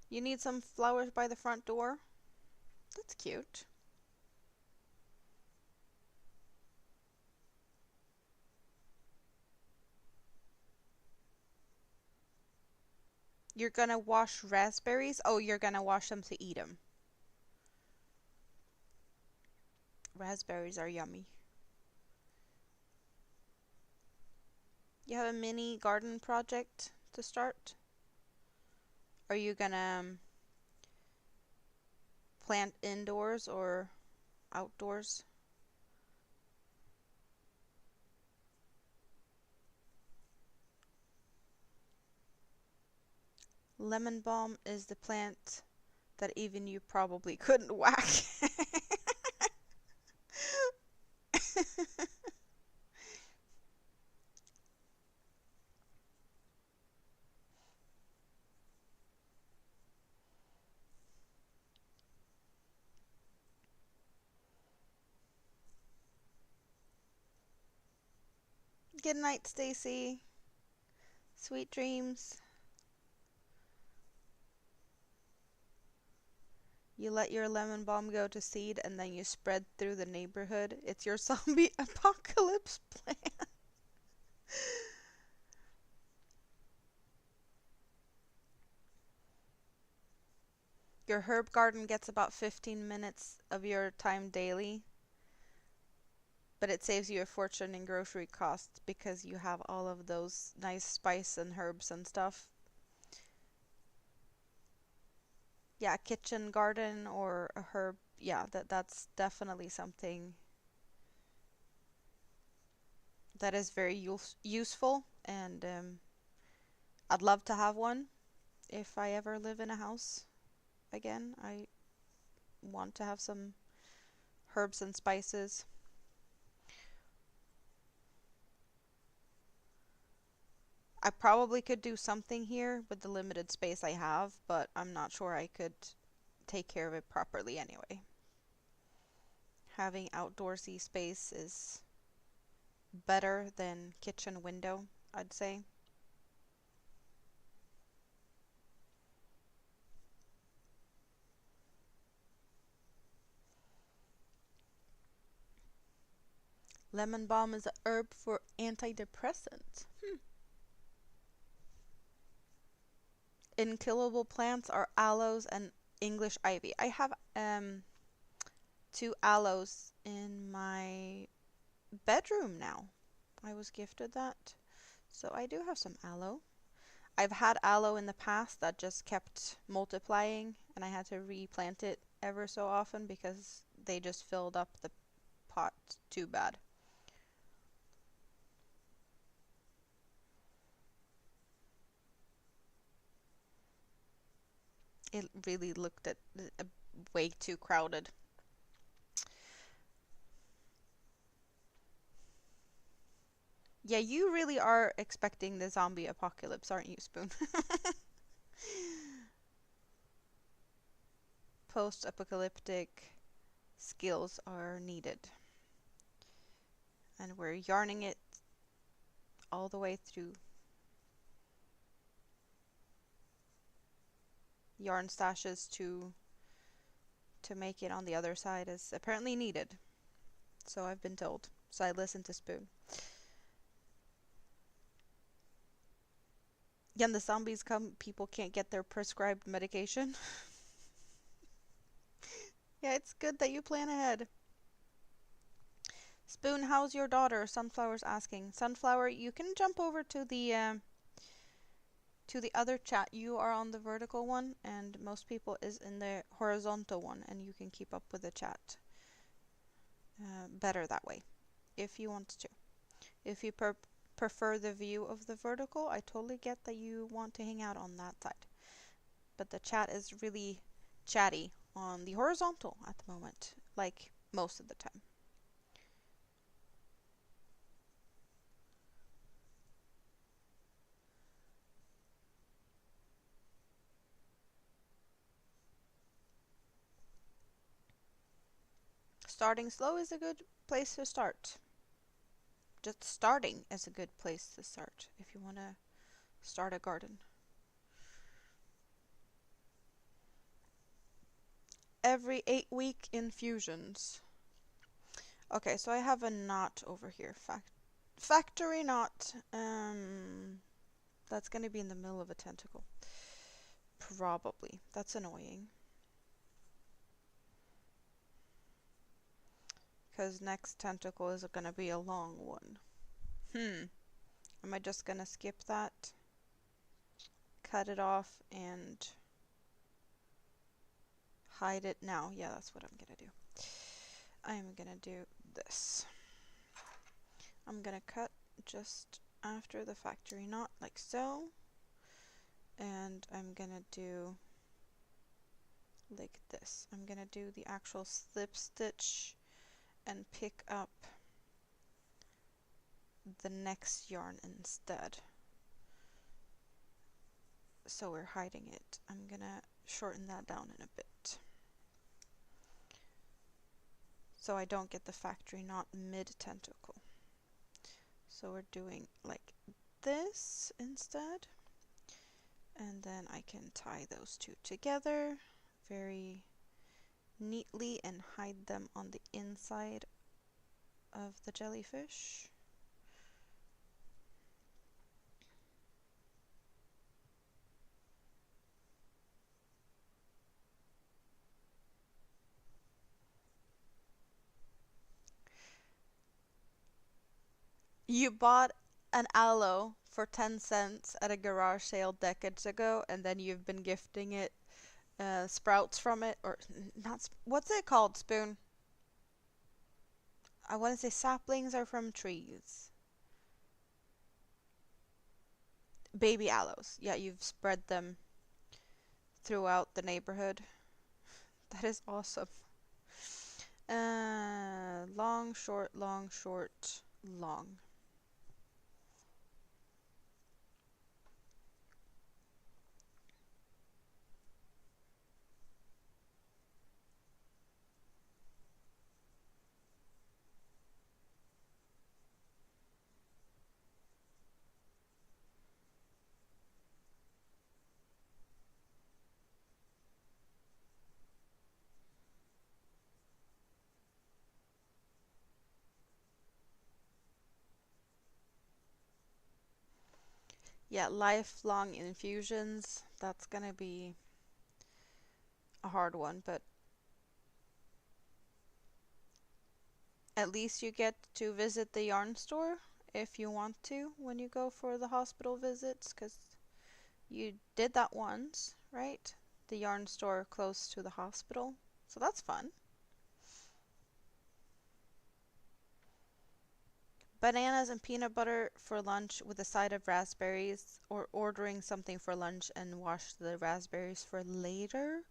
You need some flowers by the front door? That's cute. You're gonna wash raspberries? Oh, you're gonna wash them to eat them. Raspberries are yummy. You have a mini garden project to start? Are you gonna plant indoors or outdoors? Lemon balm is the plant that even you probably couldn't whack. Good night, Stacy. Sweet dreams. You let your lemon balm go to seed and then you spread through the neighborhood. It's your zombie apocalypse plan. Your herb garden gets about 15 minutes of your time daily, but it saves you a fortune in grocery costs because you have all of those nice spice and herbs and stuff. Yeah, a kitchen garden or a herb. Yeah, that's definitely something that is very useful, and I'd love to have one if I ever live in a house again. I want to have some herbs and spices. I probably could do something here with the limited space I have, but I'm not sure I could take care of it properly anyway. Having outdoorsy space is better than kitchen window, I'd say. Lemon balm is a herb for antidepressant. Unkillable plants are aloes and English ivy. I have 2 aloes in my bedroom now. I was gifted that. So I do have some aloe. I've had aloe in the past that just kept multiplying and I had to replant it ever so often because they just filled up the pot too bad. It really looked at way too crowded. Yeah, you really are expecting the zombie apocalypse, aren't you, Spoon? Post-apocalyptic skills are needed. And we're yarning it all the way through. Yarn stashes to make it on the other side is apparently needed. So I've been told. So I listen to Spoon. Yeah, and the zombies come, people can't get their prescribed medication. Yeah, it's good that you plan ahead. Spoon, how's your daughter? Sunflower's asking. Sunflower, you can jump over to the other chat. You are on the vertical one, and most people is in the horizontal one, and you can keep up with the chat better that way, if you want to. If you prefer the view of the vertical, I totally get that you want to hang out on that side. But the chat is really chatty on the horizontal at the moment, like most of the time. Starting slow is a good place to start. Just starting is a good place to start if you want to start a garden. Every 8-week infusions. Okay, so I have a knot over here. Factory knot. That's going to be in the middle of a tentacle. Probably. That's annoying. Because next tentacle is going to be a long one. Am I just going to skip that? Cut it off and hide it now? Yeah, that's what I'm going to do. I'm going to do this. I'm going to cut just after the factory knot, like so. And I'm going to do like this. I'm going to do the actual slip stitch and pick up the next yarn instead. So we're hiding it. I'm gonna shorten that down in a bit. So I don't get the factory knot mid-tentacle. So we're doing like this instead. And then I can tie those two together very neatly and hide them on the inside of the jellyfish. You bought an aloe for 10 cents at a garage sale decades ago, and then you've been gifting it sprouts from it, or not, what's it called, Spoon? I want to say saplings are from trees. Baby aloes. Yeah, you've spread them throughout the neighborhood. That is awesome. Long, short, long, short, long. Yeah, lifelong infusions, that's gonna be a hard one, but at least you get to visit the yarn store if you want to when you go for the hospital visits, because you did that once, right? The yarn store close to the hospital. So that's fun. Bananas and peanut butter for lunch with a side of raspberries, or ordering something for lunch and wash the raspberries for later.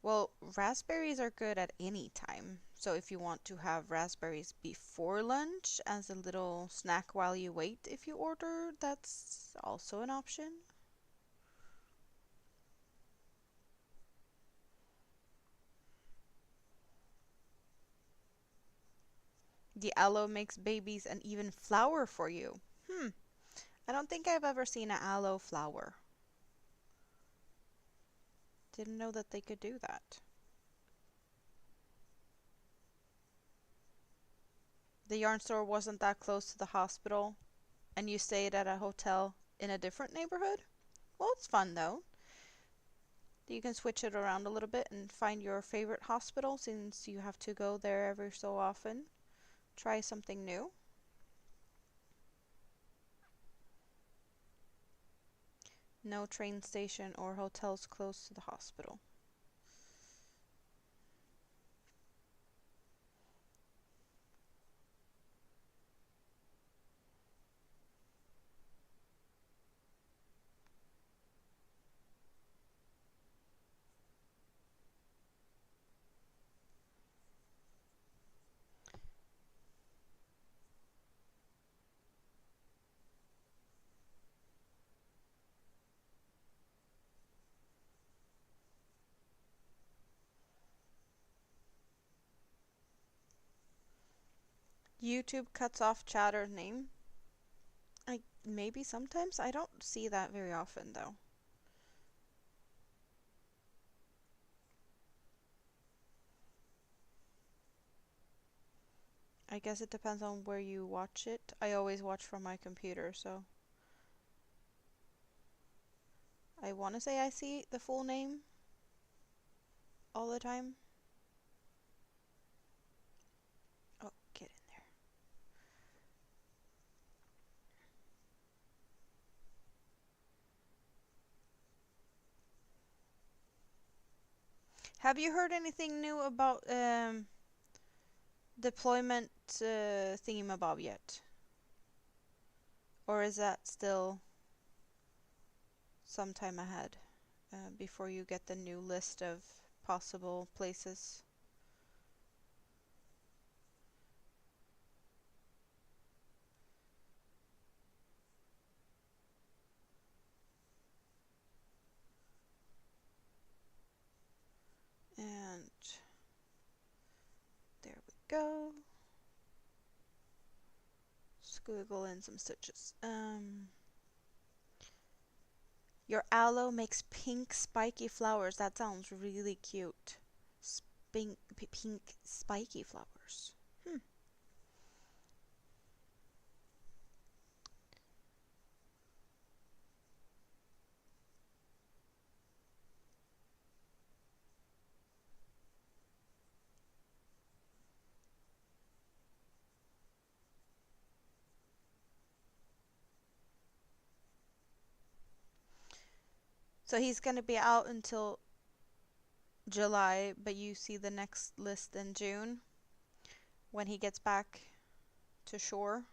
Well, raspberries are good at any time. So if you want to have raspberries before lunch as a little snack while you wait if you order, that's also an option. The aloe makes babies and even flour for you. I don't think I've ever seen an aloe flower. Didn't know that they could do that. The yarn store wasn't that close to the hospital, and you stayed at a hotel in a different neighborhood? Well, it's fun though. You can switch it around a little bit and find your favorite hospital since you have to go there every so often. Try something new. No train station or hotels close to the hospital. YouTube cuts off chatter's name. Maybe sometimes. I don't see that very often though. I guess it depends on where you watch it. I always watch from my computer, so I want to say I see the full name all the time. Oh, get in there. Have you heard anything new about deployment thingamabob yet? Or is that still some time ahead before you get the new list of possible places? And there we go. Squiggle in some stitches. Your aloe makes pink spiky flowers. That sounds really cute. Pink spiky flowers. So he's going to be out until July, but you see the next list in June when he gets back to shore.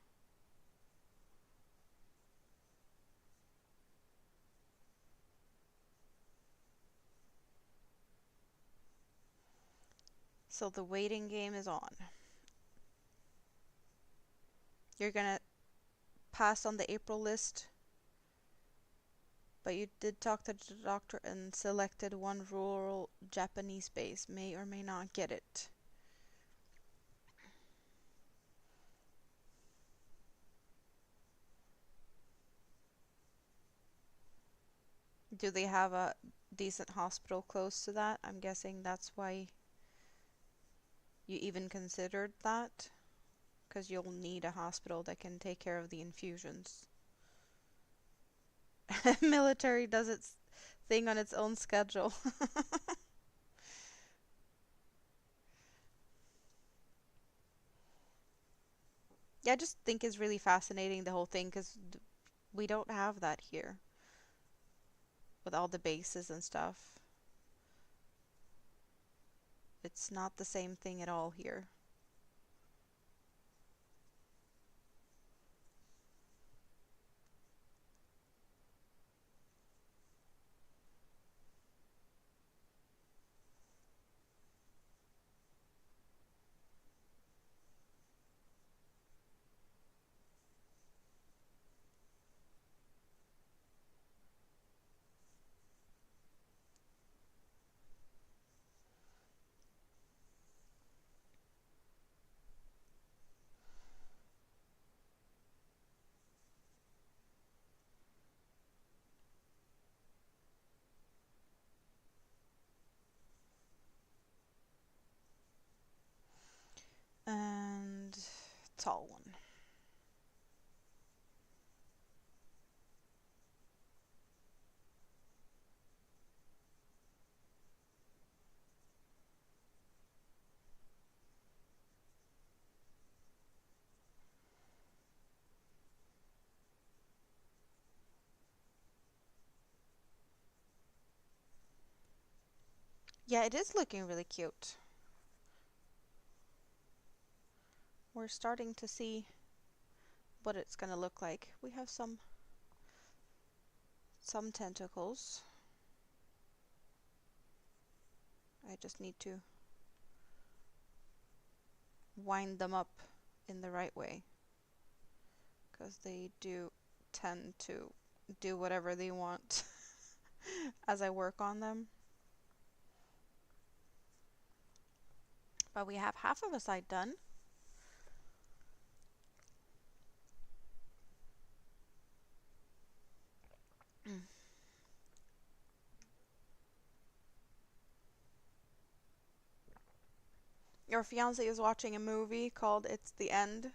So the waiting game is on. You're going to pass on the April list, but you did talk to the doctor and selected one rural Japanese base. May or may not get it. Do they have a decent hospital close to that? I'm guessing that's why you even considered that, because you'll need a hospital that can take care of the infusions. Military does its thing on its own schedule. Yeah, I just think it's really fascinating the whole thing because we don't have that here with all the bases and stuff. It's not the same thing at all here. And tall one. Yeah, it is looking really cute. We're starting to see what it's gonna look like. We have some tentacles. I just need to wind them up in the right way because they do tend to do whatever they want as I work on them. But we have half of a side done. Your fiance is watching a movie called It's the End.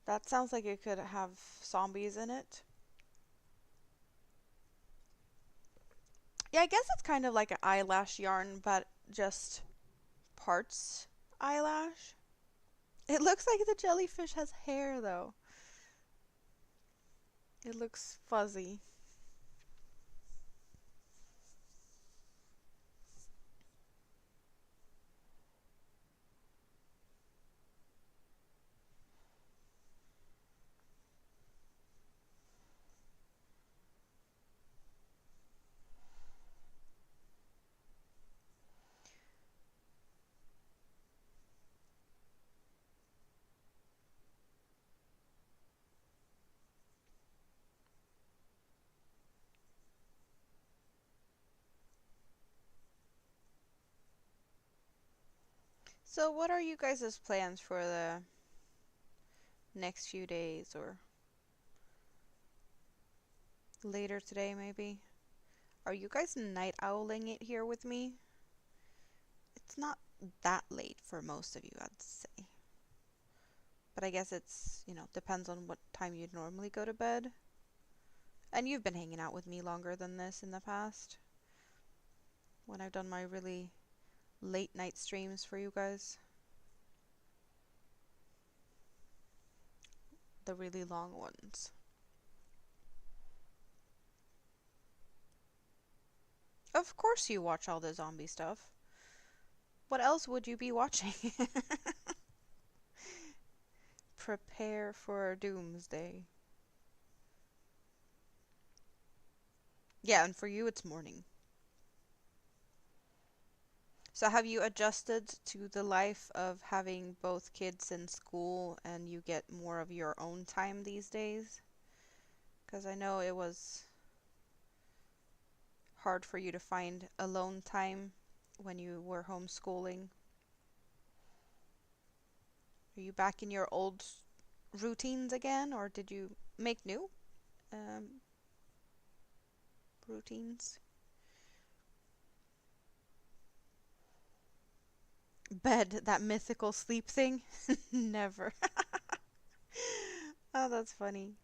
That sounds like it could have zombies in it. Yeah, I guess it's kind of like an eyelash yarn, but just parts eyelash. It looks like the jellyfish has hair though. It looks fuzzy. So what are you guys' plans for the next few days or later today maybe? Are you guys night owling it here with me? It's not that late for most of you, I'd say. But I guess it's, depends on what time you'd normally go to bed. And you've been hanging out with me longer than this in the past when I've done my really late night streams for you guys. The really long ones. Of course you watch all the zombie stuff. What else would you be watching? Prepare for doomsday. Yeah, and for you it's morning. So have you adjusted to the life of having both kids in school and you get more of your own time these days? Because I know it was hard for you to find alone time when you were homeschooling. Are you back in your old routines again, or did you make new um, routines? Bed, that mythical sleep thing? Never. Oh, that's funny.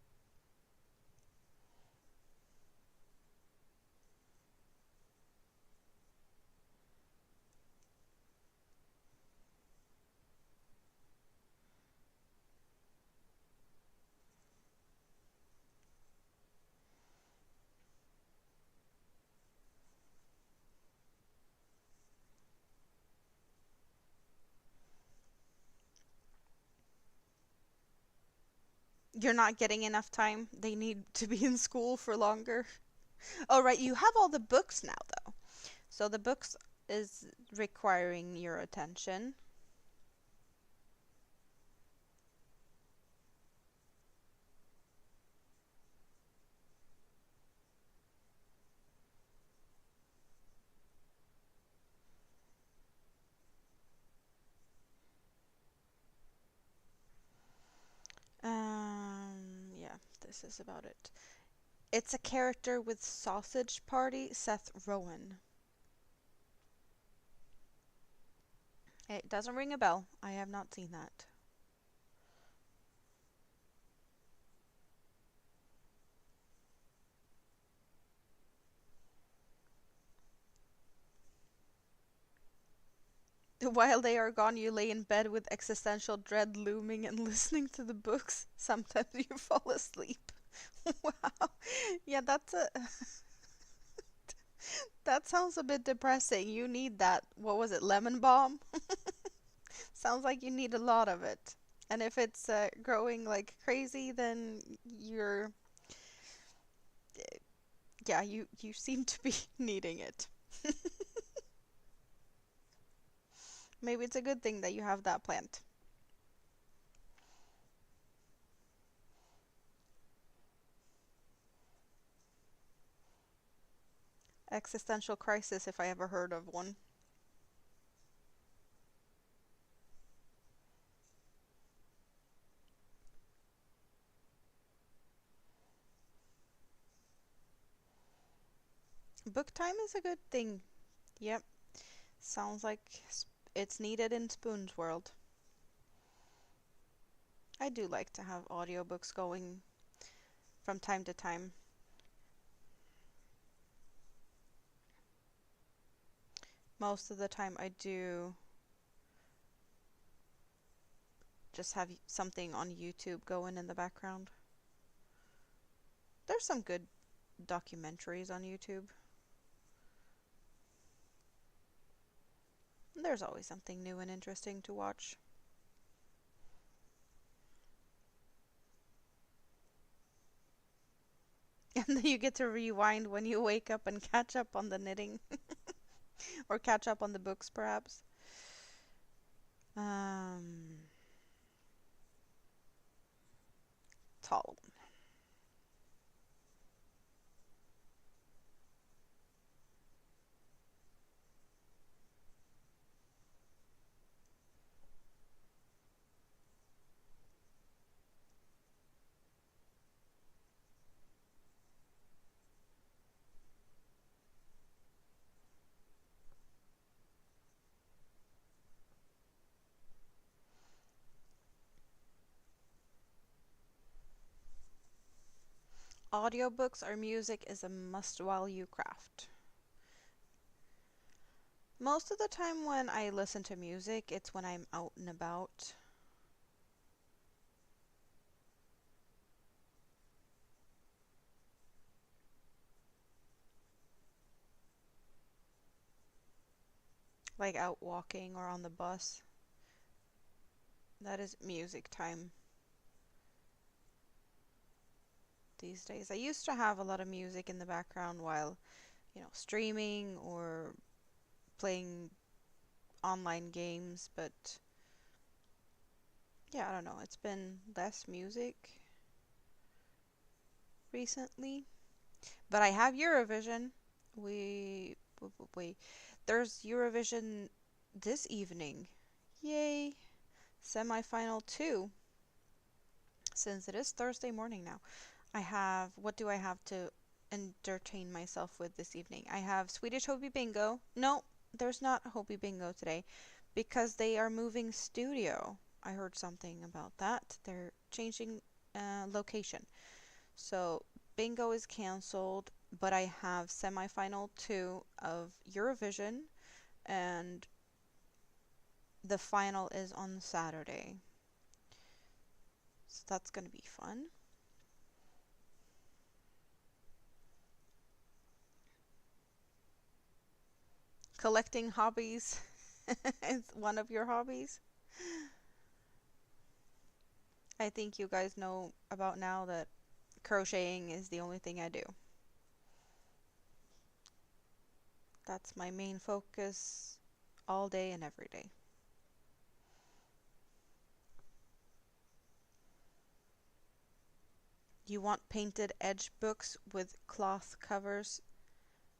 You're not getting enough time. They need to be in school for longer. Oh, right, you have all the books now, though. So the books is requiring your attention. Yeah, this is about it. It's a character with Sausage Party, Seth Rogen. It doesn't ring a bell. I have not seen that. While they are gone, you lay in bed with existential dread looming and listening to the books. Sometimes you fall asleep. Wow. Yeah, that sounds a bit depressing. You need that. What was it? Lemon balm? Sounds like you need a lot of it. And if it's growing like crazy, then you're yeah, you seem to be needing it. Maybe it's a good thing that you have that plant. Existential crisis, if I ever heard of one. Book time is a good thing. Yep. Sounds like it's needed in Spoon's world. I do like to have audiobooks going from time to time. Most of the time, I do just have something on YouTube going in the background. There's some good documentaries on YouTube. There's always something new and interesting to watch. And then you get to rewind when you wake up and catch up on the knitting or catch up on the books, perhaps. Um, Tall. Audiobooks or music is a must while you craft. Most of the time when I listen to music, it's when I'm out and about. Like out walking or on the bus. That is music time these days. I used to have a lot of music in the background while, streaming or playing online games, but yeah, I don't know. It's been less music recently. But I have Eurovision. We there's Eurovision this evening. Yay! Semi-final 2 since it is Thursday morning now. What do I have to entertain myself with this evening? I have Swedish Hobby Bingo. No, there's not Hobby Bingo today because they are moving studio. I heard something about that. They're changing location. So Bingo is canceled, but I have semifinal 2 of Eurovision and the final is on Saturday. So that's going to be fun. Collecting hobbies is one of your hobbies. I think you guys know about now that crocheting is the only thing I do. That's my main focus all day and every day. You want painted edge books with cloth covers.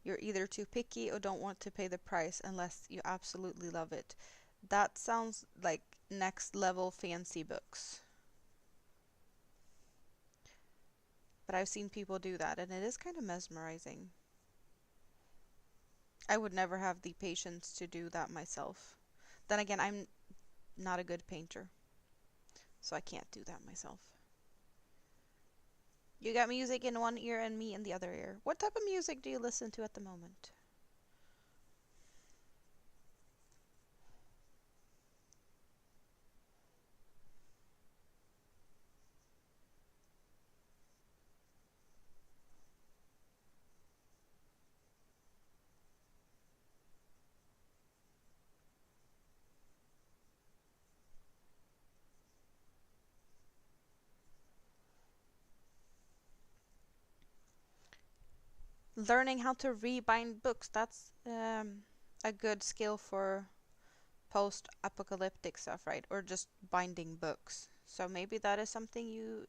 You're either too picky or don't want to pay the price unless you absolutely love it. That sounds like next level fancy books. But I've seen people do that and it is kind of mesmerizing. I would never have the patience to do that myself. Then again, I'm not a good painter, so I can't do that myself. You got music in one ear and me in the other ear. What type of music do you listen to at the moment? Learning how to rebind books, that's a good skill for post-apocalyptic stuff, right? Or just binding books. So maybe that is something you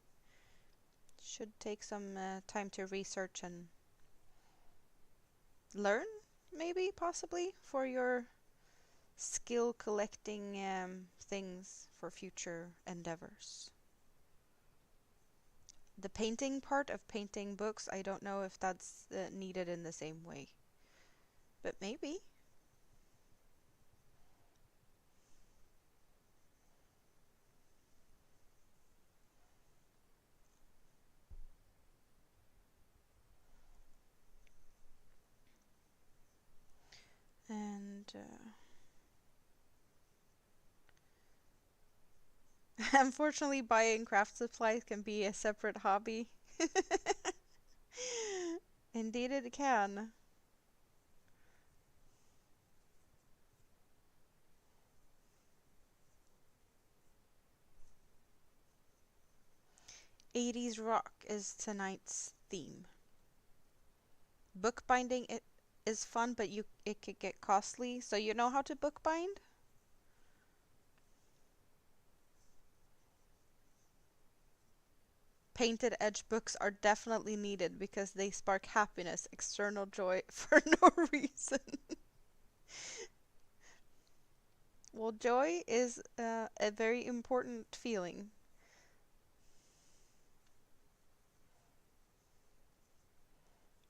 should take some time to research and learn, maybe, possibly, for your skill collecting things for future endeavors. The painting part of painting books, I don't know if that's needed in the same way, but maybe. And unfortunately, buying craft supplies can be a separate hobby. Indeed, it can. 80s rock is tonight's theme. Bookbinding it is fun, but it could get costly. So you know how to bookbind? Painted edge books are definitely needed because they spark happiness, external joy for no reason. Well, joy is a very important feeling.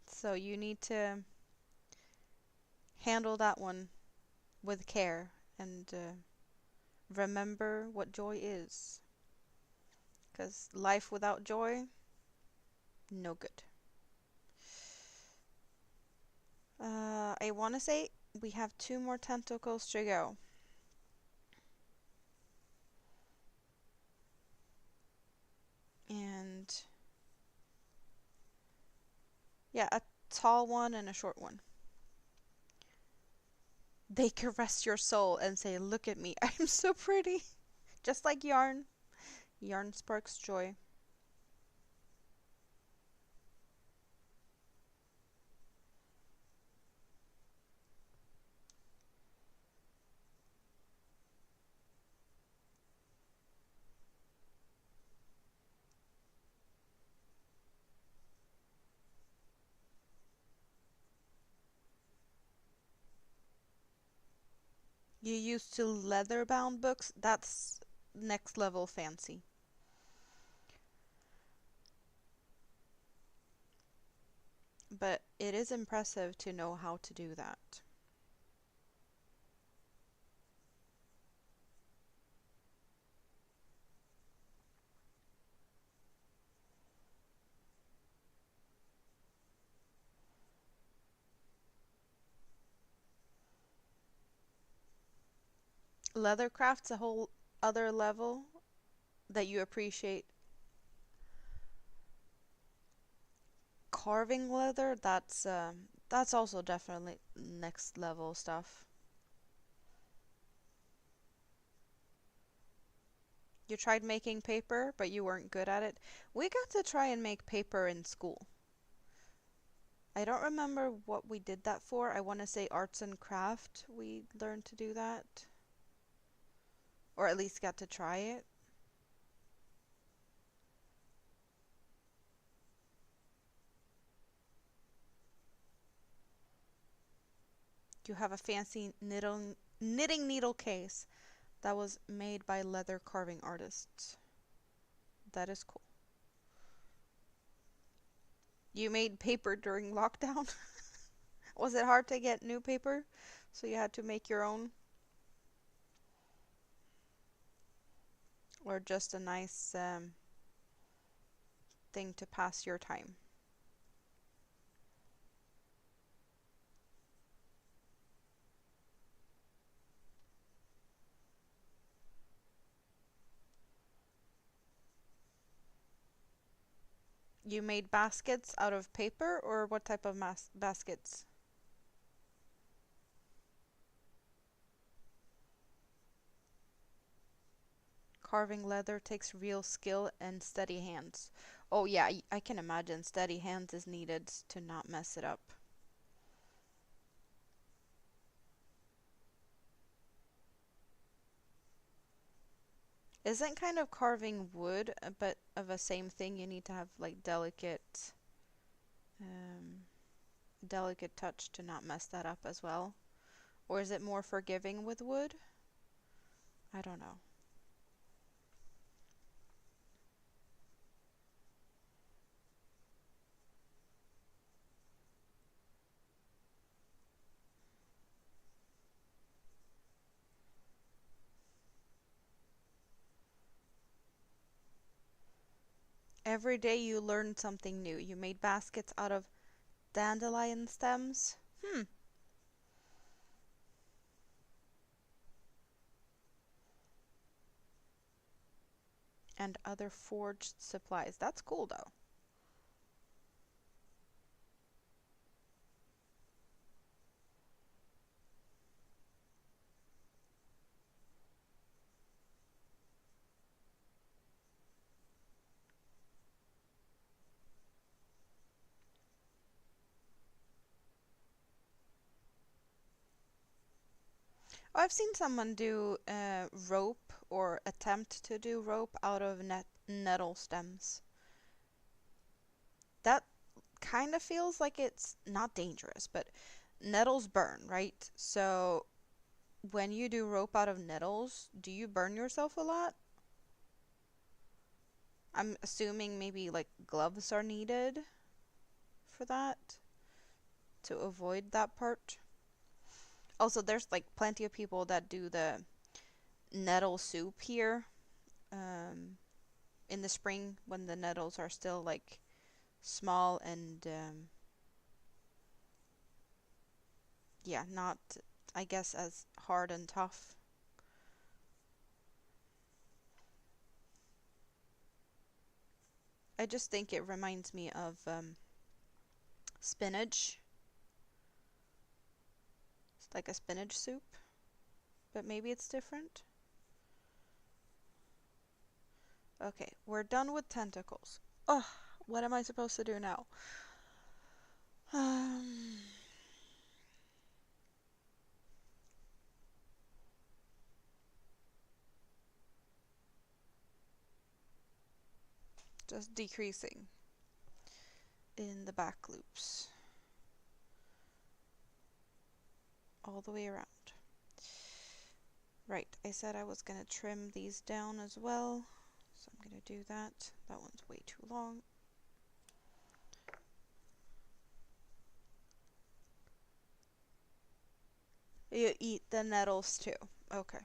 So you need to handle that one with care and remember what joy is. Because life without joy, no good. I want to say we have two more tentacles to go. And yeah, a tall one and a short one. They caress your soul and say, "Look at me, I'm so pretty." Just like yarn. Yarn sparks joy. You used to leather bound books? That's next level fancy. But it is impressive to know how to do that. Leathercraft's a whole other level that you appreciate. Carving leather, that's also definitely next level stuff. You tried making paper, but you weren't good at it. We got to try and make paper in school. I don't remember what we did that for. I want to say arts and craft. We learned to do that. Or at least got to try it. You have a fancy knitting needle case that was made by leather carving artists. That is cool. You made paper during lockdown? Was it hard to get new paper? So you had to make your own? Or just a nice thing to pass your time? You made baskets out of paper, or what type of baskets? Carving leather takes real skill and steady hands. Oh yeah, I can imagine steady hands is needed to not mess it up. Isn't kind of carving wood, but of a same thing, you need to have like um, delicate touch to not mess that up as well? Or is it more forgiving with wood? I don't know. Every day you learned something new. You made baskets out of dandelion stems. Hmm. And other forged supplies. That's cool though. Oh, I've seen someone do rope or attempt to do rope out of nettle stems. That kind of feels like it's not dangerous, but nettles burn, right? So when you do rope out of nettles, do you burn yourself a lot? I'm assuming maybe like gloves are needed for that to avoid that part. Also, there's like plenty of people that do the nettle soup here um, in the spring when the nettles are still like small and yeah, not, I guess, as hard and tough. I just think it reminds me of spinach. It's like a spinach soup, but maybe it's different. Okay, we're done with tentacles. Ugh, what am I supposed to do now? Um, just decreasing in the back loops all the way around. Right, I said I was gonna trim these down as well, so I'm gonna do that. That one's way too long. You eat the nettles too. Okay.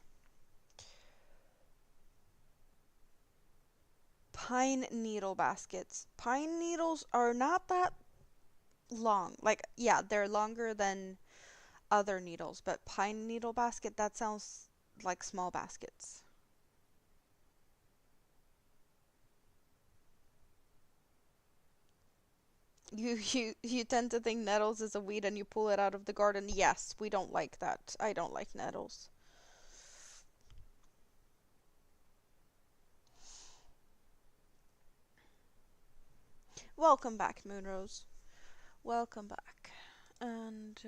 Pine needle baskets. Pine needles are not that long. Like, yeah, they're longer than other needles, but pine needle basket, that sounds like small baskets. You tend to think nettles is a weed and you pull it out of the garden. Yes, we don't like that. I don't like nettles. Welcome back, Moonrose. Welcome back. And,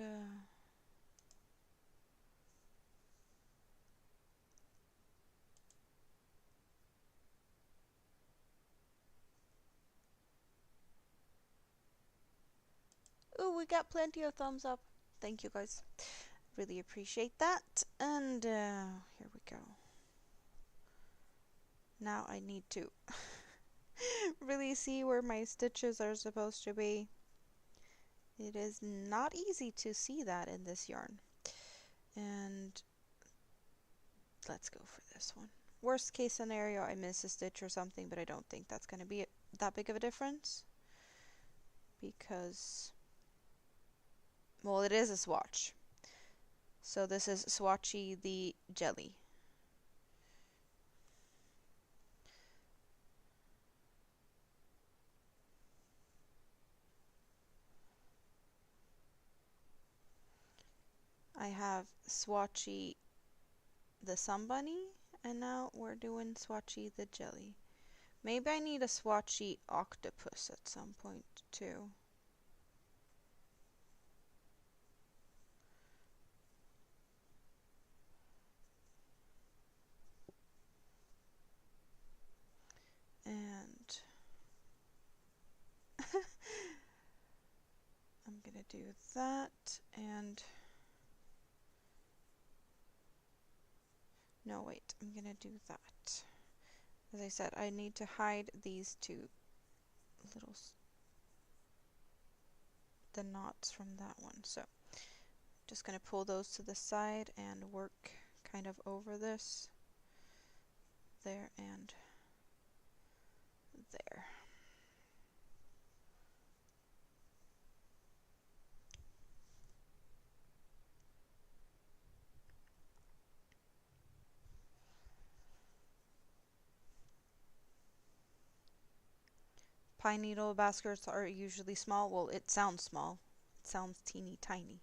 ooh, we got plenty of thumbs up. Thank you, guys. Really appreciate that. And, here we go. Now I need to really see where my stitches are supposed to be. It is not easy to see that in this yarn. And let's go for this one. Worst case scenario, I miss a stitch or something, but I don't think that's going to be that big of a difference. Because, well, it is a swatch. So this is Swatchy the Jelly. I have Swatchy the Sun Bunny, and now we're doing Swatchy the Jelly. Maybe I need a Swatchy Octopus at some point too. And I'm gonna do that, and no, wait, I'm gonna do that. As I said, I need to hide these two little the knots from that one. So just gonna pull those to the side and work kind of over this, there and there. Pine needle baskets are usually small. Well, it sounds small. It sounds teeny tiny.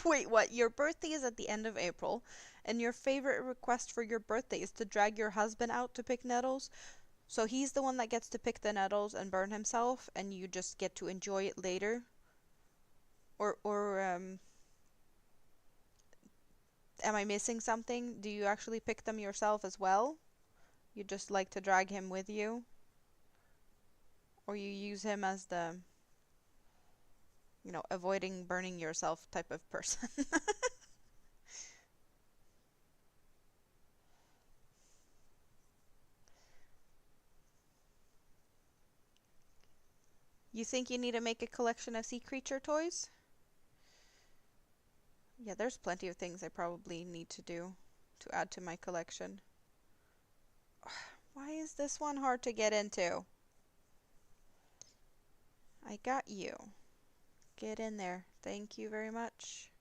Wait, what? Your birthday is at the end of April, and your favorite request for your birthday is to drag your husband out to pick nettles? So he's the one that gets to pick the nettles and burn himself, and you just get to enjoy it later? Or am I missing something? Do you actually pick them yourself as well? You just like to drag him with you? Or you use him as the, avoiding burning yourself type of person? You think you need to make a collection of sea creature toys? Yeah, there's plenty of things I probably need to do to add to my collection. Why is this one hard to get into? I got you. Get in there. Thank you very much.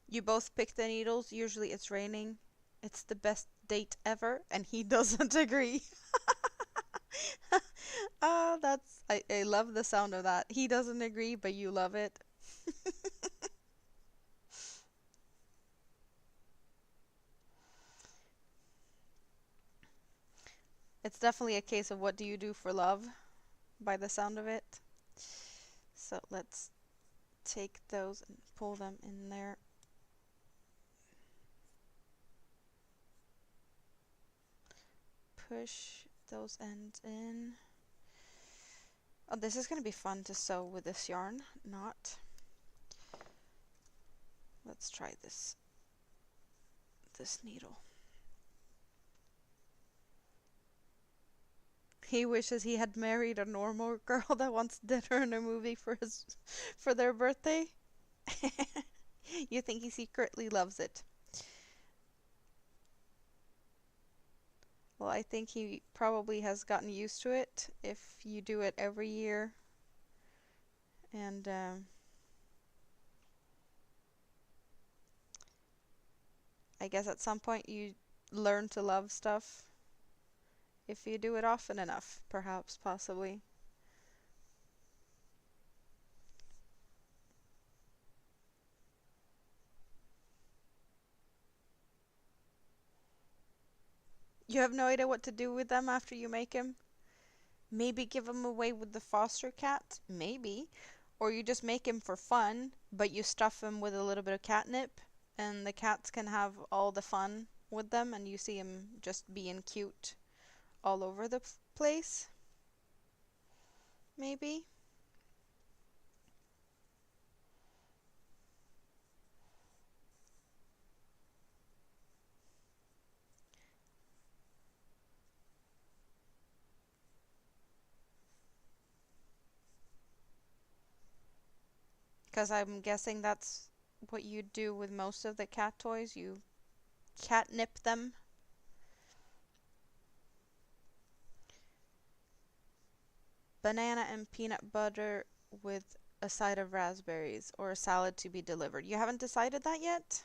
You both pick the needles. Usually it's raining. It's the best date ever, and he doesn't agree. Oh, I love the sound of that. He doesn't agree, but you love it. It's definitely a case of what do you do for love by the sound of it. So let's take those and pull them in there. Push those ends in. Oh, this is going to be fun to sew with this yarn knot. Let's try this needle. He wishes he had married a normal girl that wants dinner and a movie for their birthday. You think he secretly loves it. Well, I think he probably has gotten used to it if you do it every year. And I guess at some point you learn to love stuff if you do it often enough, perhaps, possibly. You have no idea what to do with them after you make him? Maybe give him away with the foster cat? Maybe. Or you just make him for fun, but you stuff him with a little bit of catnip, and the cats can have all the fun with them, and you see him just being cute all over the place? Maybe? Because I'm guessing that's what you do with most of the cat toys. You catnip them. Banana and peanut butter with a side of raspberries or a salad to be delivered. You haven't decided that yet?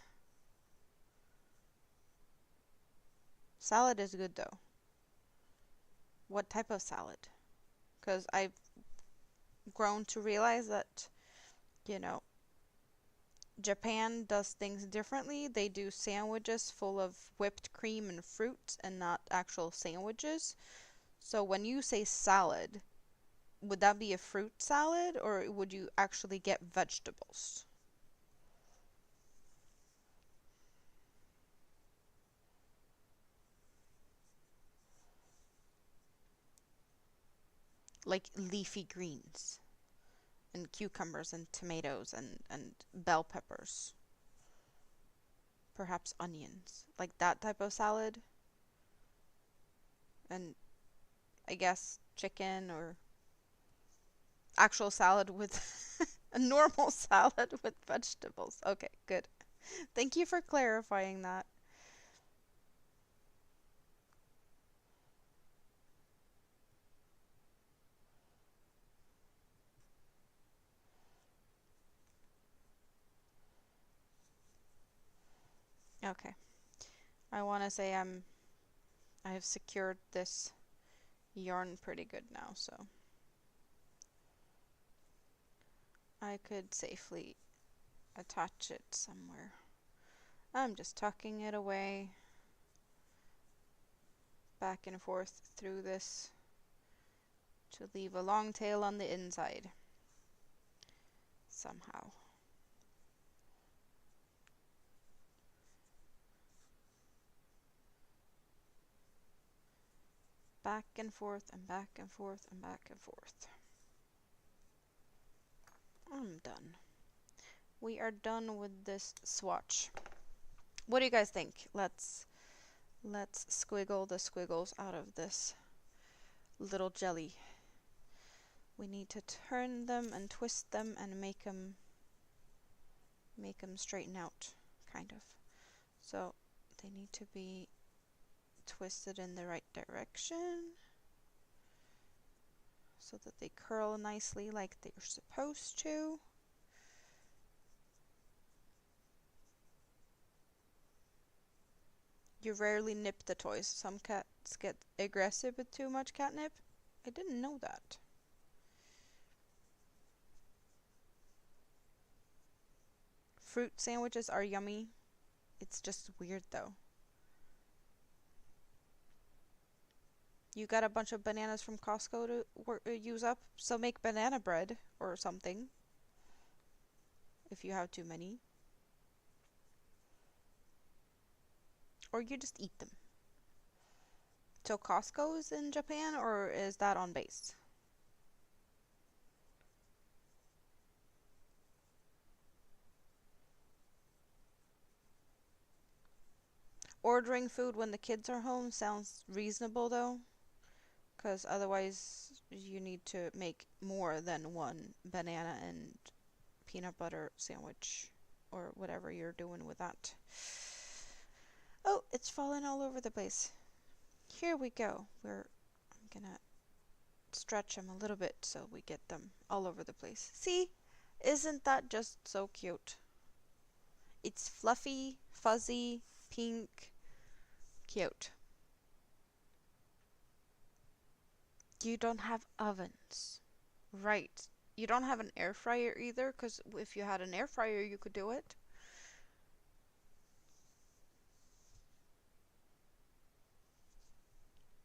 Salad is good though. What type of salad? Because I've grown to realize that, you know, Japan does things differently. They do sandwiches full of whipped cream and fruit and not actual sandwiches. So when you say salad, would that be a fruit salad or would you actually get vegetables? Like leafy greens and cucumbers and tomatoes and bell peppers. Perhaps onions. Like that type of salad. And I guess chicken or actual salad with a normal salad with vegetables. Okay, good. Thank you for clarifying that. Okay. I want to say I have secured this yarn pretty good now, so I could safely attach it somewhere. I'm just tucking it away back and forth through this to leave a long tail on the inside somehow. Back and forth and back and forth and back and forth. I'm done. We are done with this swatch. What do you guys think? Let's squiggle the squiggles out of this little jelly. We need to turn them and twist them and make them straighten out, kind of. So they need to be twisted in the right direction so that they curl nicely like they're supposed to. You rarely nip the toys. Some cats get aggressive with too much catnip. I didn't know that. Fruit sandwiches are yummy. It's just weird though. You got a bunch of bananas from Costco to use up, so make banana bread or something if you have too many. Or you just eat them. So Costco is in Japan, or is that on base? Ordering food when the kids are home sounds reasonable though, because otherwise you need to make more than one banana and peanut butter sandwich or whatever you're doing with that. Oh, it's falling all over the place. Here we go. I'm gonna stretch them a little bit so we get them all over the place. See? Isn't that just so cute? It's fluffy, fuzzy, pink. Cute. You don't have ovens. Right. You don't have an air fryer either, because if you had an air fryer, you could do it.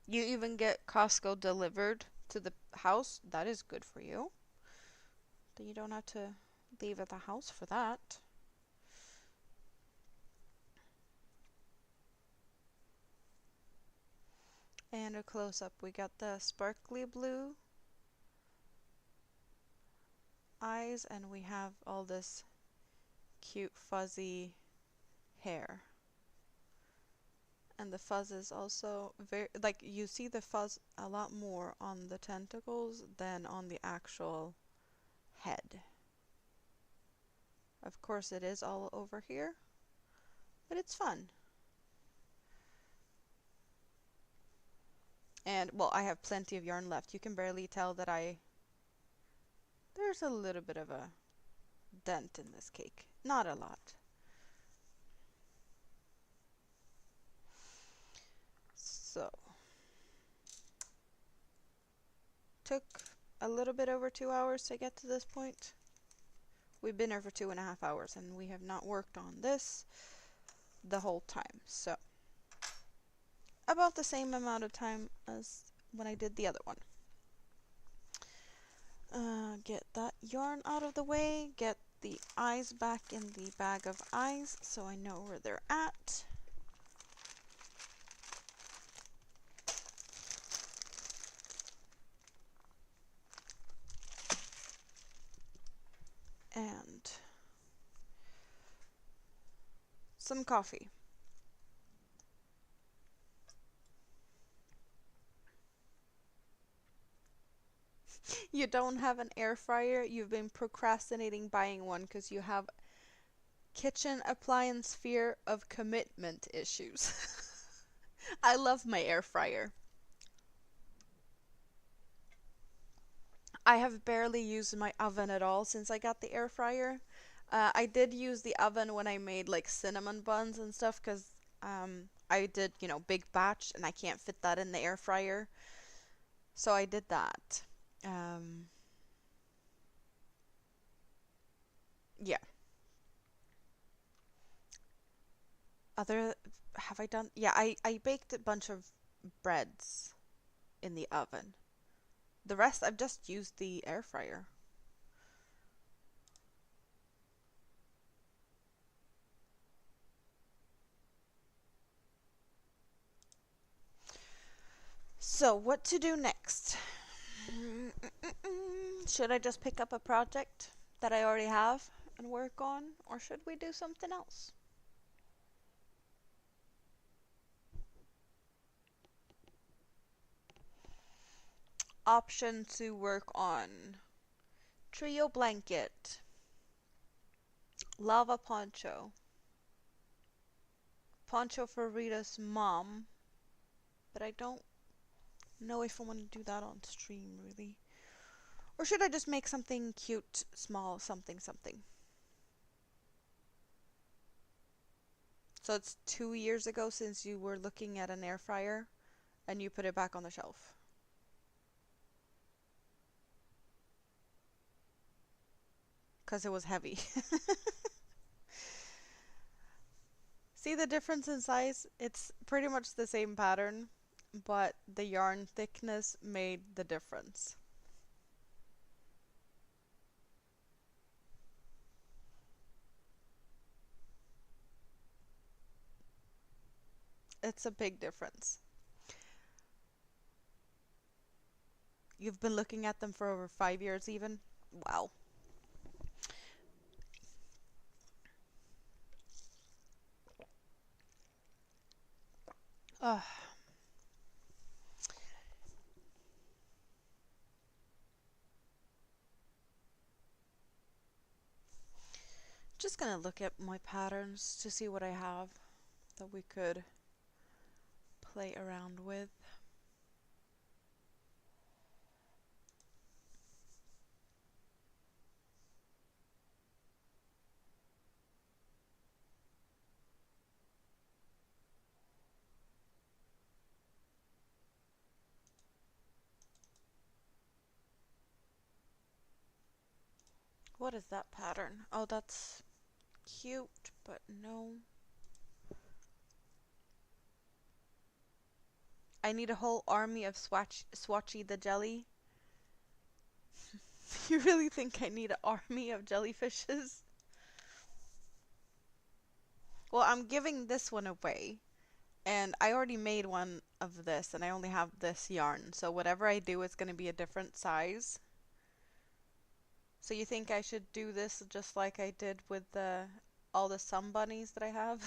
You even get Costco delivered to the house. That is good for you. Then you don't have to leave at the house for that. And a close-up, we got the sparkly blue eyes, and we have all this cute fuzzy hair. And the fuzz is also very, like, you see the fuzz a lot more on the tentacles than on the actual head. Of course, it is all over here, but it's fun. And, well, I have plenty of yarn left. You can barely tell that there's a little bit of a dent in this cake. Not a lot. So, took a little bit over 2 hours to get to this point. We've been here for 2.5 hours and we have not worked on this the whole time. So, about the same amount of time as when I did the other one. Get that yarn out of the way, get the eyes back in the bag of eyes so I know where they're at. And some coffee. You don't have an air fryer. You've been procrastinating buying one because you have kitchen appliance fear of commitment issues. I love my air fryer. I have barely used my oven at all since I got the air fryer. I did use the oven when I made like cinnamon buns and stuff because I did, big batch and I can't fit that in the air fryer. So I did that. Yeah. Have I done? Yeah, I baked a bunch of breads in the oven. The rest I've just used the air fryer. So, what to do next? Should I just pick up a project that I already have and work on, or should we do something else? Option to work on trio blanket, lava poncho, poncho for Rita's mom, but I don't know if I want to do that on stream really. Or should I just make something cute, small, something, something? So it's 2 years ago since you were looking at an air fryer and you put it back on the shelf. Because it was heavy. See the difference in size? It's pretty much the same pattern, but the yarn thickness made the difference. It's a big difference. You've been looking at them for over 5 years even? Wow. Ugh. Just gonna look at my patterns to see what I have that we could play around with. What is that pattern? Oh, that's cute, but no. I need a whole army of Swatchy the jelly. You really think I need an army of jellyfishes? Well, I'm giving this one away. And I already made one of this, and I only have this yarn. So whatever I do, it's going to be a different size. So you think I should do this just like I did with all the sun bunnies that I have?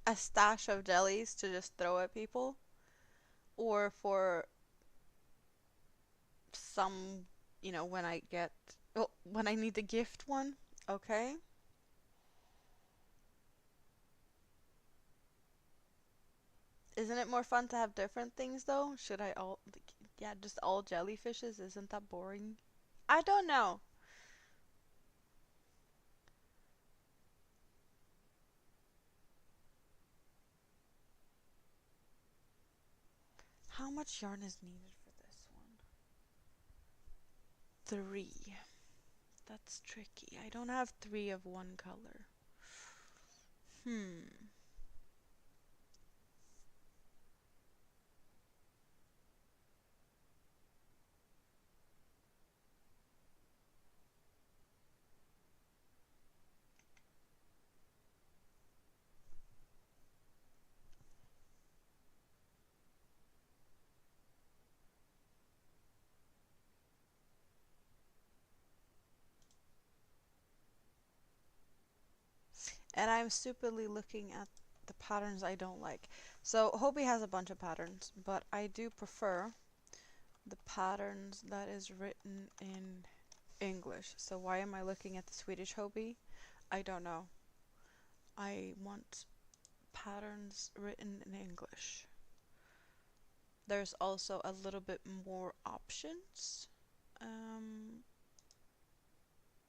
A stash of jellies to just throw at people? Or for some, when I get, oh, when I need to gift one? Okay. Isn't it more fun to have different things though? Should I all, yeah, just all jellyfishes? Isn't that boring? I don't know. How much yarn is needed for this one? 3. That's tricky. I don't have 3 of one color. Hmm. And I'm stupidly looking at the patterns I don't like. So Hobie has a bunch of patterns, but I do prefer the patterns that is written in English. So why am I looking at the Swedish Hobie? I don't know. I want patterns written in English. There's also a little bit more options.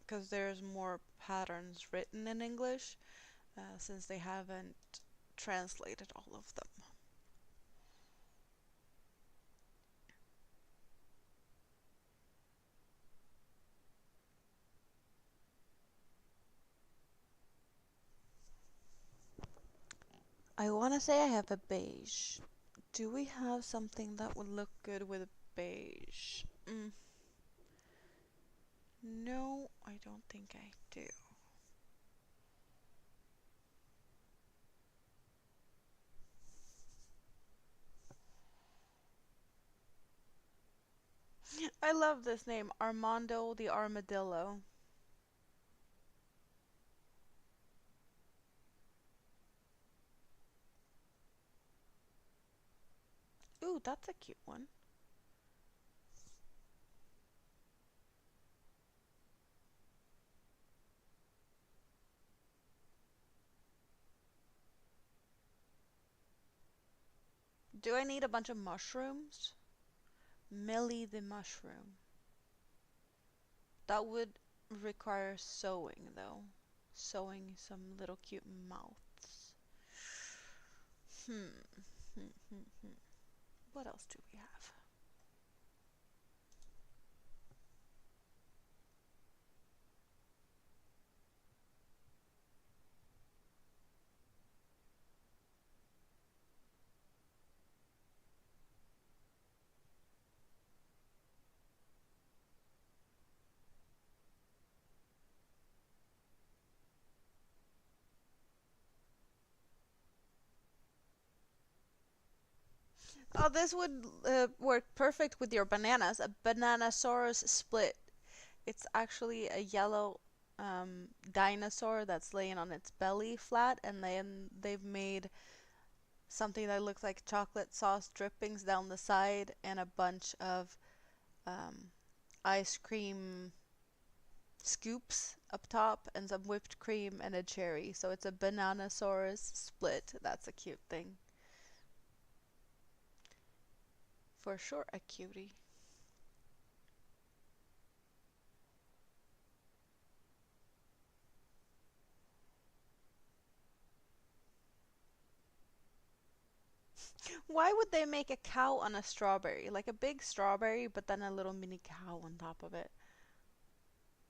Because there's more patterns written in English since they haven't translated all of them. I want to say I have a beige. Do we have something that would look good with a beige? No, I don't think I do. I love this name, Armando the Armadillo. Ooh, that's a cute one. Do I need a bunch of mushrooms? Millie the mushroom. That would require sewing though. Sewing some little cute mouths. Hmm. What else do we have? Oh, this would work perfect with your bananas. A Bananasaurus split. It's actually a yellow dinosaur that's laying on its belly flat, and then they've made something that looks like chocolate sauce drippings down the side and a bunch of um, ice cream scoops up top and some whipped cream and a cherry. So it's a Bananasaurus split. That's a cute thing. For sure a cutie. Why would they make a cow on a strawberry? Like a big strawberry, but then a little mini cow on top of it.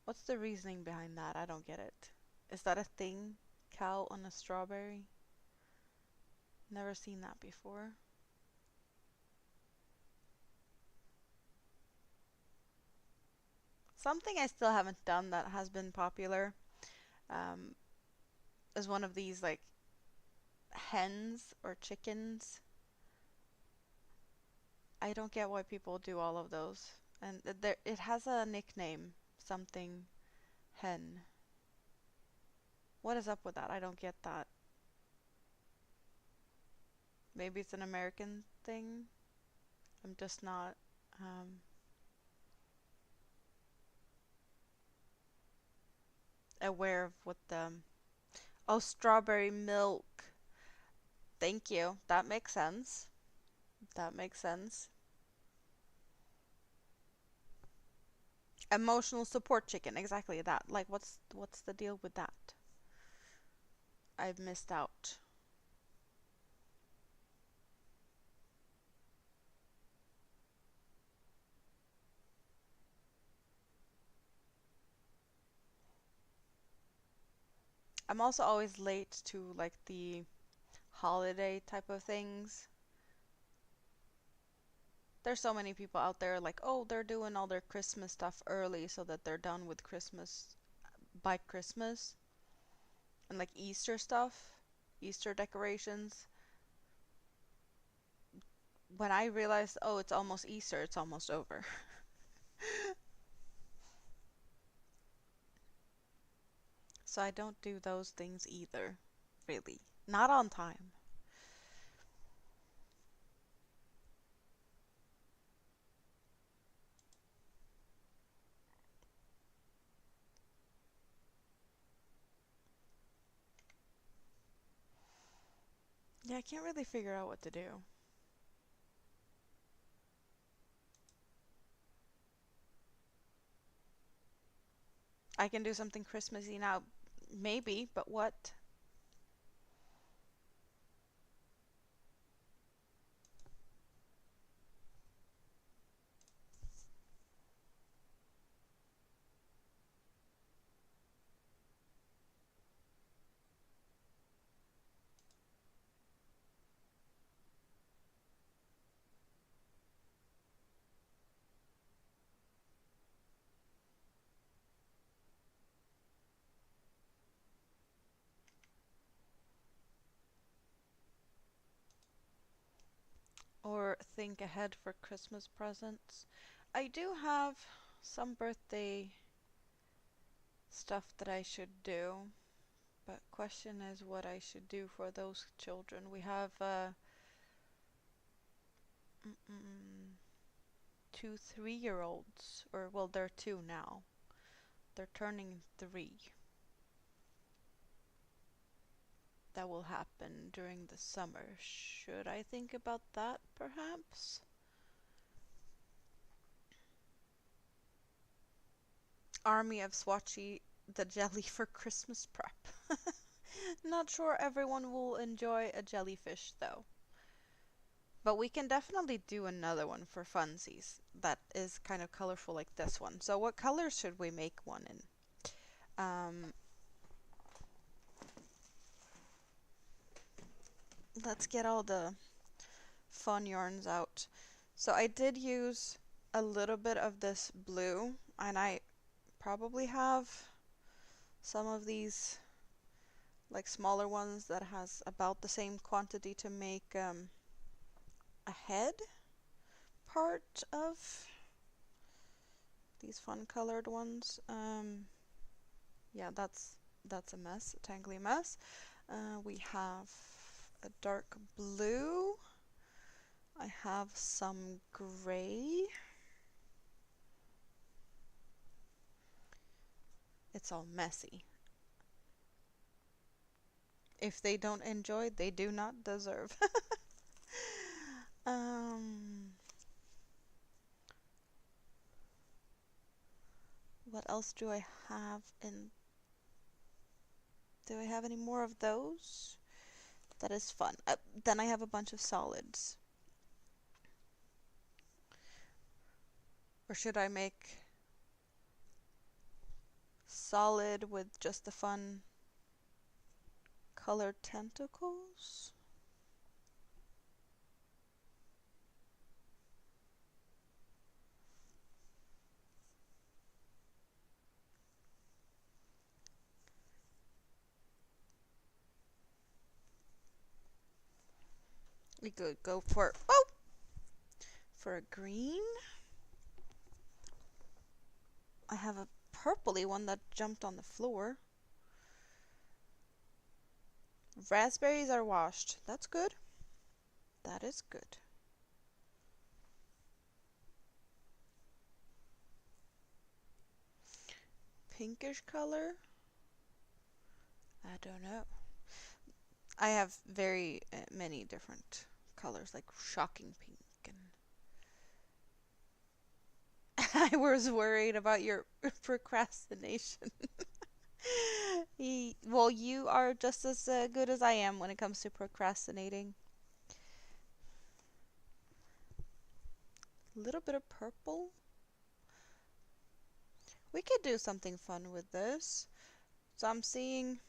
What's the reasoning behind that? I don't get it. Is that a thing? Cow on a strawberry? Never seen that before. Something I still haven't done that has been popular um, is one of these like hens or chickens. I don't get why people do all of those. And there, it has a nickname, something hen. What is up with that? I don't get that. Maybe it's an American thing. I'm just not um, aware of what the. Oh, strawberry milk. Thank you. That makes sense. That makes sense. Emotional support chicken. Exactly that. Like, what's the deal with that? I've missed out. I'm also always late to like the holiday type of things. There's so many people out there like, oh, they're doing all their Christmas stuff early so that they're done with Christmas by Christmas. And like Easter stuff, Easter decorations. When I realized, oh, it's almost Easter, it's almost over. So I don't do those things either, really. Not on time. Yeah, I can't really figure out what to do. I can do something Christmassy now, maybe, but what? Or think ahead for Christmas presents. I do have some birthday stuff that I should do, but question is what I should do for those children. We have two 3-year-olds, or well, they're two now. They're turning 3. That will happen during the summer. Should I think about that, perhaps? Army of Swatchy, the jelly for Christmas prep. Not sure everyone will enjoy a jellyfish, though. But we can definitely do another one for funsies that is kind of colorful like this one. So what colors should we make one in? Let's get all the fun yarns out. So I did use a little bit of this blue, and I probably have some of these like smaller ones that has about the same quantity to make a head part of these fun colored ones. Yeah, that's a mess, a tangly mess. We have a dark blue. I have some gray. It's all messy. If they don't enjoy, they do not deserve. um, What else do I have in... Do I have any more of those? That is fun. Then I have a bunch of solids. Or should I make solid with just the fun colored tentacles? We could go for a green. I have a purpley one that jumped on the floor. Raspberries are washed. That's good. That is good. Pinkish color? I don't know. I have very many different colors, like shocking pink, and I was worried about your procrastination. Well, you are just as good as I am when it comes to procrastinating. A little bit of purple. We could do something fun with this. So I'm seeing...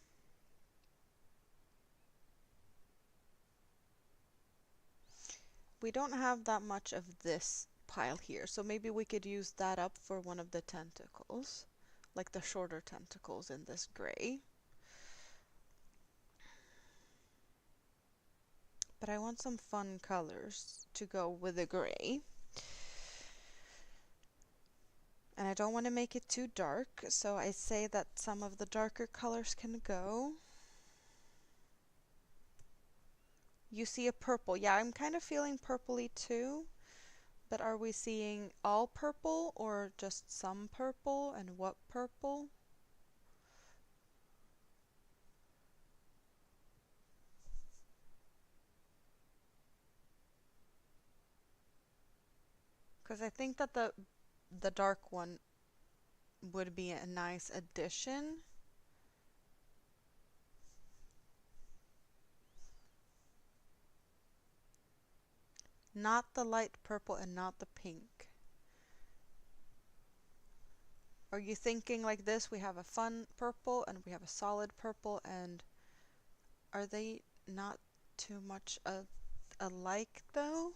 We don't have that much of this pile here, so maybe we could use that up for one of the tentacles. Like the shorter tentacles in this gray. But I want some fun colors to go with the gray. And I don't want to make it too dark, so I say that some of the darker colors can go. You see a purple. Yeah, I'm kind of feeling purpley too. But are we seeing all purple or just some purple, and what purple? Because I think that the dark one would be a nice addition. Not the light purple and not the pink. Are you thinking like this? We have a fun purple and we have a solid purple, and are they not too much alike though?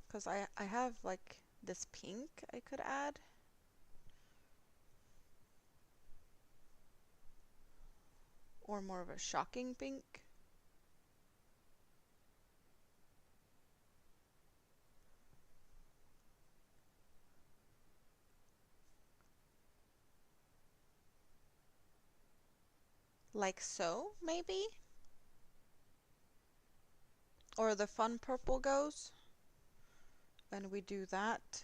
Because I have like this pink I could add. Or more of a shocking pink. Like so, maybe? Or the fun purple goes. And we do that.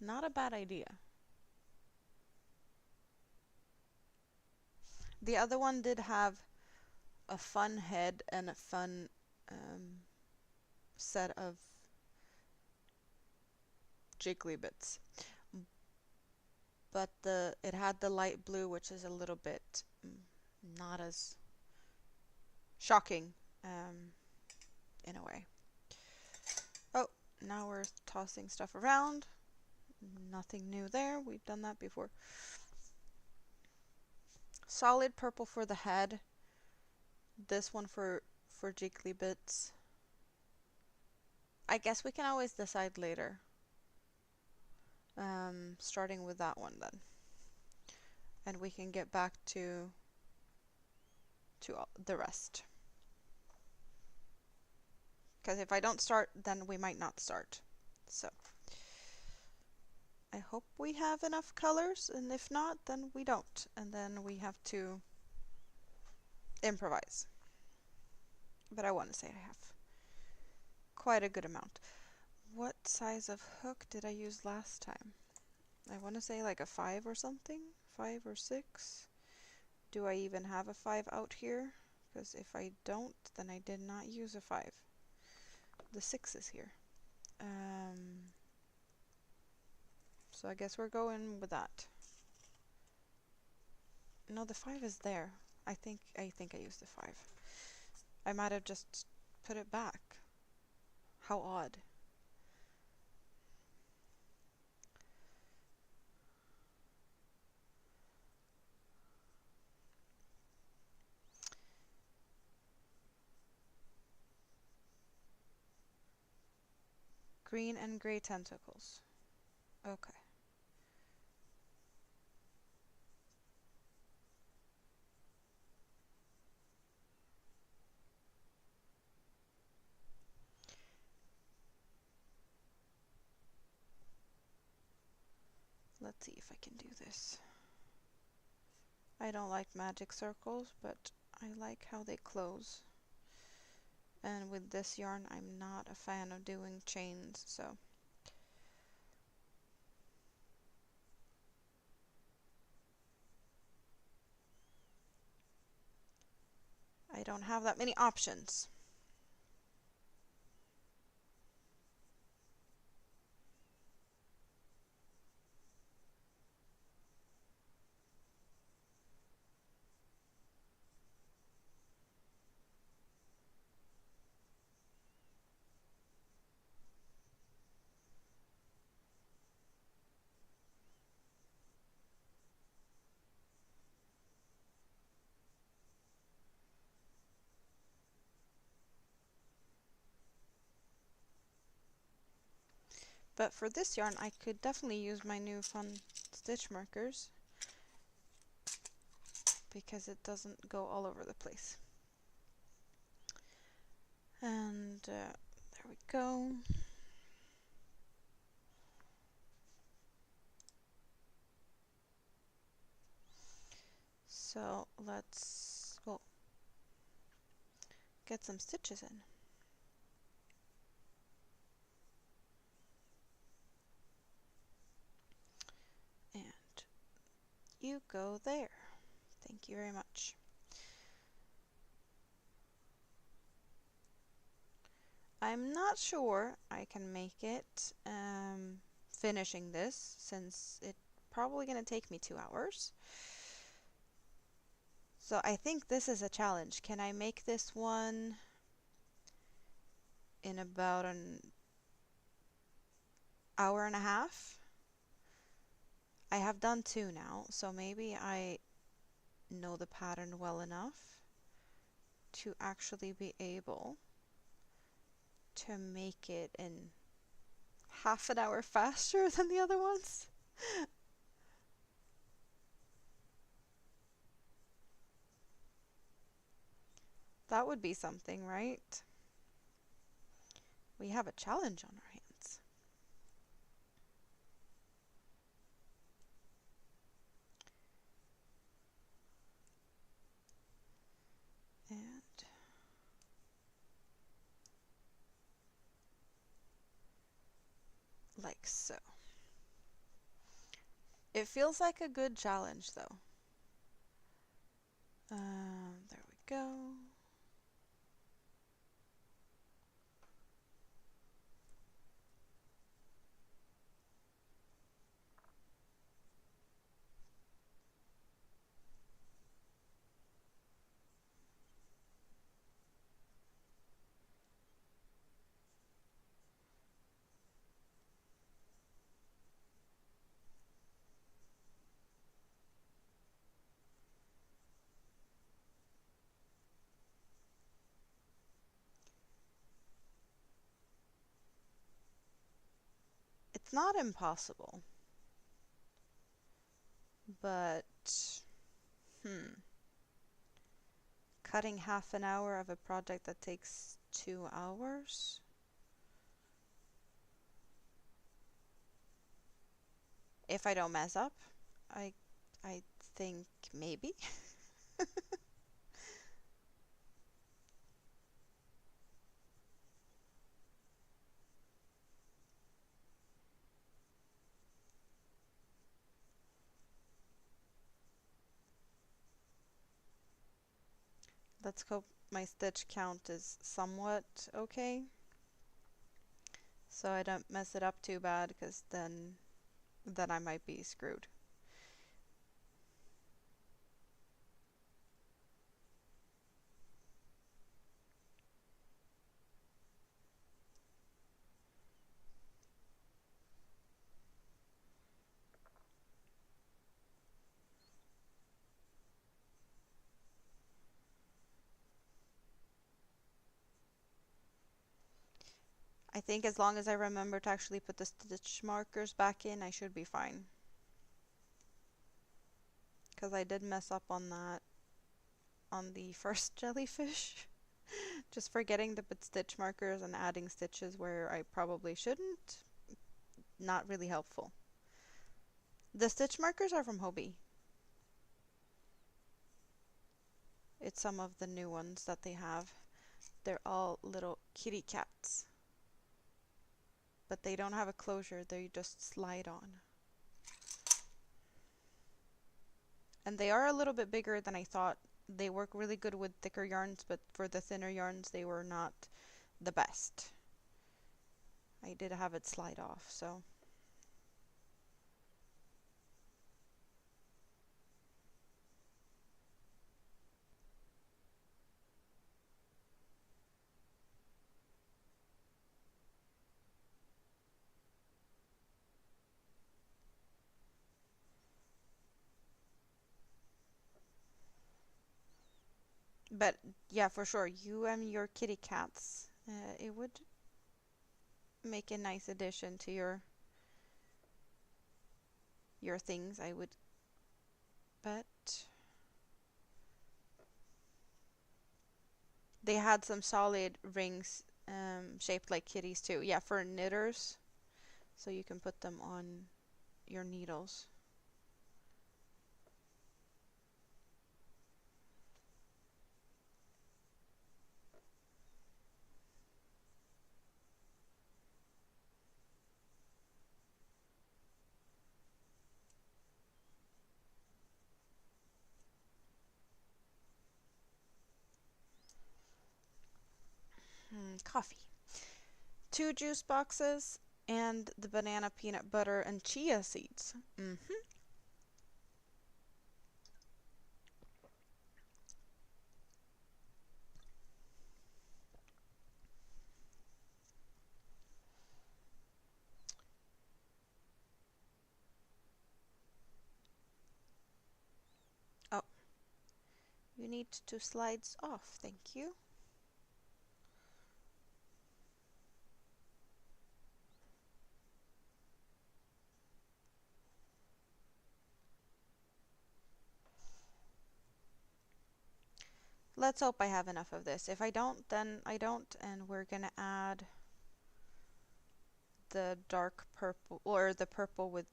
Not a bad idea. The other one did have a fun head and a fun set of jiggly bits. But it had the light blue, which is a little bit not as shocking in a way. Oh, now we're tossing stuff around. Nothing new there. We've done that before. Solid purple for the head. This one for jiggly bits. I guess we can always decide later. Starting with that one then. And we can get back to the rest. Because if I don't start, then we might not start. So I hope we have enough colors, and if not, then we don't. And then we have to improvise. But I want to say I have quite a good amount. What size of hook did I use last time? I want to say like a 5 or something. 5 or 6. Do I even have a 5 out here? Because if I don't, then I did not use a 5. The 6 is here. So I guess we're going with that. No, the 5 is there. I think I used the 5. I might have just put it back. How odd. Green and gray tentacles. Okay. Let's see if I can do this. I don't like magic circles, but I like how they close. And with this yarn, I'm not a fan of doing chains, so. I don't have that many options. But for this yarn, I could definitely use my new fun stitch markers because it doesn't go all over the place. And there we go. So let's, well, get some stitches in. And you go there. Thank you very much. I'm not sure I can make it finishing this, since it's probably going to take me 2 hours. So I think this is a challenge. Can I make this one in about an hour and a half? I have done 2 now, so maybe I know the pattern well enough to actually be able to make it in half an hour faster than the other ones. That would be something, right? We have a challenge on our hands. And like so. It feels like a good challenge though. There we go. It's not impossible, but cutting half an hour of a project that takes 2 hours? If I don't mess up, I I think maybe. Let's hope my stitch count is somewhat okay, so I don't mess it up too bad, because then I might be screwed. I think as long as I remember to actually put the stitch markers back in, I should be fine. Because I did mess up on that on the first jellyfish. Just forgetting to put stitch markers and adding stitches where I probably shouldn't. Not really helpful. The stitch markers are from Hobbii. It's some of the new ones that they have. They're all little kitty cats. But they don't have a closure, they just slide on. And they are a little bit bigger than I thought. They work really good with thicker yarns, but for the thinner yarns they were not the best. I did have it slide off, so. But yeah, for sure, you and your kitty cats, it would make a nice addition to your things, I would bet. They had some solid rings shaped like kitties too. Yeah, for knitters, so you can put them on your needles. Coffee. 2 juice boxes and the banana peanut butter and chia seeds. Oh, you need 2 slides off, thank you. Let's hope I have enough of this. If I don't, then I don't, and we're gonna add the dark purple, or the purple with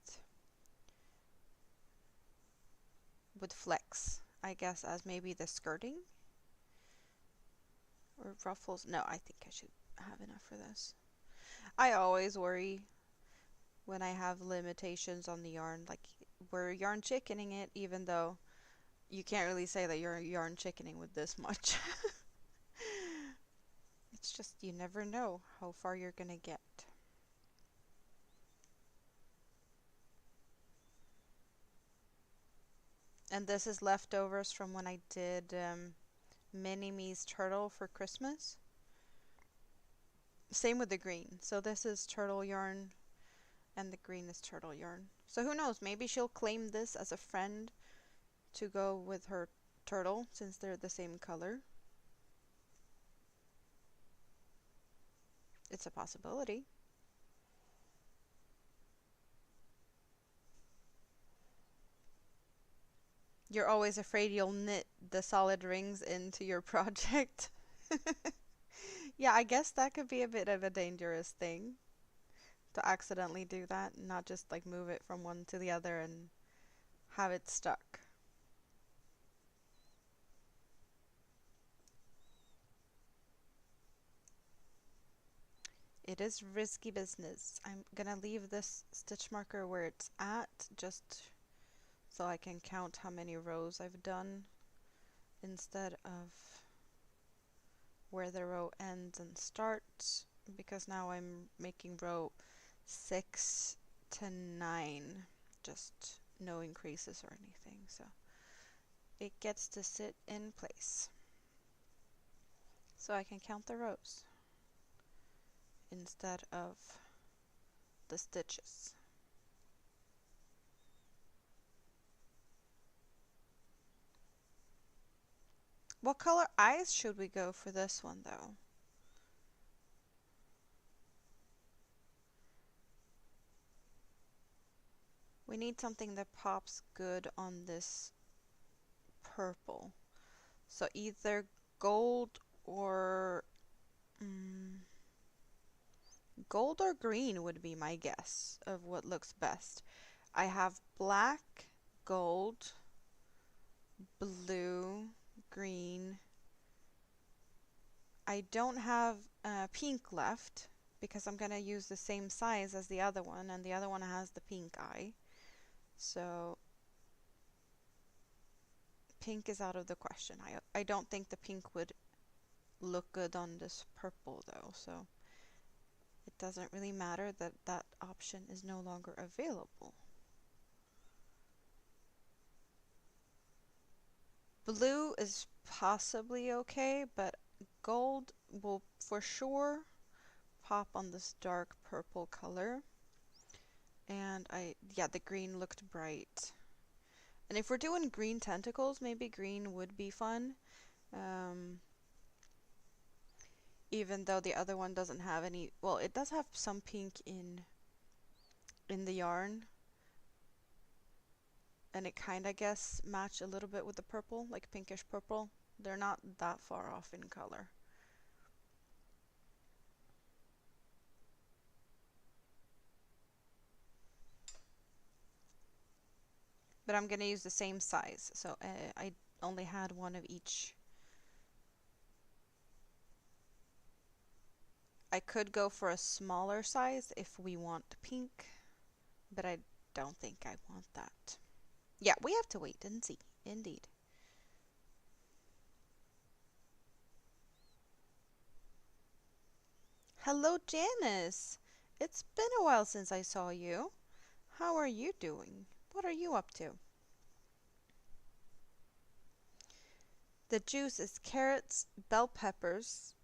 flecks, I guess, as maybe the skirting or ruffles. No, I think I should have enough for this. I always worry when I have limitations on the yarn, like we're yarn chickening it, even though you can't really say that you're yarn chickening with this much. It's just, you never know how far you're gonna get. And this is leftovers from when I did Mini-Me's turtle for Christmas. Same with the green. So this is turtle yarn and the green is turtle yarn. So who knows, maybe she'll claim this as a friend to go with her turtle since they're the same color. It's a possibility. You're always afraid you'll knit the solid rings into your project. Yeah, I guess that could be a bit of a dangerous thing to accidentally do that, not just like move it from one to the other and have it stuck. It is risky business. I'm gonna leave this stitch marker where it's at, just so I can count how many rows I've done instead of where the row ends and starts, because now I'm making row 6 to 9, just no increases or anything, so it gets to sit in place. So I can count the rows instead of the stitches. What color eyes should we go for this one though? We need something that pops good on this purple. So either gold or gold or green would be my guess of what looks best. I have black, gold, blue, green. I don't have pink left because I'm gonna use the same size as the other one, and the other one has the pink eye. So pink is out of the question. I don't think the pink would look good on this purple though, so it doesn't really matter that that option is no longer available. Blue is possibly okay, but gold will for sure pop on this dark purple color. And yeah, the green looked bright. And if we're doing green tentacles, maybe green would be fun. Even though the other one doesn't have any, well, it does have some pink in the yarn. And it kind of, guess, match a little bit with the purple, like pinkish purple. They're not that far off in color. But I'm gonna use the same size, so I only had one of each. I could go for a smaller size if we want pink, but I don't think I want that. Yeah, we have to wait and see, indeed. Hello, Janice! It's been a while since I saw you. How are you doing? What are you up to? The juice is carrots, bell peppers,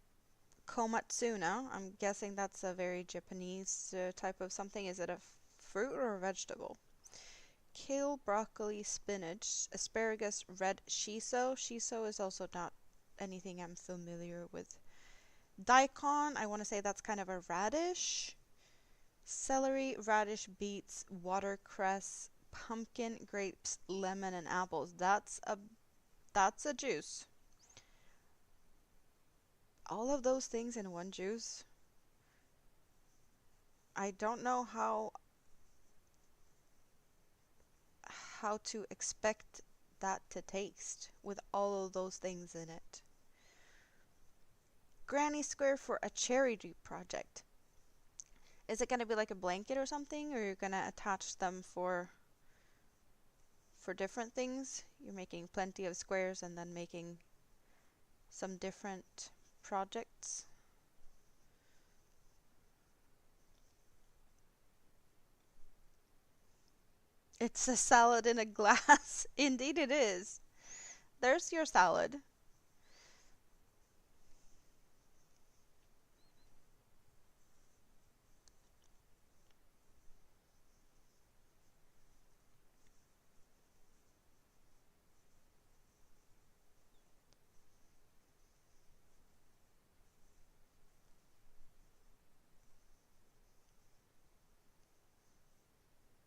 komatsuna. I'm guessing that's a very Japanese type of something. Is it a fruit or a vegetable? Kale, broccoli, spinach, asparagus, red shiso. Shiso is also not anything I'm familiar with. Daikon, I want to say that's kind of a radish. Celery, radish, beets, watercress, pumpkin, grapes, lemon, and apples. That's a juice. All of those things in one juice. I don't know how to expect that to taste with all of those things in it. Granny square for a charity project. Is it going to be like a blanket or something, or you're going to attach them for different things? You're making plenty of squares and then making some different projects. It's a salad in a glass. Indeed it is. There's your salad.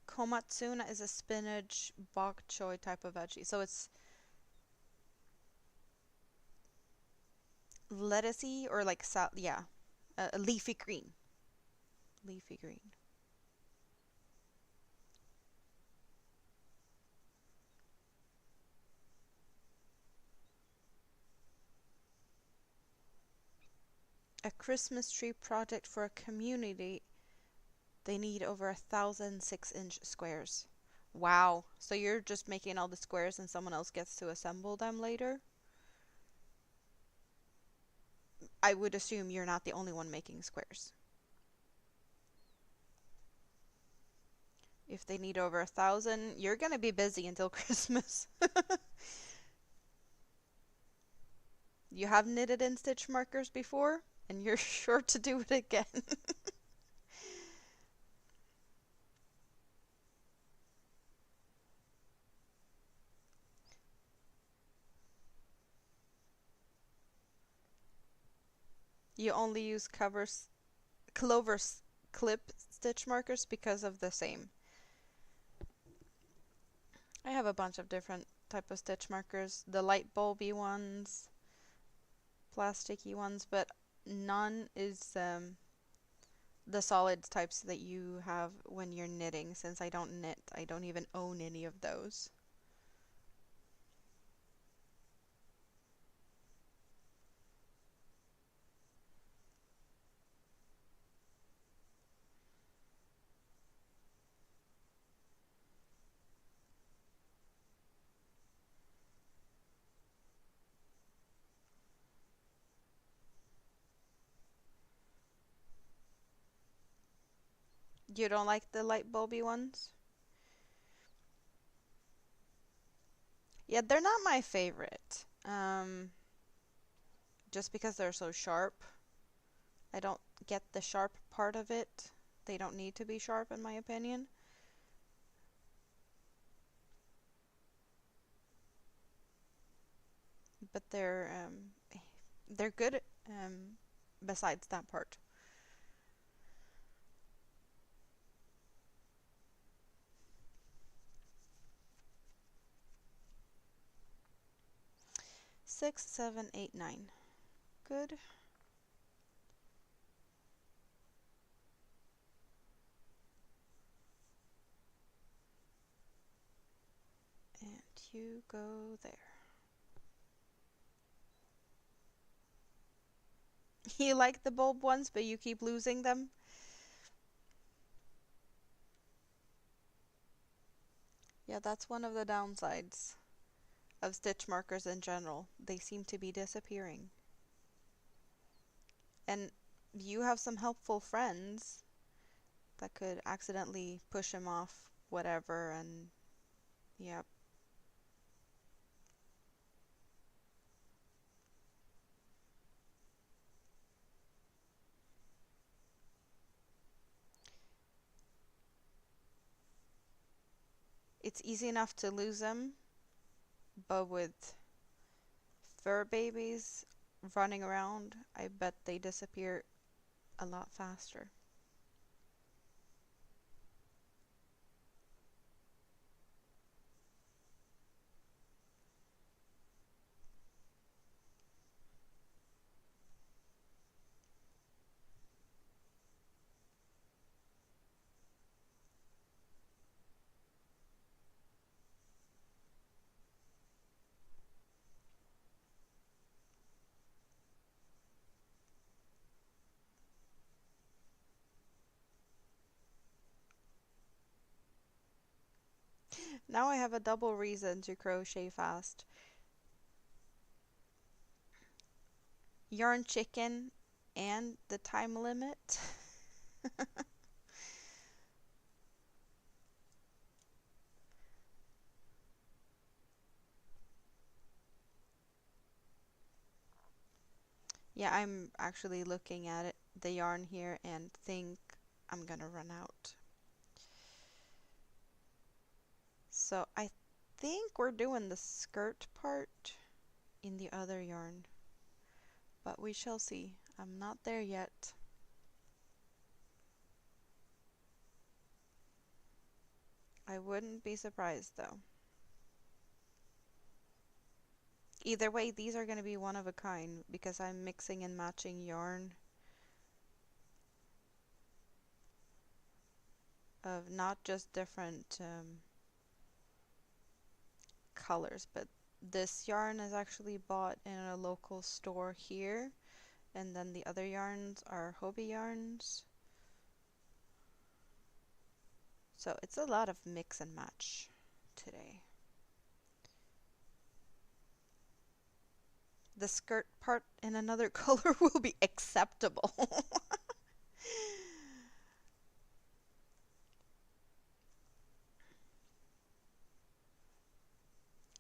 Komatsuna is a spinach bok choy type of veggie. So it's lettucey or like yeah, a leafy green. Leafy green. A Christmas tree project for a community. They need over 1,000 6-inch squares. Wow. So you're just making all the squares and someone else gets to assemble them later? I would assume you're not the only one making squares. If they need over 1,000, you're gonna be busy until Christmas. You have knitted in stitch markers before, and you're sure to do it again. You only use clover clip stitch markers because of the same. I have a bunch of different type of stitch markers, the light bulby ones, plasticky ones, but none is the solid types that you have when you're knitting. Since I don't knit, I don't even own any of those. You don't like the light bulby ones? Yeah, they're not my favorite. Just because they're so sharp. I don't get the sharp part of it. They don't need to be sharp in my opinion. But they're good besides that part. Six, seven, eight, nine. Good. And you go there. You like the bulb ones, but you keep losing them? Yeah, that's one of the downsides of stitch markers in general. They seem to be disappearing. And you have some helpful friends that could accidentally push him off whatever, and yep. It's easy enough to lose them, but with fur babies running around, I bet they disappear a lot faster. Now I have a double reason to crochet fast. Yarn chicken and the time limit. Yeah, I'm actually looking at it, the yarn here, and think I'm gonna run out. So I think we're doing the skirt part in the other yarn, but we shall see. I'm not there yet. I wouldn't be surprised though. Either way, these are going to be one of a kind because I'm mixing and matching yarn of not just different colors, but this yarn is actually bought in a local store here, and then the other yarns are Hobbii yarns. So it's a lot of mix and match today. The skirt part in another color will be acceptable.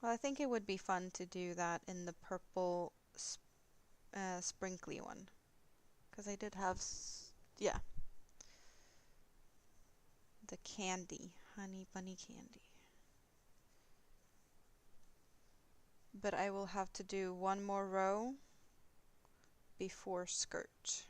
Well, I think it would be fun to do that in the purple sprinkly one. Because I did have, yeah, the candy, honey bunny candy. But I will have to do one more row before skirt.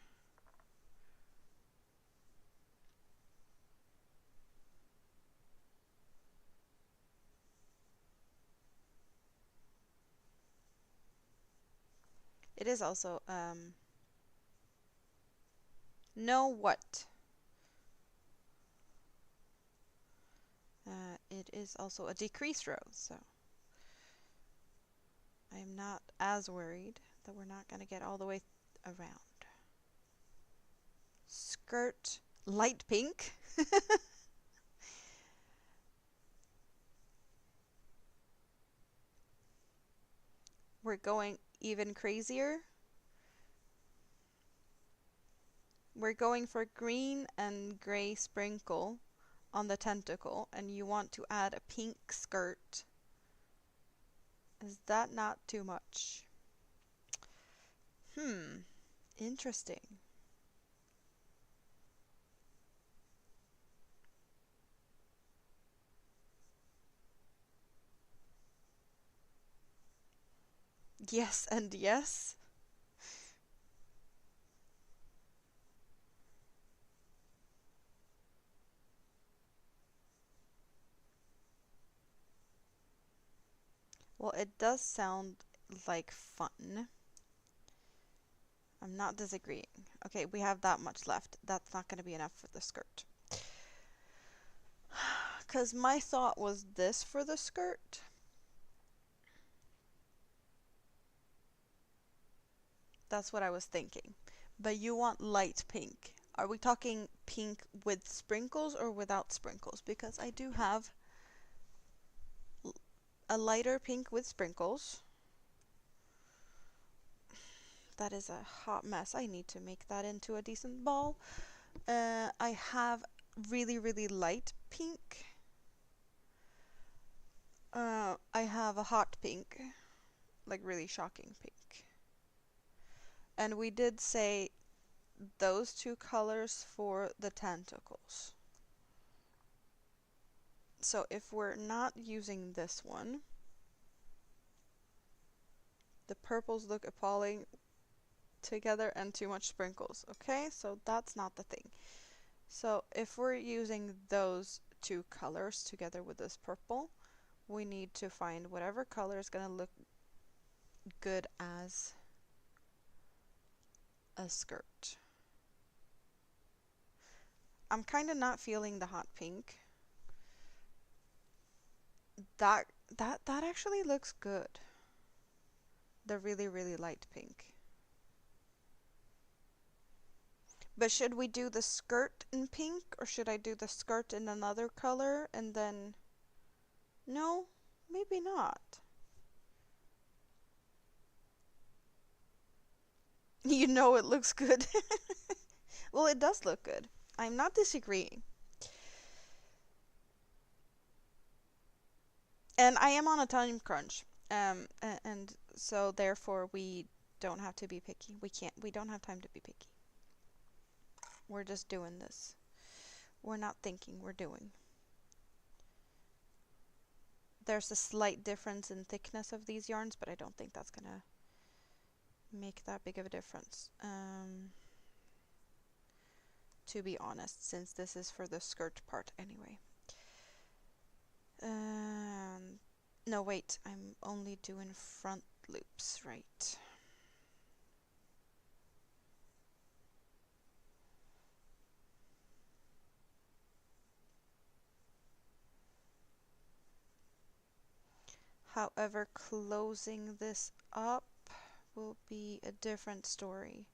It is also, know what? It is also a decreased row, so I'm not as worried that we're not going to get all the way around. Skirt, light pink. We're going even crazier. We're going for green and gray sprinkle on the tentacle, and you want to add a pink skirt. Is that not too much? Interesting. Yes and yes. Well, it does sound like fun. I'm not disagreeing. Okay, we have that much left. That's not going to be enough for the skirt. Because my thought was this for the skirt. That's what I was thinking. But you want light pink. Are we talking pink with sprinkles or without sprinkles? Because I do have a lighter pink with sprinkles. That is a hot mess. I need to make that into a decent ball. I have really, really light pink. I have a hot pink, like really shocking pink. And we did say those two colors for the tentacles. So if we're not using this one, the purples look appalling together and too much sprinkles. Okay, so that's not the thing. So if we're using those two colors together with this purple, we need to find whatever color is going to look good as a skirt. I'm kind of not feeling the hot pink. That actually looks good. The really, really light pink. But should we do the skirt in pink, or should I do the skirt in another color and then... No, maybe not. You know it looks good. Well, it does look good. I'm not disagreeing. And I am on a time crunch. And so therefore we don't have to be picky. We don't have time to be picky. We're just doing this. We're not thinking, we're doing. There's a slight difference in thickness of these yarns, but I don't think that's gonna make that big of a difference. To be honest, since this is for the skirt part anyway. No, wait, I'm only doing front loops, right? However, closing this up will be a different story.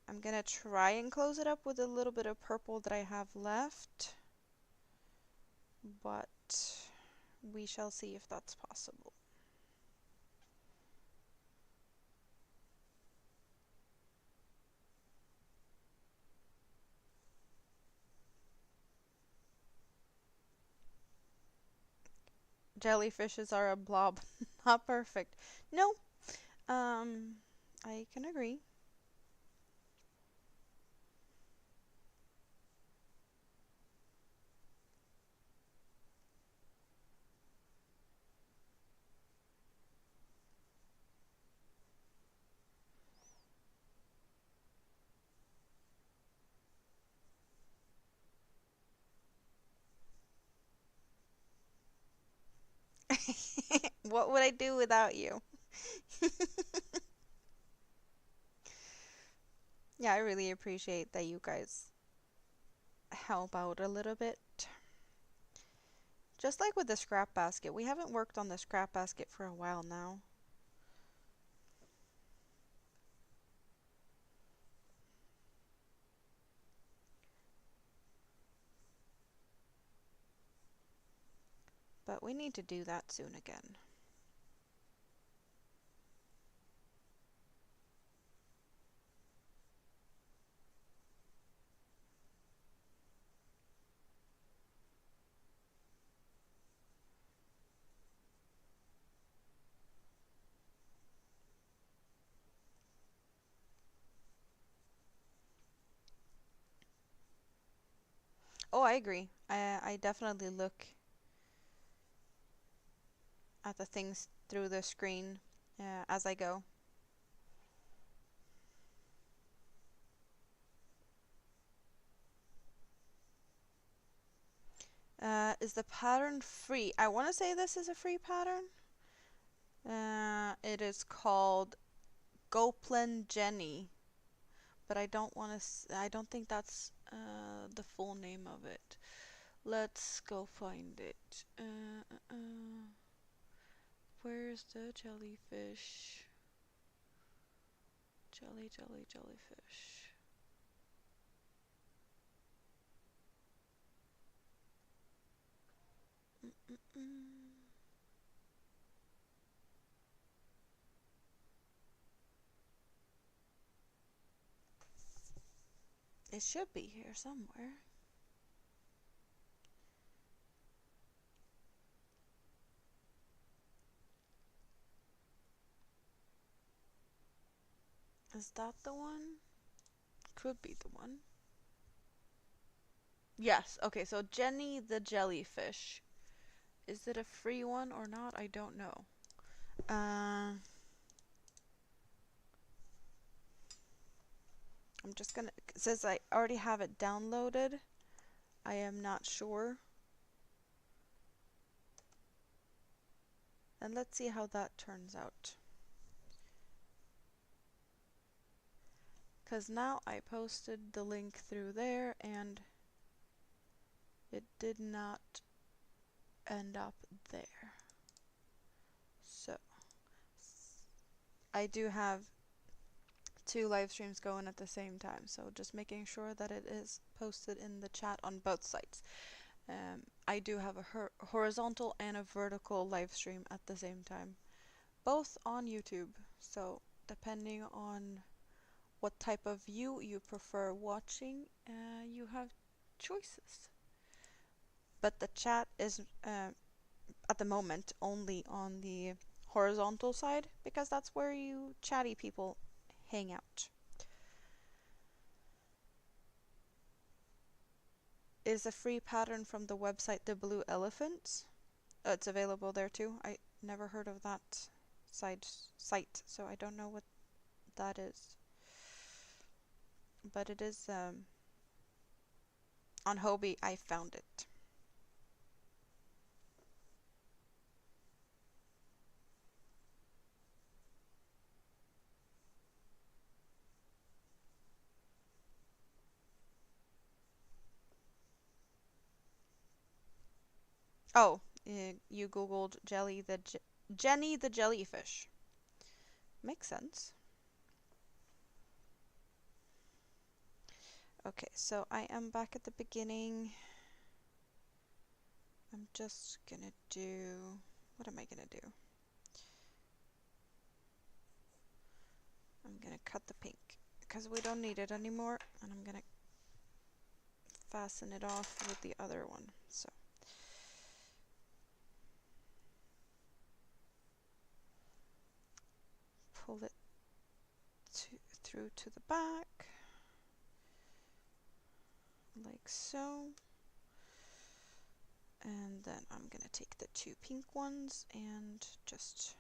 I'm gonna try and close it up with a little bit of purple that I have left, but we shall see if that's possible. jellyfishes are a blob. Not perfect. No, I can agree. What would I do without you? Yeah, I really appreciate that you guys help out a little bit. Just like with the scrap basket, we haven't worked on the scrap basket for a while now. But we need to do that soon again. Oh, I agree. I definitely look at the things through the screen as I go. Is the pattern free? I want to say this is a free pattern. It is called Goplen Jenny, but I don't want to. I don't think that's the full name of it. Let's go find it. Where's the jellyfish? Jellyfish. It should be here somewhere. Is that the one? Could be the one. Yes, okay, so Jenny the jellyfish. Is it a free one or not? I don't know. I'm just gonna, it says I already have it downloaded. I am not sure. And let's see how that turns out. Because now I posted the link through there and it did not end up there. So I do have 2 live streams going at the same time, so just making sure that it is posted in the chat on both sites. I do have a horizontal and a vertical live stream at the same time, both on YouTube, so depending on what type of view you prefer watching, you have choices. But the chat is at the moment only on the horizontal side because that's where you chatty people hang out. Is a free pattern from the website The Blue Elephant. It's available there too. I never heard of that site, so I don't know what that is. But it is on Hobie. I found it. Oh, you googled Jenny the jellyfish. Makes sense. Okay, so I am back at the beginning. I'm just gonna do, what am I gonna do? I'm gonna cut the pink because we don't need it anymore, and I'm gonna fasten it off with the other one. So pull it through to the back, like so. And then I'm gonna take the 2 pink ones and just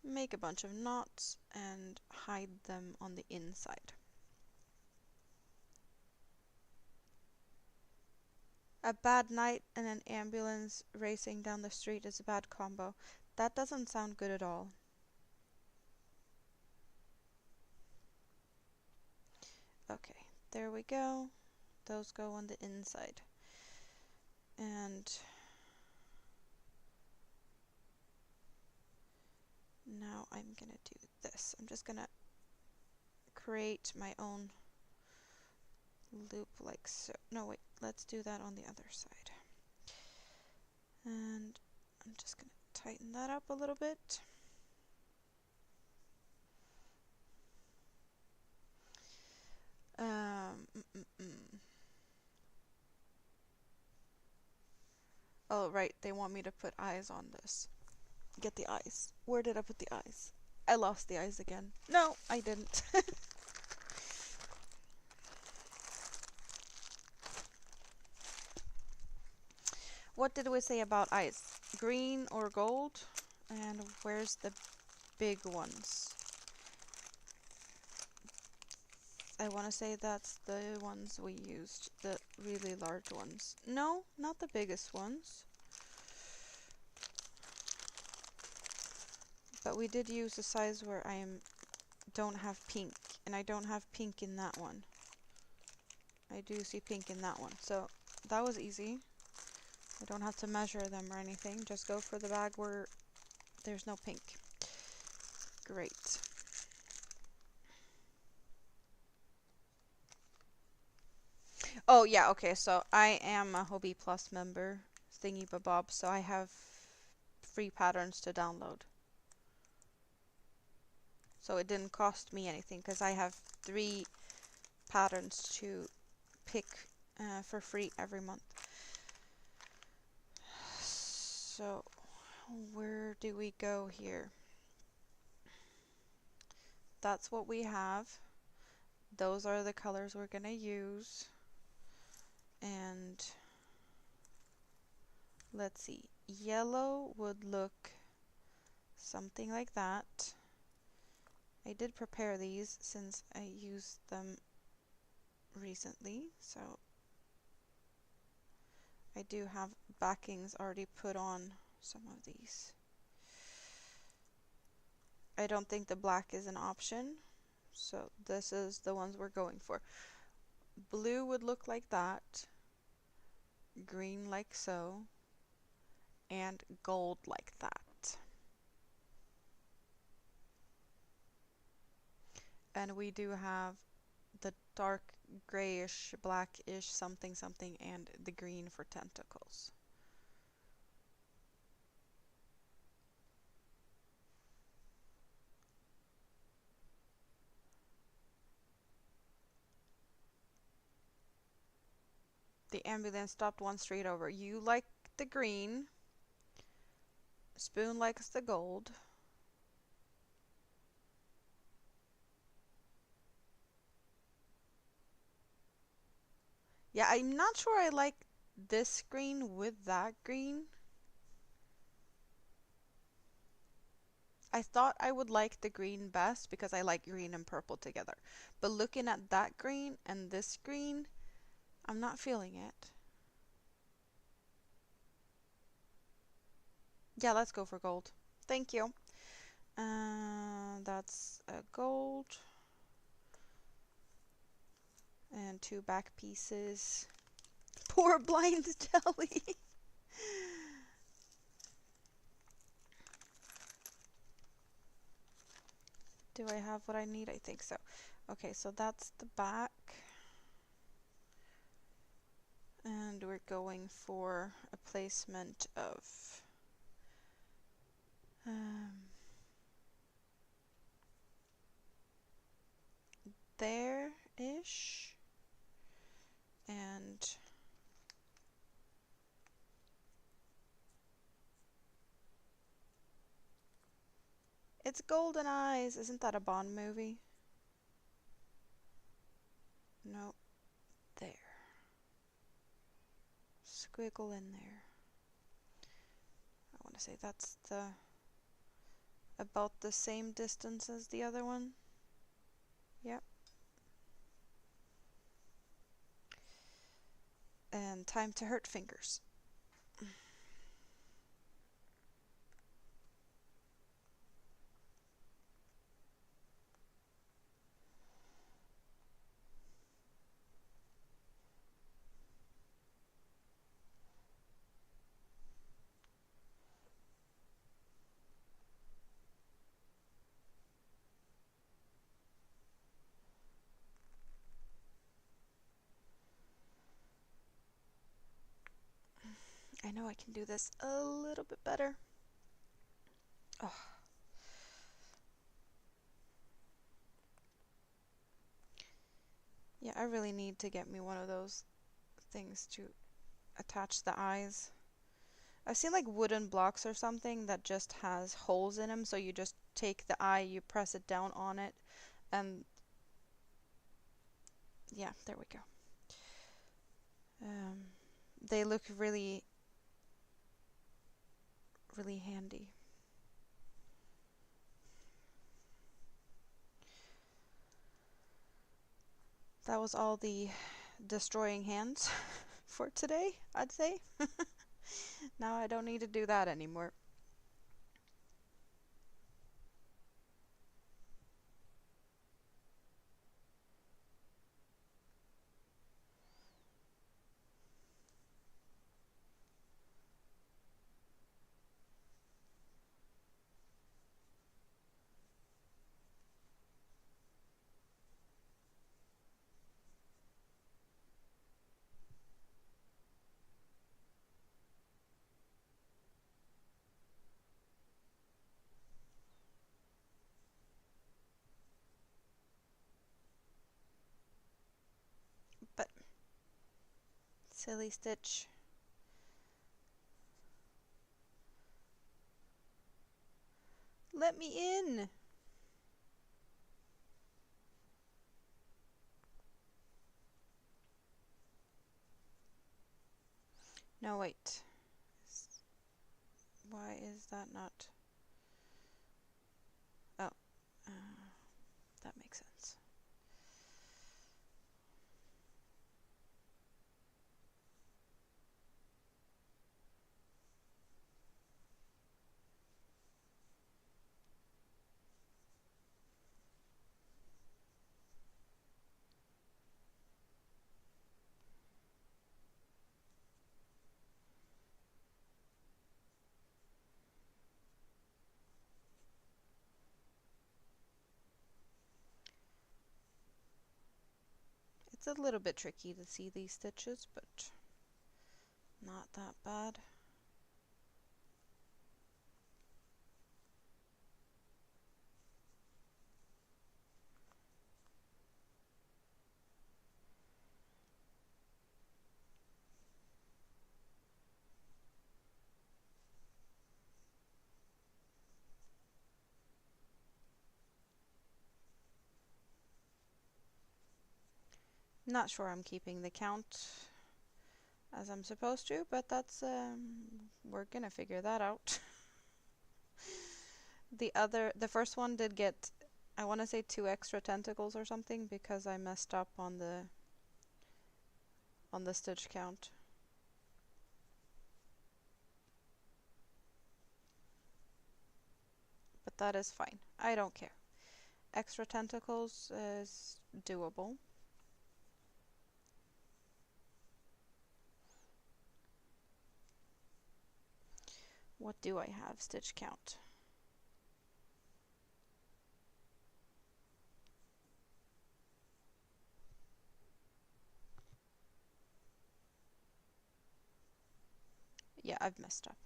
make a bunch of knots and hide them on the inside. A bad night and an ambulance racing down the street is a bad combo. That doesn't sound good at all. Okay, there we go. Those go on the inside. And now I'm gonna do this. I'm just gonna create my own loop like so. No, wait, let's do that on the other side. And I'm just gonna tighten that up a little bit. Oh, right, they want me to put eyes on this. Get the eyes. Where did I put the eyes? I lost the eyes again. No, I didn't. What did we say about eyes? Green or gold? And where's the big ones? I want to say that's the ones we used, the really large ones. No, not the biggest ones. But we did use a size where I don't have pink, and I don't have pink in that one. I do see pink in that one, so that was easy. I don't have to measure them or anything, just go for the bag where there's no pink. Great. Oh yeah, okay, so I am a Hobby Plus member, thingy-babob, so I have free patterns to download. So it didn't cost me anything, because I have 3 patterns to pick for free every month. So, where do we go here? That's what we have. Those are the colors we're gonna use. And let's see, yellow would look something like that. I did prepare these since I used them recently, so I do have backings already put on some of these. I don't think the black is an option, so this is the ones we're going for. Blue would look like that, green like so, and gold like that. And we do have the dark grayish, blackish something something and the green for tentacles. The ambulance stopped one street over. You like the green. Spoon likes the gold. Yeah, I'm not sure I like this green with that green. I thought I would like the green best because I like green and purple together. But looking at that green and this green, I'm not feeling it. Yeah, let's go for gold. Thank you. That's a gold. And 2 back pieces. Poor blind jelly. Do I have what I need? I think so. Okay, so that's the back. And we're going for a placement of there-ish. And It's Golden Eyes. Isn't that a Bond movie? No. There. Squiggle in there. I want to say that's about the same distance as the other one. Yep. And time to hurt fingers. I know I can do this a little bit better. Oh. Yeah, I really need to get me one of those things to attach the eyes. I've seen like wooden blocks or something that just has holes in them, so you just take the eye, you press it down on it, and yeah, there we go. They look really, really handy. That was all the destroying hands for today, I'd say. Now I don't need to do that anymore. But silly Stitch. Let me in! No, wait. Why is that not? Oh, that makes sense. It's a little bit tricky to see these stitches, but not that bad. Not sure I'm keeping the count as I'm supposed to, but that's we're gonna figure that out. The first one did get, I want to say 2 extra tentacles or something because I messed up on the stitch count. But that is fine. I don't care. Extra tentacles is doable. What do I have? Stitch count. Yeah, I've messed up.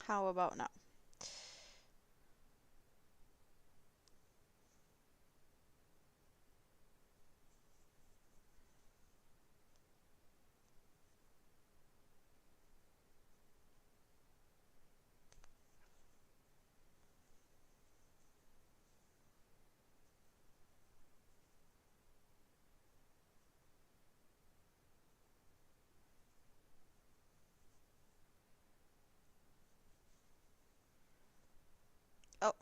How about now? Oh,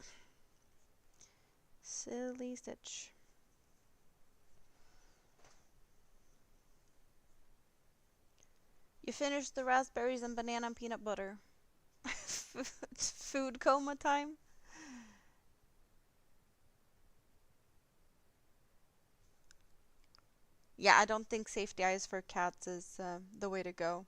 silly Stitch. You finished the raspberries and banana and peanut butter. Food coma time? Yeah, I don't think safety eyes for cats is the way to go.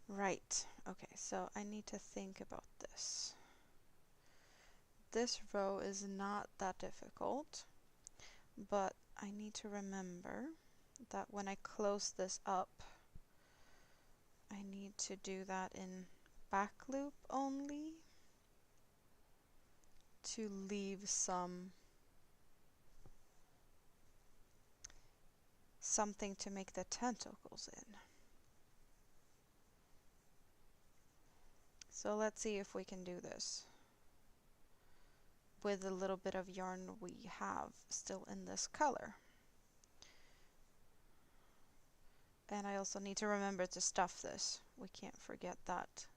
Right. Okay, so I need to think about this. This row is not that difficult, but I need to remember that when I close this up, I need to do that in back loop only to leave something to make the tentacles in. So let's see if we can do this with the little bit of yarn we have still in this color. And I also need to remember to stuff this. We can't forget that.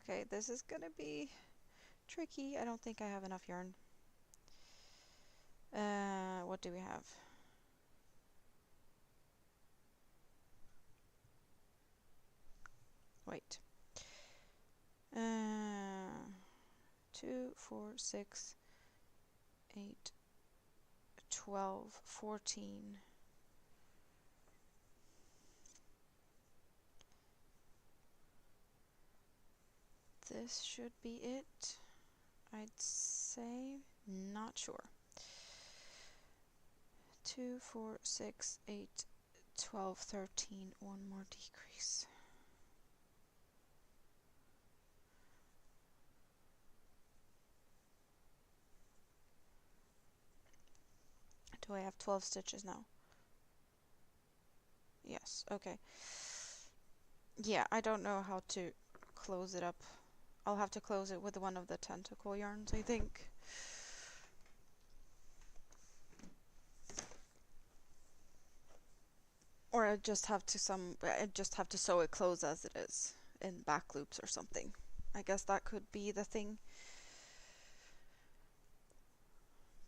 Okay, this is gonna be tricky. I don't think I have enough yarn. What do we have? Wait. 2, 4, 6, 8, 12, 14. This should be it, I'd say. Not sure. 2, 4, 6, 8, 12, 13. One more decrease. Do I have 12 stitches now? Yes, okay. Yeah, I don't know how to close it up. I'll have to close it with one of the tentacle yarns, I think. Or I just have to sew it closed as it is in back loops or something. I guess that could be the thing.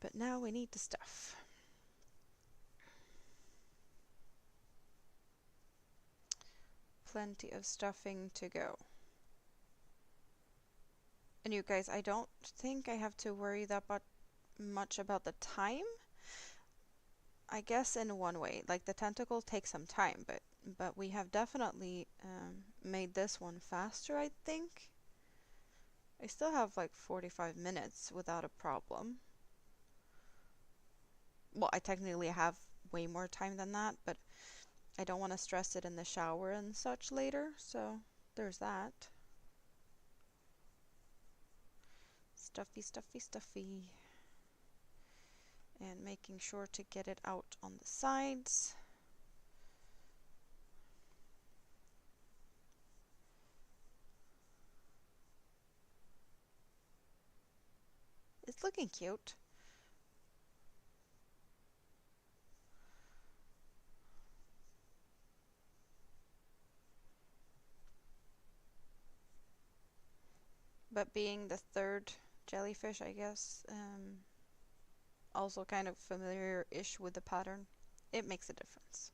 But now we need the stuff. Plenty of stuffing to go. And you guys, I don't think I have to worry that much about the time. I guess in one way, like the tentacle takes some time, but we have definitely made this one faster, I think. I still have like 45 minutes without a problem. Well, I technically have way more time than that, but I don't want to stress it in the shower and such later, so there's that. Stuffy, stuffy, stuffy. And making sure to get it out on the sides. It's looking cute. But being the third jellyfish, I guess, also kind of familiar-ish with the pattern, it makes a difference.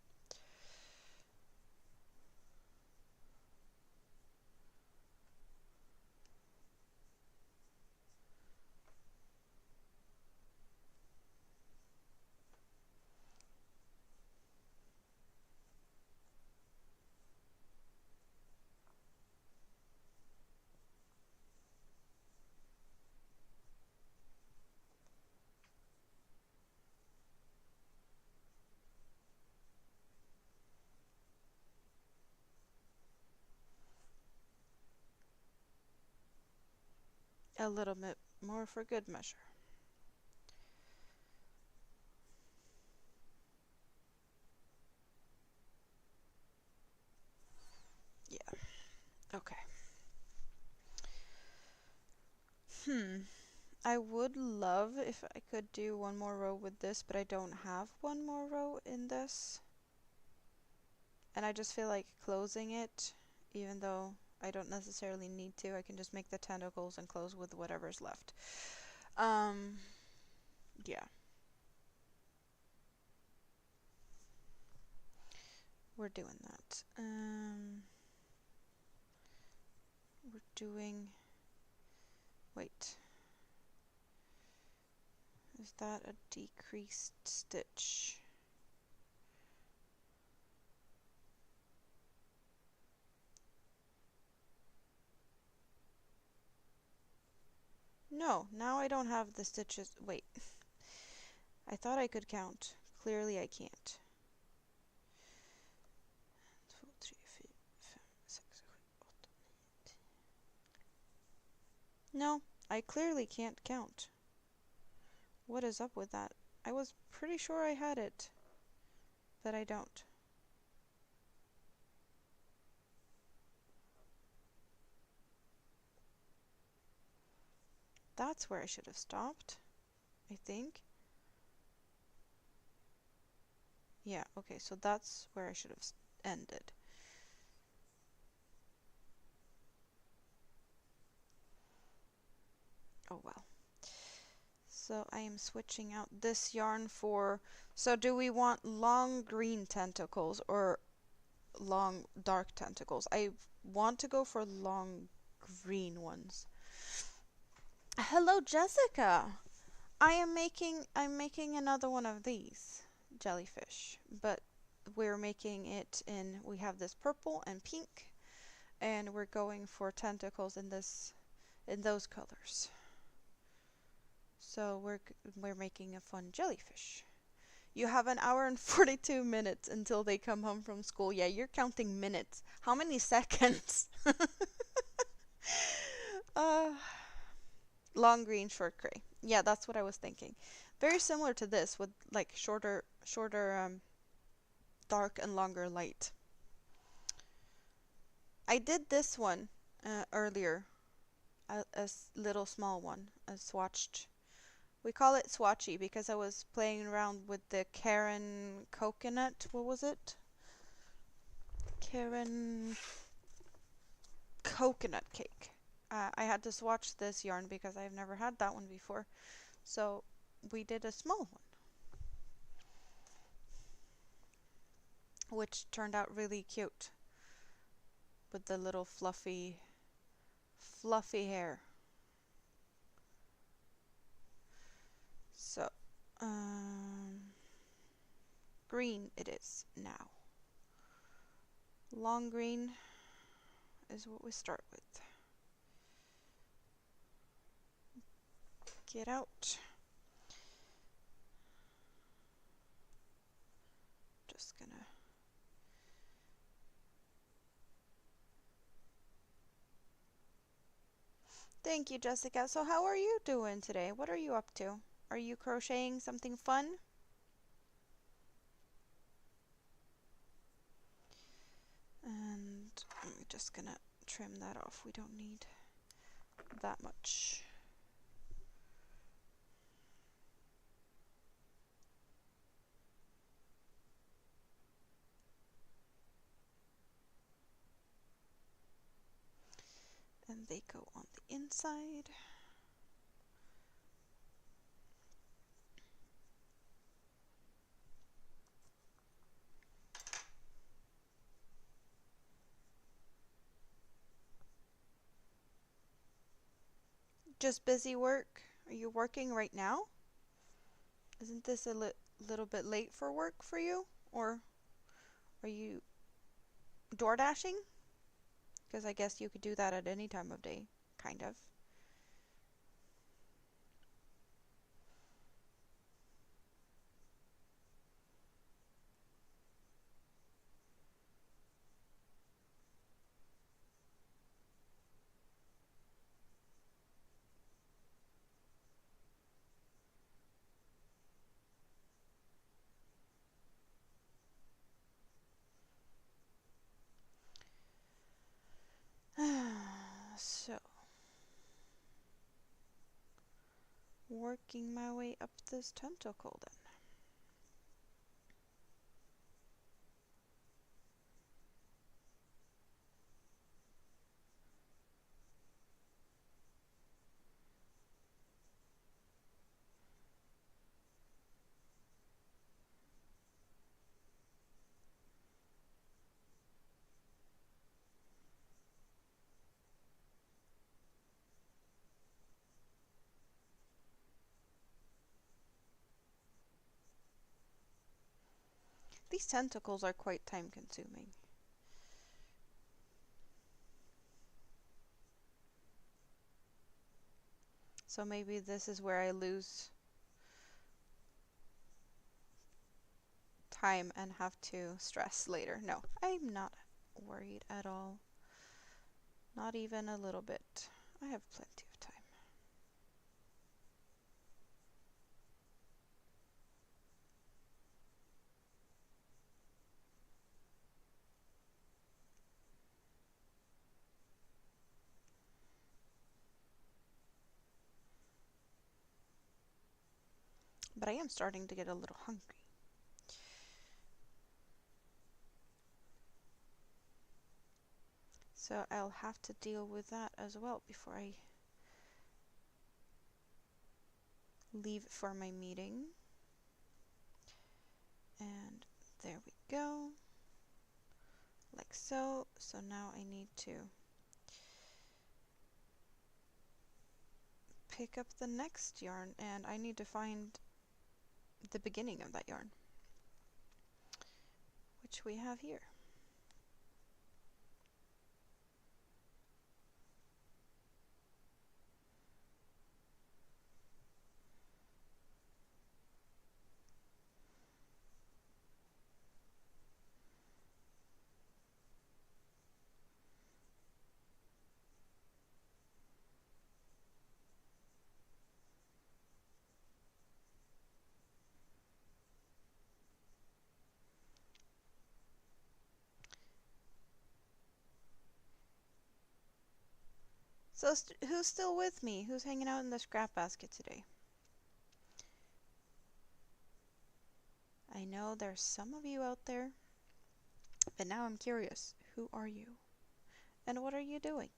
a little bit more for good measure. Yeah, okay. I would love if I could do one more row with this, but I don't have one more row in this. And I just feel like closing it, even though I don't necessarily need to. I can just make the tentacles and close with whatever's left. Yeah. We're doing that. We're doing... Wait. Is that a decreased stitch? No, now I don't have the stitches. Wait. I thought I could count. Clearly I can't. 2, 3, 4, 5, 6, 7, 8, 9. No, I clearly can't count. What is up with that? I was pretty sure I had it, but I don't. That's where I should have stopped, I think. Yeah, okay, so that's where I should have ended. Oh well. So I am switching out this yarn for... So do we want long green tentacles or long dark tentacles? I want to go for long green ones. Hello, Jessica! I'm making another one of these jellyfish, but we're making it in... We have this purple and pink, and we're going for tentacles in those colors. So we're making a fun jellyfish. You have an hour and 42 minutes until they come home from school. Yeah, you're counting minutes. How many seconds? Long green, short gray. Yeah, that's what I was thinking. Very similar to this with like shorter dark and longer light. I did this one earlier, a little small one, a swatched. We call it swatchy because I was playing around with the Caron coconut. What was it? Caron coconut cake. I had to swatch this yarn because I've never had that one before. So we did a small one, which turned out really cute with the little fluffy hair. So, green it is now. Long green is what we start with. Get out. Just gonna... Thank you, Jessica. So how are you doing today? What are you up to? Are you crocheting something fun? And I'm just gonna trim that off. We don't need that much. And they go on the inside. Just busy work? Are you working right now? Isn't this a little bit late for work for you? Or are you door dashing? Because I guess you could do that at any time of day, kind of. working my way up this tentacle then. These tentacles are quite time consuming. So maybe this is where I lose time and have to stress later. No, I'm not worried at all. Not even a little bit. I have plenty of time. But I am starting to get a little hungry. So I'll have to deal with that as well before I leave for my meeting. And there we go. Like so. So now I need to pick up the next yarn, and I need to find the beginning of that yarn, which we have here. So who's still with me? Who's hanging out in the scrap basket today? I know there's some of you out there, but now I'm curious. Who are you? And what are you doing?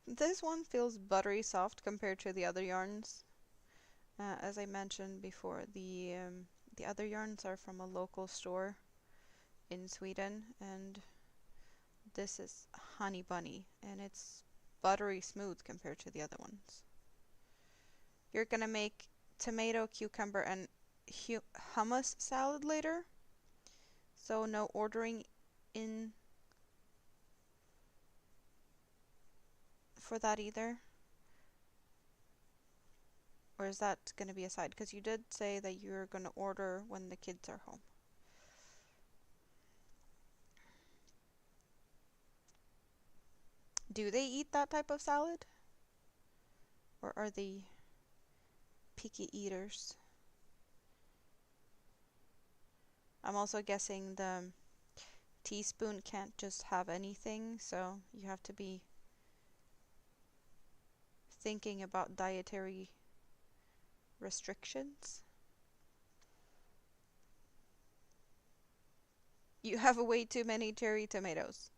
This one feels buttery soft compared to the other yarns. As I mentioned before, the other yarns are from a local store in Sweden, and this is Honey Bunny, and it's buttery smooth compared to the other ones. You're gonna make tomato, cucumber, and hummus salad later, so no ordering in for that either? Or is that gonna be a side? Because you did say that you're gonna order when the kids are home. Do they eat that type of salad? Or are they picky eaters? I'm also guessing the teaspoon can't just have anything, so you have to be thinking about dietary restrictions. You have way too many cherry tomatoes.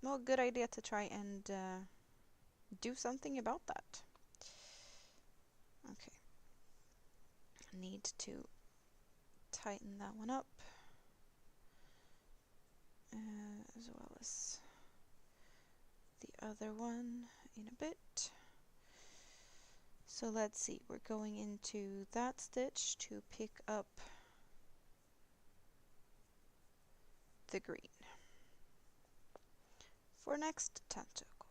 Well, good idea to try and do something about that. Okay. Need to tighten that one up. As well as the other one in a bit. So let's see, we're going into that stitch to pick up the green for next tentacle.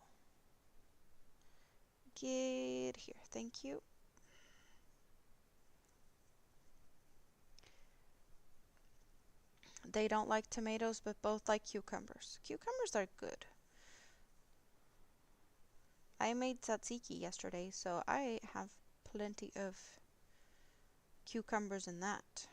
Get here, thank you. They don't like tomatoes, but both like cucumbers. Cucumbers are good. I made tzatziki yesterday, so I have plenty of cucumbers in that.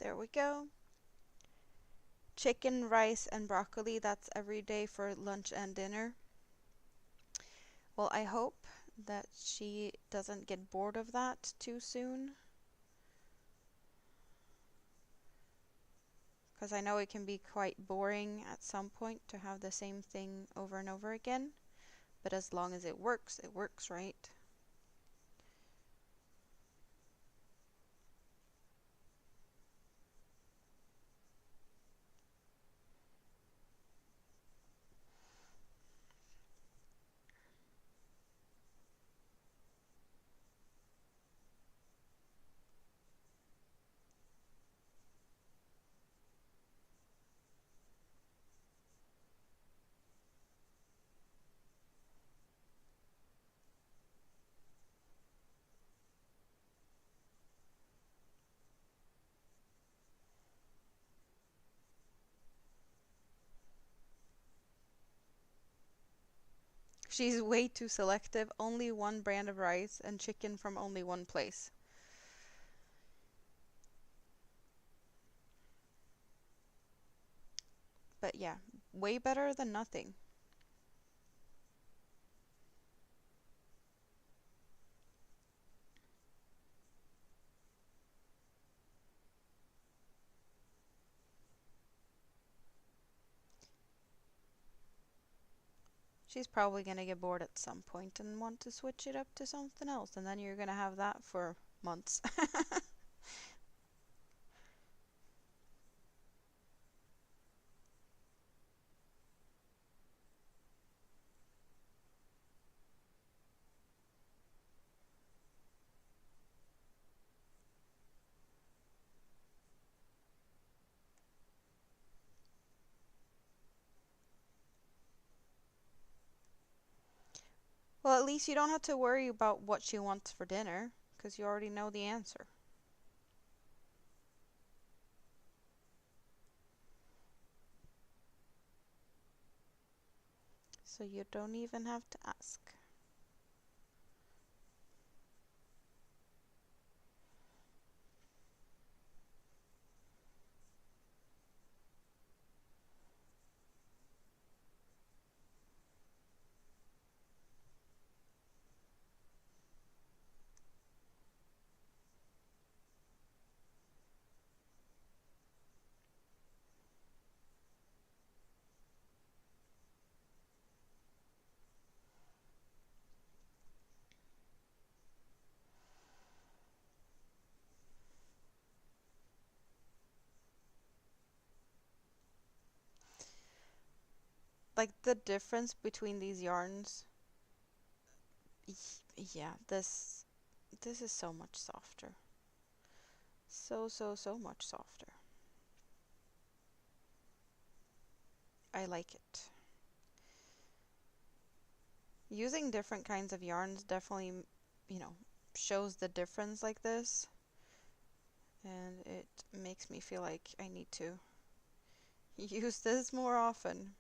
There we go. Chicken, rice, and broccoli, that's every day for lunch and dinner. Well, I hope that she doesn't get bored of that too soon. Because I know it can be quite boring at some point to have the same thing over and over again. But as long as it works, right? She's way too selective. Only one brand of rice and chicken from only one place. But yeah, way better than nothing. She's probably gonna get bored at some point and want to switch it up to something else, and then you're gonna have that for months. Well, at least you don't have to worry about what she wants for dinner, because you already know the answer. So you don't even have to ask. Like the difference between these yarns, yeah, this is so much softer. So much softer. I like it. Using different kinds of yarns definitely, you know, shows the difference like this. And it makes me feel like I need to use this more often.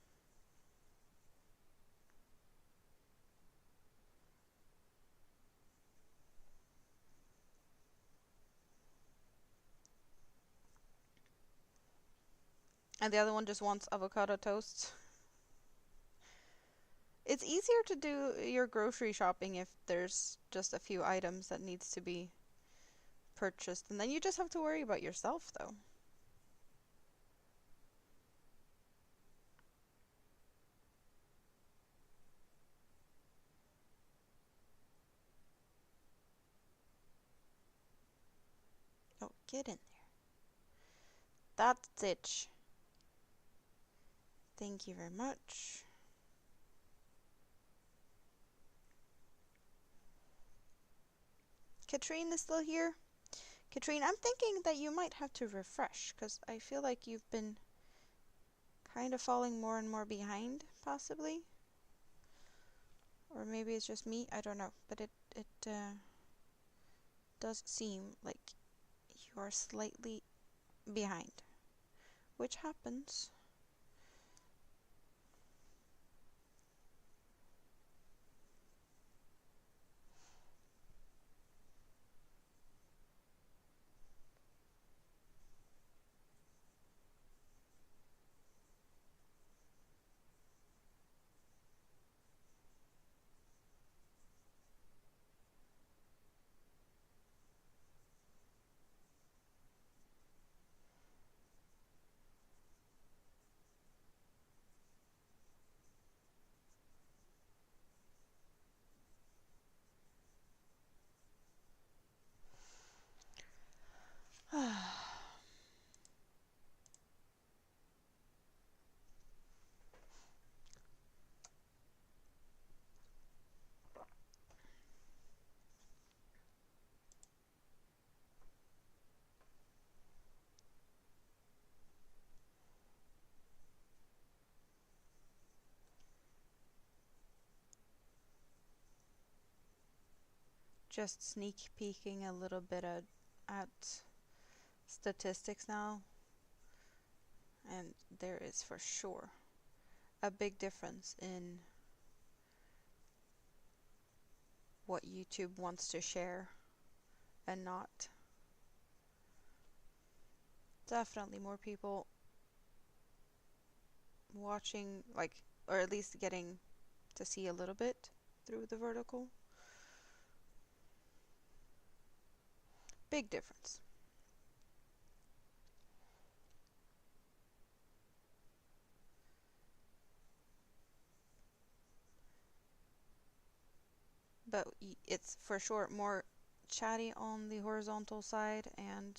And the other one just wants avocado toast. It's easier to do your grocery shopping if there's just a few items that needs to be purchased. And then you just have to worry about yourself though. Oh, get in there. That's it. Thank you very much. Katrine is still here. Katrine, I'm thinking that you might have to refresh because I feel like you've been kind of falling more and more behind, possibly. Or maybe it's just me, I don't know. But it does seem like you are slightly behind, which happens. just sneak peeking a little bit at statistics now, and there is for sure a big difference in what YouTube wants to share and not. Definitely more people watching, like, or at least getting to see a little bit through the vertical. Big difference. But it's for sure more chatty on the horizontal side, and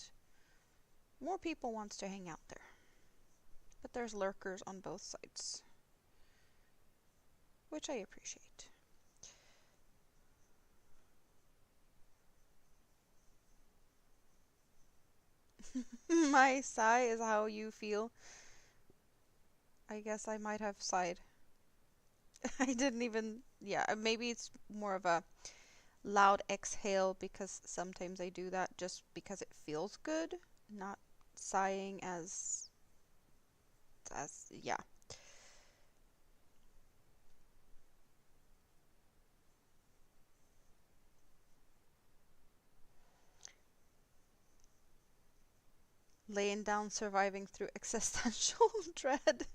more people wants to hang out there. But there's lurkers on both sides, which I appreciate. My sigh is how you feel. I guess I might have sighed. I didn't even, yeah, maybe it's more of a loud exhale because sometimes I do that just because it feels good, not sighing yeah. Laying down, surviving through existential dread.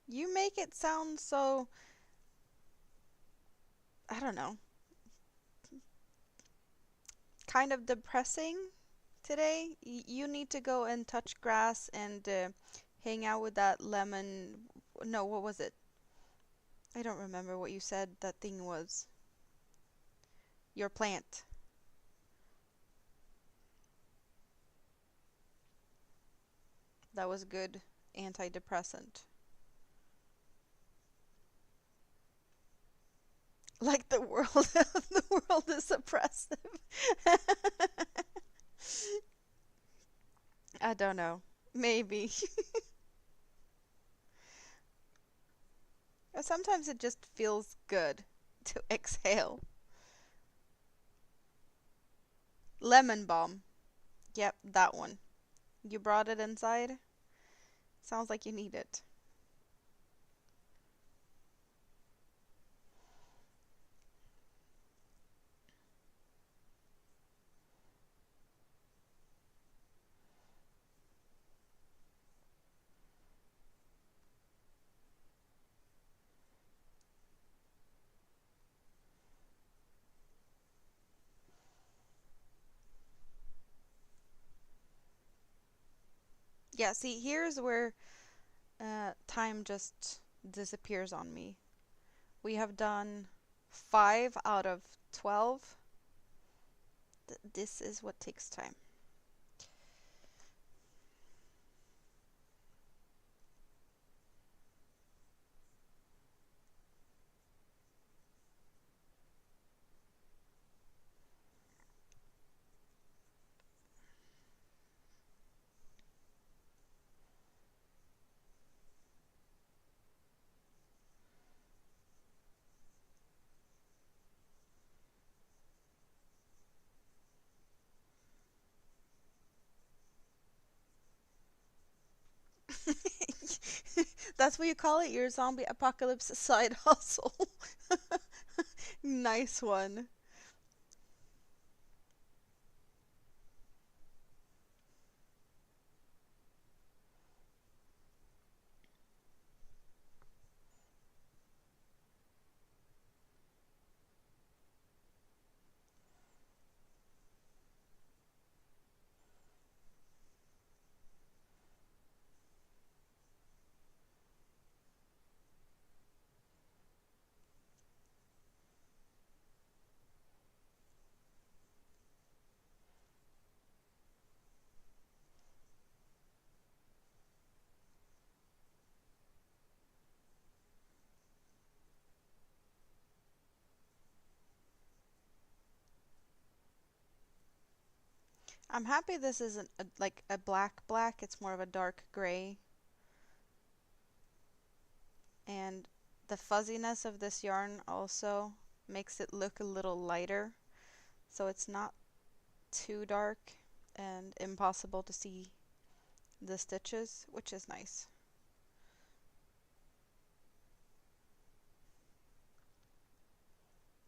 You make it sound so, I don't know, kind of depressing today. You need to go and touch grass and hang out with that lemon. No, what was it? I don't remember what you said that thing was. Your plant. That was good antidepressant. Like the world, the world is oppressive. I don't know. Maybe. Sometimes it just feels good to exhale. Lemon balm. Yep, that one. You brought it inside? Sounds like you need it. Yeah, see, here's where time just disappears on me. We have done 5 out of 12. This is what takes time. That's what you call it, your zombie apocalypse side hustle. Nice one. I'm happy this isn't like a black black, it's more of a dark gray. And the fuzziness of this yarn also makes it look a little lighter so it's not too dark and impossible to see the stitches, which is nice.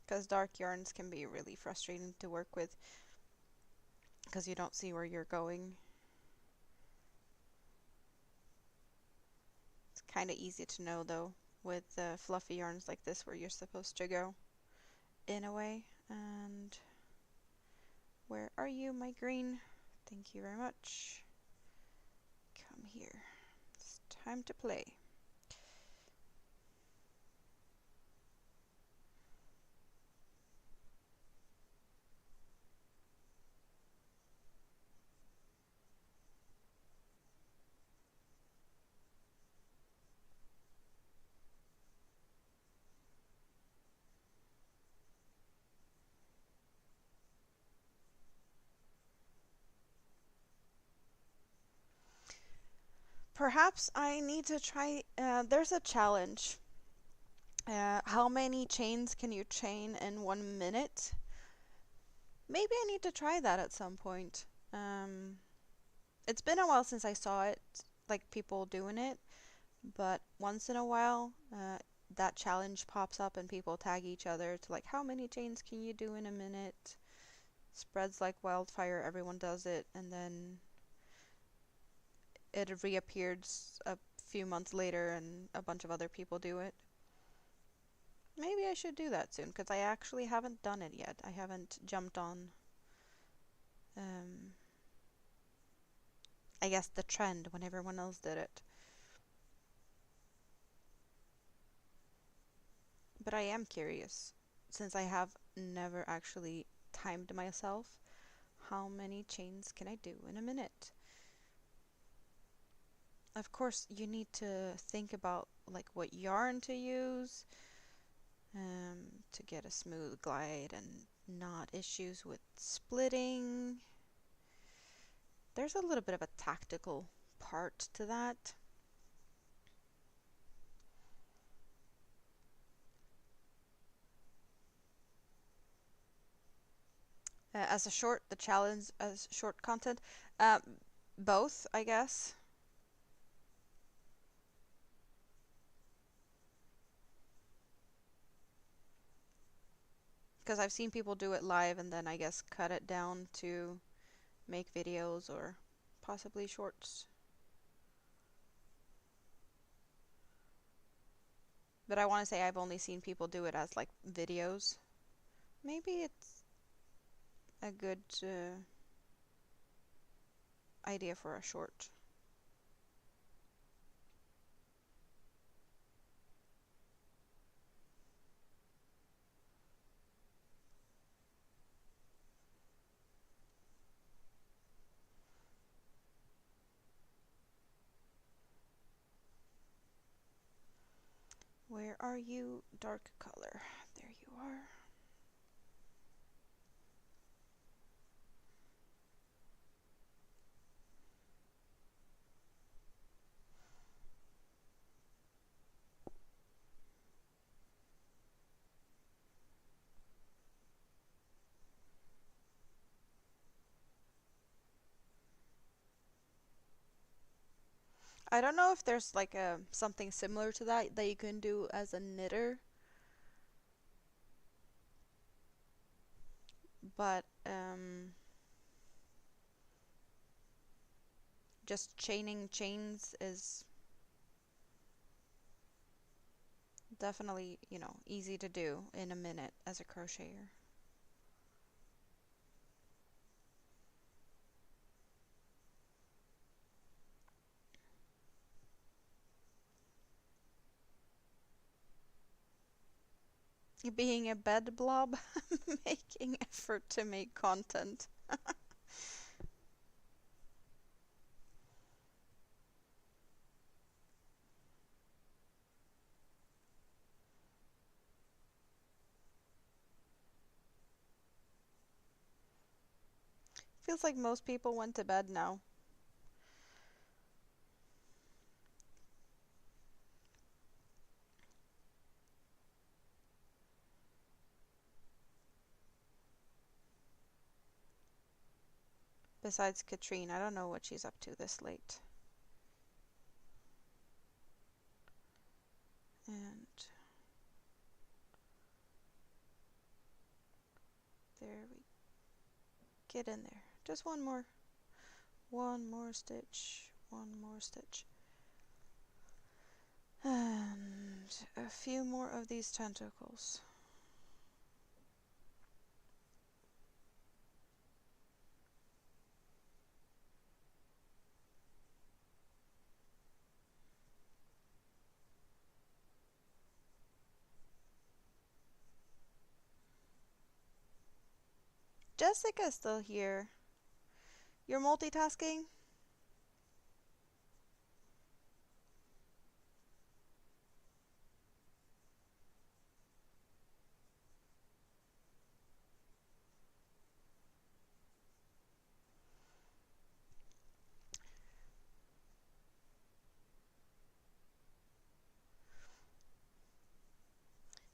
Because dark yarns can be really frustrating to work with because you don't see where you're going. It's kind of easy to know though with fluffy yarns like this where you're supposed to go in a way. And where are you, my green? Thank you very much. Come here. It's time to play. Perhaps I need to try. There's a challenge. How many chains can you chain in 1 minute? Maybe I need to try that at some point. It's been a while since I saw it, like people doing it, but once in a while, that challenge pops up and people tag each other to like, how many chains can you do in a minute? Spreads like wildfire, everyone does it, and then it reappears a few months later and a bunch of other people do it. Maybe I should do that soon, because I actually haven't done it yet. I haven't jumped on, um, I guess, the trend when everyone else did it. But I am curious, since I have never actually timed myself, how many chains can I do in a minute? Of course, you need to think about like what yarn to use to get a smooth glide and not issues with splitting. There's a little bit of a tactical part to that. As a short, the challenge as short content, uh, both, I guess. Because I've seen people do it live and then I guess cut it down to make videos or possibly shorts. But I want to say I've only seen people do it as like videos. Maybe it's a good idea for a short. Where are you, dark color? There you are. I don't know if there's like a something similar to that that you can do as a knitter, but just chaining chains is definitely, easy to do in a minute as a crocheter. Being a bed blob, making effort to make content. Feels like most people went to bed now. Besides Katrine, I don't know what she's up to this late. And there we get in there. Just one more stitch, one more stitch. And a few more of these tentacles. Jessica's still here. You're multitasking?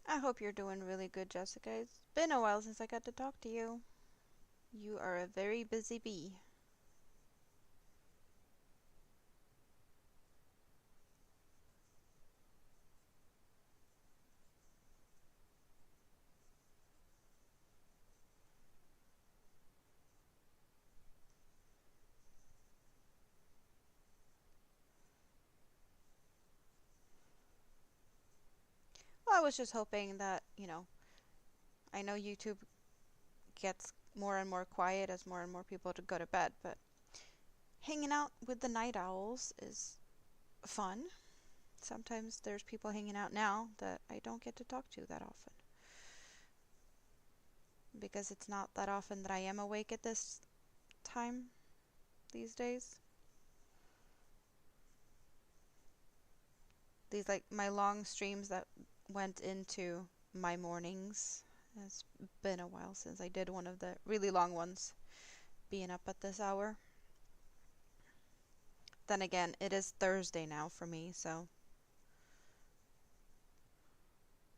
I hope you're doing really good, Jessica. It's been a while since I got to talk to you. You are a very busy bee. Well, I was just hoping that, I know YouTube gets more and more quiet as more and more people to go to bed, but hanging out with the night owls is fun. Sometimes there's people hanging out now that I don't get to talk to that often. Because it's not that often that I am awake at this time these days. These, like, my long streams that went into my mornings. It's been a while since I did one of the really long ones, being up at this hour. Then again, it is Thursday now for me, so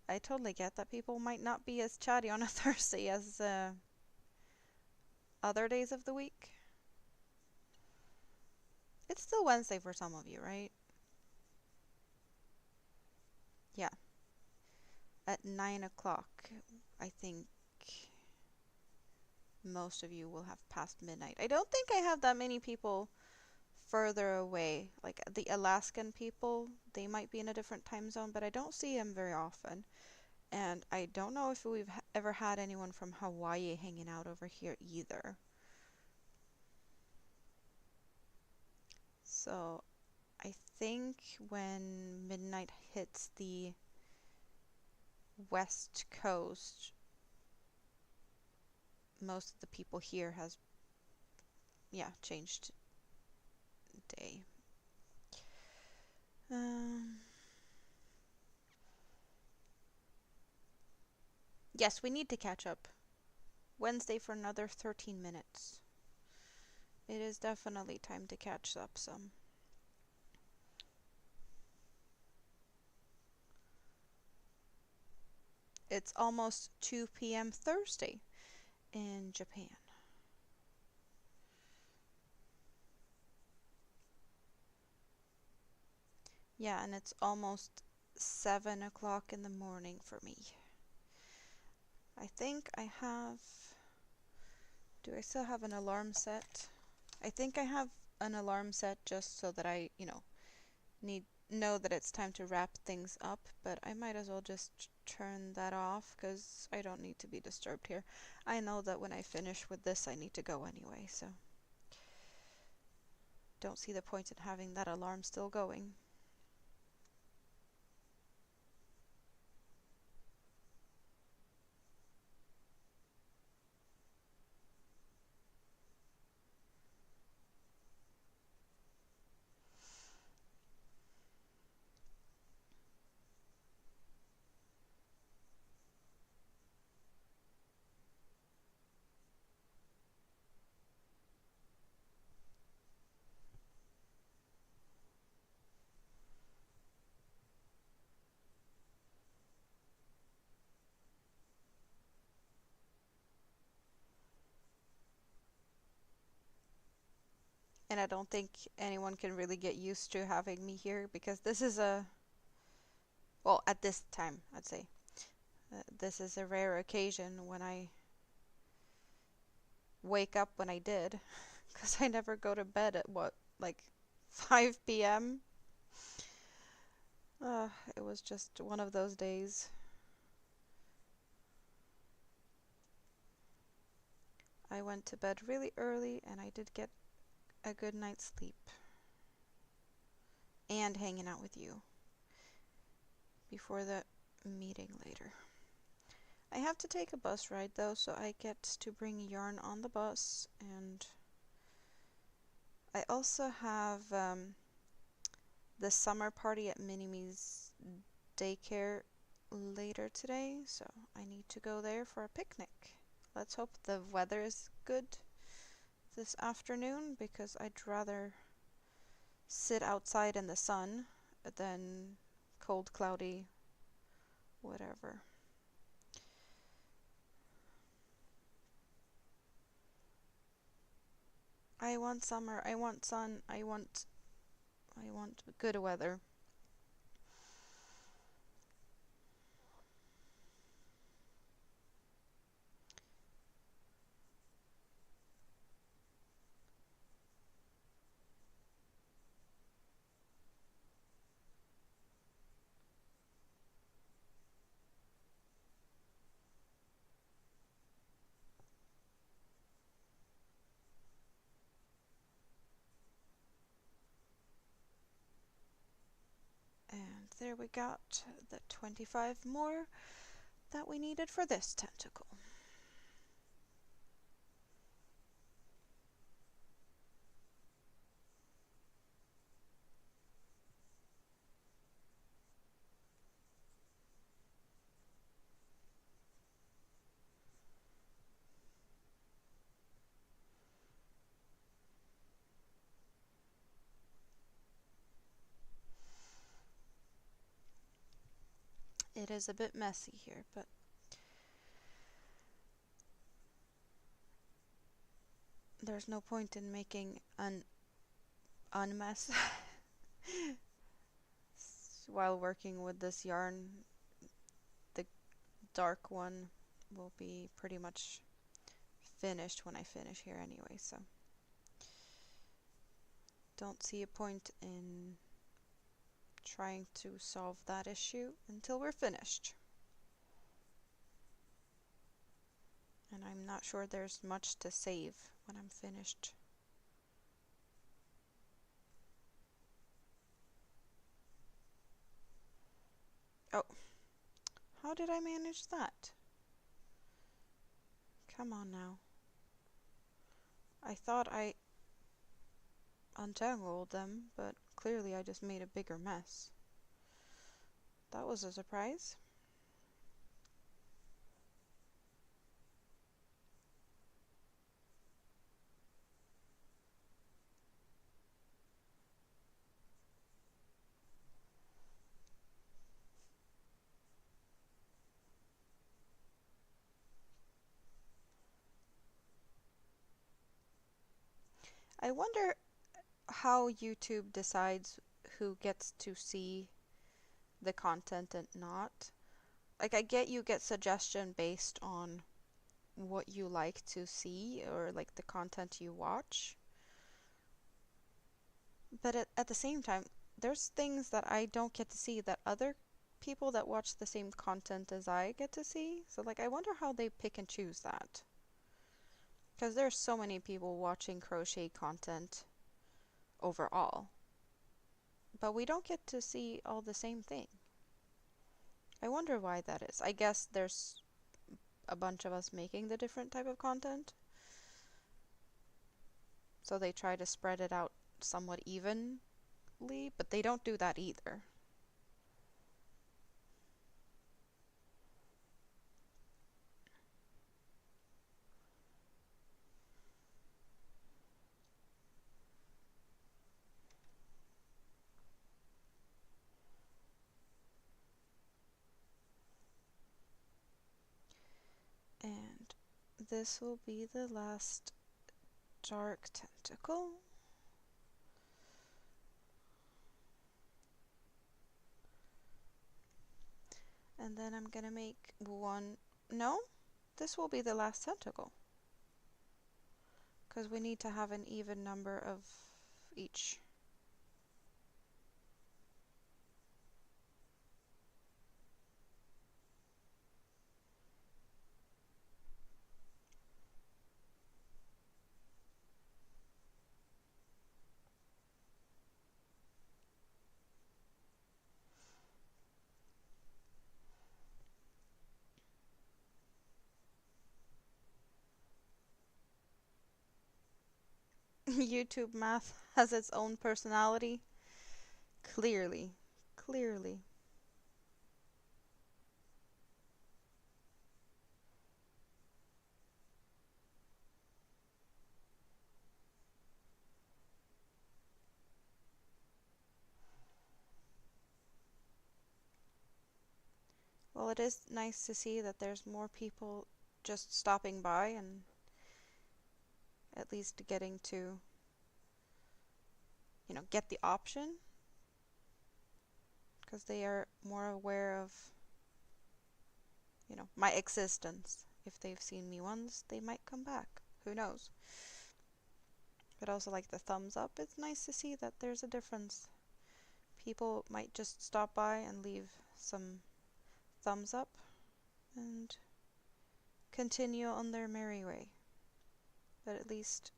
I totally get that people might not be as chatty on a Thursday as other days of the week. It's still Wednesday for some of you, right? Yeah. At 9 o'clock, I think most of you will have passed midnight. I don't think I have that many people further away. Like the Alaskan people, they might be in a different time zone, but I don't see them very often. And I don't know if we've ever had anyone from Hawaii hanging out over here either. So I think when midnight hits the West Coast, most of the people here has, changed day. Yes, we need to catch up. Wednesday for another 13 minutes. It is definitely time to catch up some. It's almost 2 p.m. Thursday in Japan. Yeah, and it's almost 7 o'clock in the morning for me. I think I have... Do I still have an alarm set? I think I have an alarm set just so that I, know that it's time to wrap things up, but I might as well just turn that off because I don't need to be disturbed here. I know that when I finish with this I need to go anyway, so don't see the point in having that alarm still going. And I don't think anyone can really get used to having me here because this is a, well, at this time, I'd say, this is a rare occasion when I wake up when I did, because I never go to bed at what, like 5 p.m.? It was just one of those days. I went to bed really early and I did get a good night's sleep. And hanging out with you before the meeting later. I have to take a bus ride though, so I get to bring yarn on the bus, and I also have the summer party at Minime's daycare later today, so I need to go there for a picnic. Let's hope the weather is good this afternoon, because I'd rather sit outside in the sun than cold, cloudy, whatever. I want summer, I want sun, I want good weather. And there we got the 25 more that we needed for this tentacle. It is a bit messy here, but there's no point in making an unmess while working with this yarn. The dark one will be pretty much finished when I finish here anyway, so don't see a point in trying to solve that issue until we're finished. And I'm not sure there's much to save when I'm finished. Oh, how did I manage that? Come on now. I thought I untangled them, but clearly I just made a bigger mess. That was a surprise. I wonder how YouTube decides who gets to see the content and not. Like, I get you get suggestion based on what you like to see or like the content you watch. But at the same time, there's things that I don't get to see that other people that watch the same content as I get to see. So like, I wonder how they pick and choose that. Because there's so many people watching crochet content overall. But we don't get to see all the same thing. I wonder why that is. I guess there's a bunch of us making the different type of content, so they try to spread it out somewhat evenly, but they don't do that either. And this will be the last dark tentacle. And then I'm gonna make one. No, this will be the last tentacle. Because we need to have an even number of each. YouTube math has its own personality. Clearly. Clearly. Well, it is nice to see that there's more people just stopping by and at least getting to, get the option. Because they are more aware of, my existence. If they've seen me once, they might come back. Who knows? But also like the thumbs up, it's nice to see that there's a difference. People might just stop by and leave some thumbs up and continue on their merry way. But at least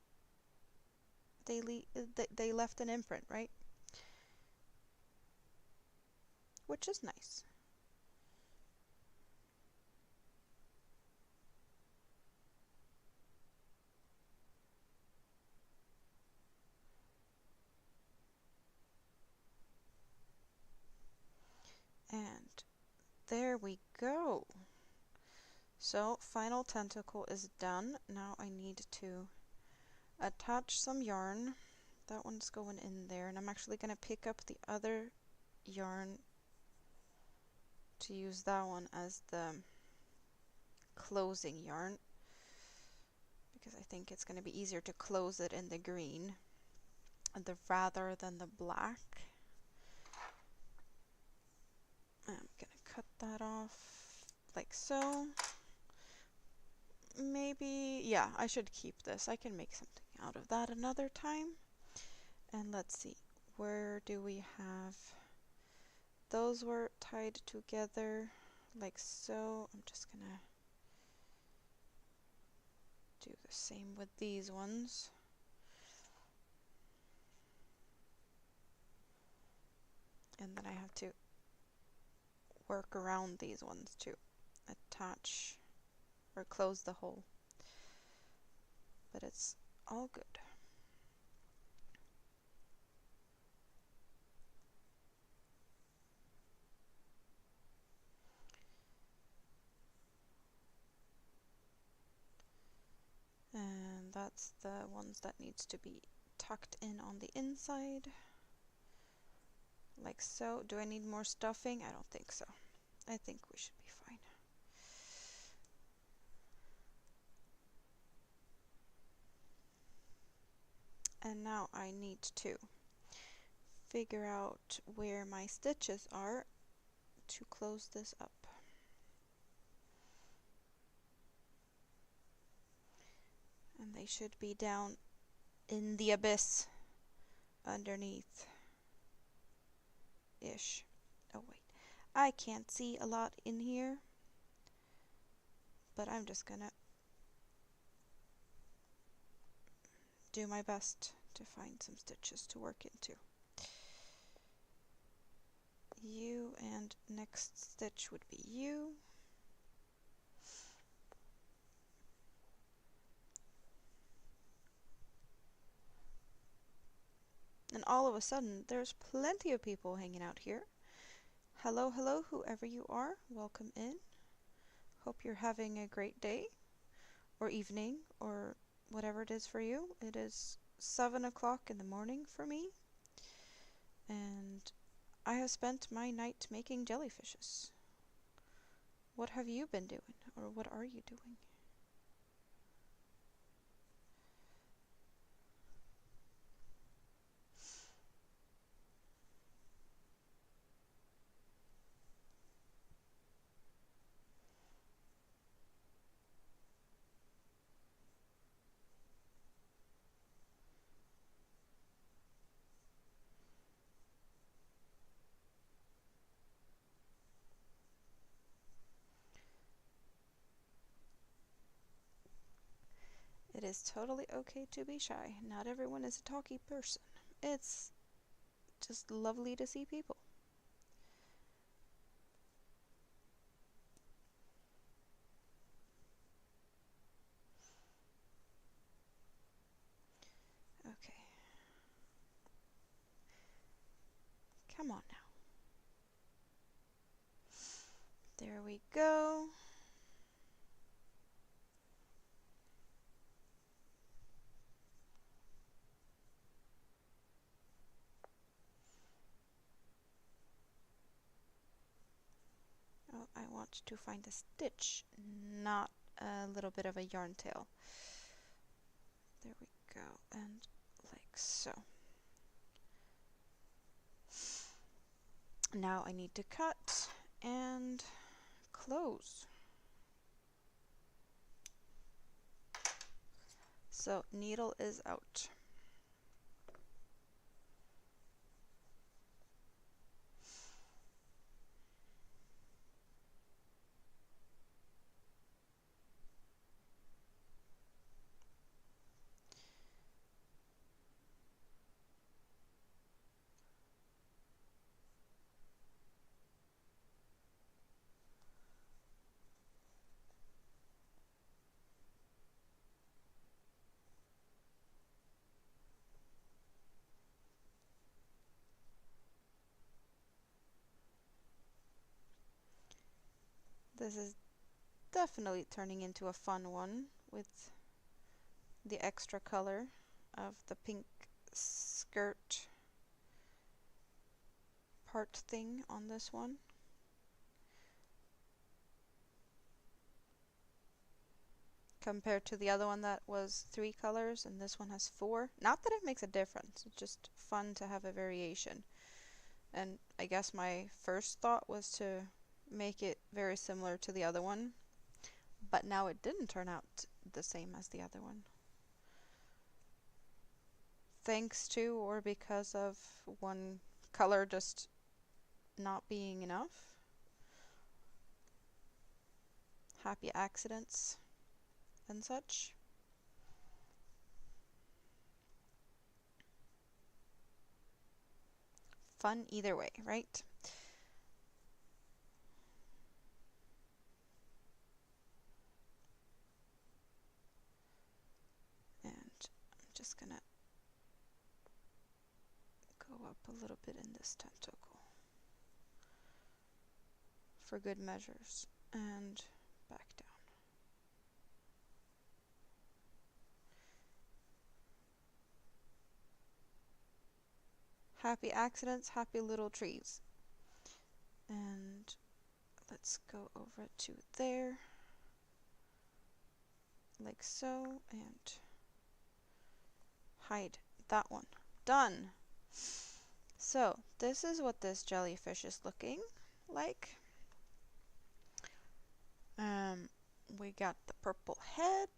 they left an imprint, right? Which is nice. And there we go. So final tentacle is done. Now I need to attach some yarn. That one's going in there, and I'm actually going to pick up the other yarn to use that one as the closing yarn, because I think it's going to be easier to close it in the green rather than the black. I'm going to cut that off like so. Maybe, yeah, I should keep this. I can make something out of that another time. And let's see, where do we have? Those were tied together like so. I'm just gonna do the same with these ones. And then I have to work around these ones to attach or close the hole. But it's all good. And that's the ones that needs to be tucked in on the inside. Like so. Do I need more stuffing? I don't think so. I think we should be fine. And now I need to figure out where my stitches are to close this up. And they should be down in the abyss underneath ish. Oh wait, I can't see a lot in here, but I'm just gonna do my best to find some stitches to work into. U, and next stitch would be U. And all of a sudden, there's plenty of people hanging out here. Hello, hello, whoever you are, welcome in. Hope you're having a great day, or evening, or whatever it is for you. It is 7 o'clock in the morning for me, and I have spent my night making jellyfishes. What have you been doing, or what are you doing? is totally okay to be shy. Not everyone is a talky person. It's just lovely to see people. Okay. Come on now. There we go. Oh, I want to find a stitch, not a little bit of a yarn tail. There we go, and like so. Now I need to cut and close. So needle is out. This is definitely turning into a fun one with the extra color of the pink skirt part thing on this one. Compared to the other one that was 3 colors and this one has 4. Not that it makes a difference, it's just fun to have a variation. And I guess my first thought was to make it very similar to the other one, but now it didn't turn out the same as the other one. Thanks to or because of one color just not being enough. Happy accidents and such. Fun either way, right? And I'm just gonna go up a little bit in this tentacle for good measures and back down. Happy accidents, happy little trees. And let's go over to there, like so, and hide that one. Done! So, this is what this jellyfish is looking like. We got the purple head,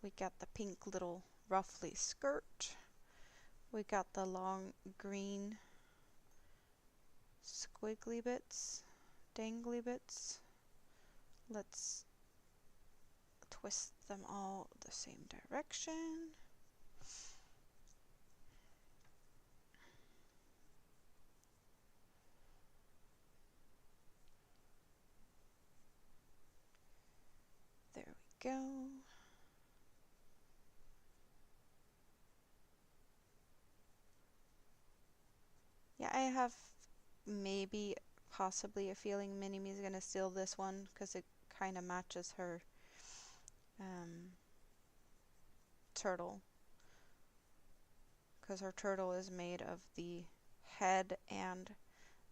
we got the pink little ruffly skirt, we got the long green squiggly bits, dangly bits. Let's twist them all the same direction. There we go. Yeah, I have maybe possibly a feeling Minnie is gonna steal this one because it kind of matches her turtle, because her turtle is made of the head and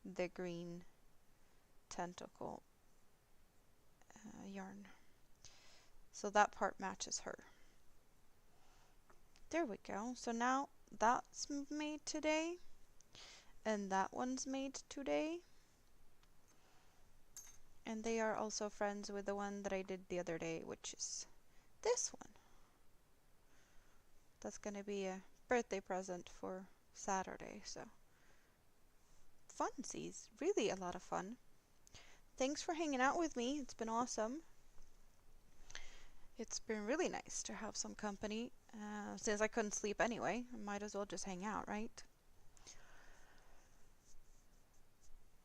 the green tentacle yarn. So that part matches her. There we go. So now that's made today, and that one's made today. And they are also friends with the one that I did the other day, which is this one. That's gonna be a birthday present for Saturday, so funsies. Really a lot of fun. Thanks for hanging out with me. It's been awesome. It's been really nice to have some company. Since I couldn't sleep anyway, I might as well just hang out, right?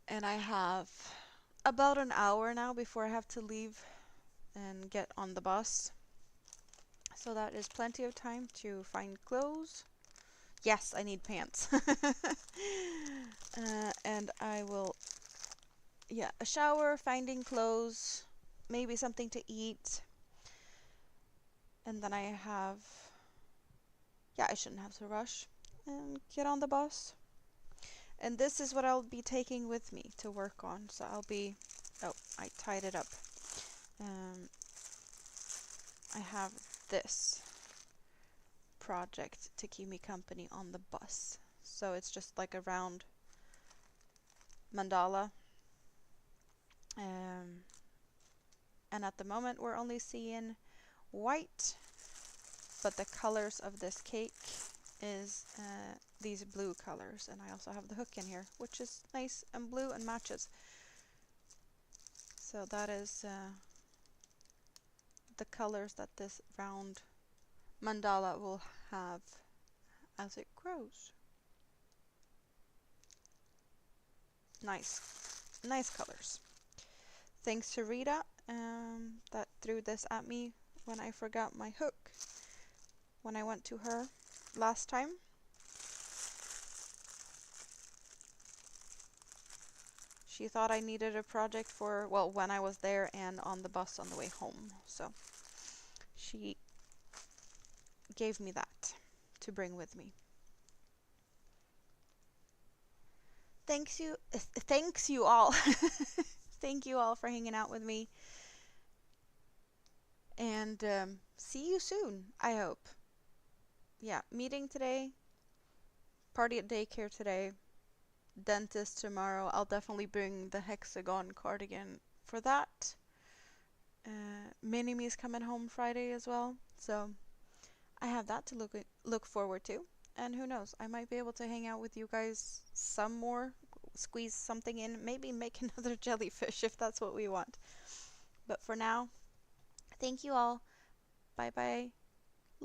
And I have about an hour now before I have to leave and get on the bus. So that is plenty of time to find clothes. Yes, I need pants. And I will, yeah, a shower, finding clothes, maybe something to eat. And then I have, yeah, I shouldn't have to rush and get on the bus. And this is what I'll be taking with me to work on. So I'll be, oh, I tied it up. I have this project to keep me company on the bus. So it's just like a round mandala. And at the moment we're only seeing white, but the colors of this cake is these blue colors, and I also have the hook in here, which is nice and blue and matches. So that is the colors that this round mandala will have as it grows. Nice, nice colors. Thanks to Rita that threw this at me when I forgot my hook when I went to her last time. She thought I needed a project for, well, when I was there and on the bus on the way home. So she gave me that to bring with me. Thanks you all. Thank you all for hanging out with me. And see you soon, I hope. Yeah, meeting today, party at daycare today, dentist tomorrow. I'll definitely bring the hexagon cardigan for that. Mini-Me's coming home Friday as well, so I have that to look forward to. And who knows, I might be able to hang out with you guys some more, squeeze something in, maybe make another jellyfish if that's what we want. But for now, thank you all. Bye bye.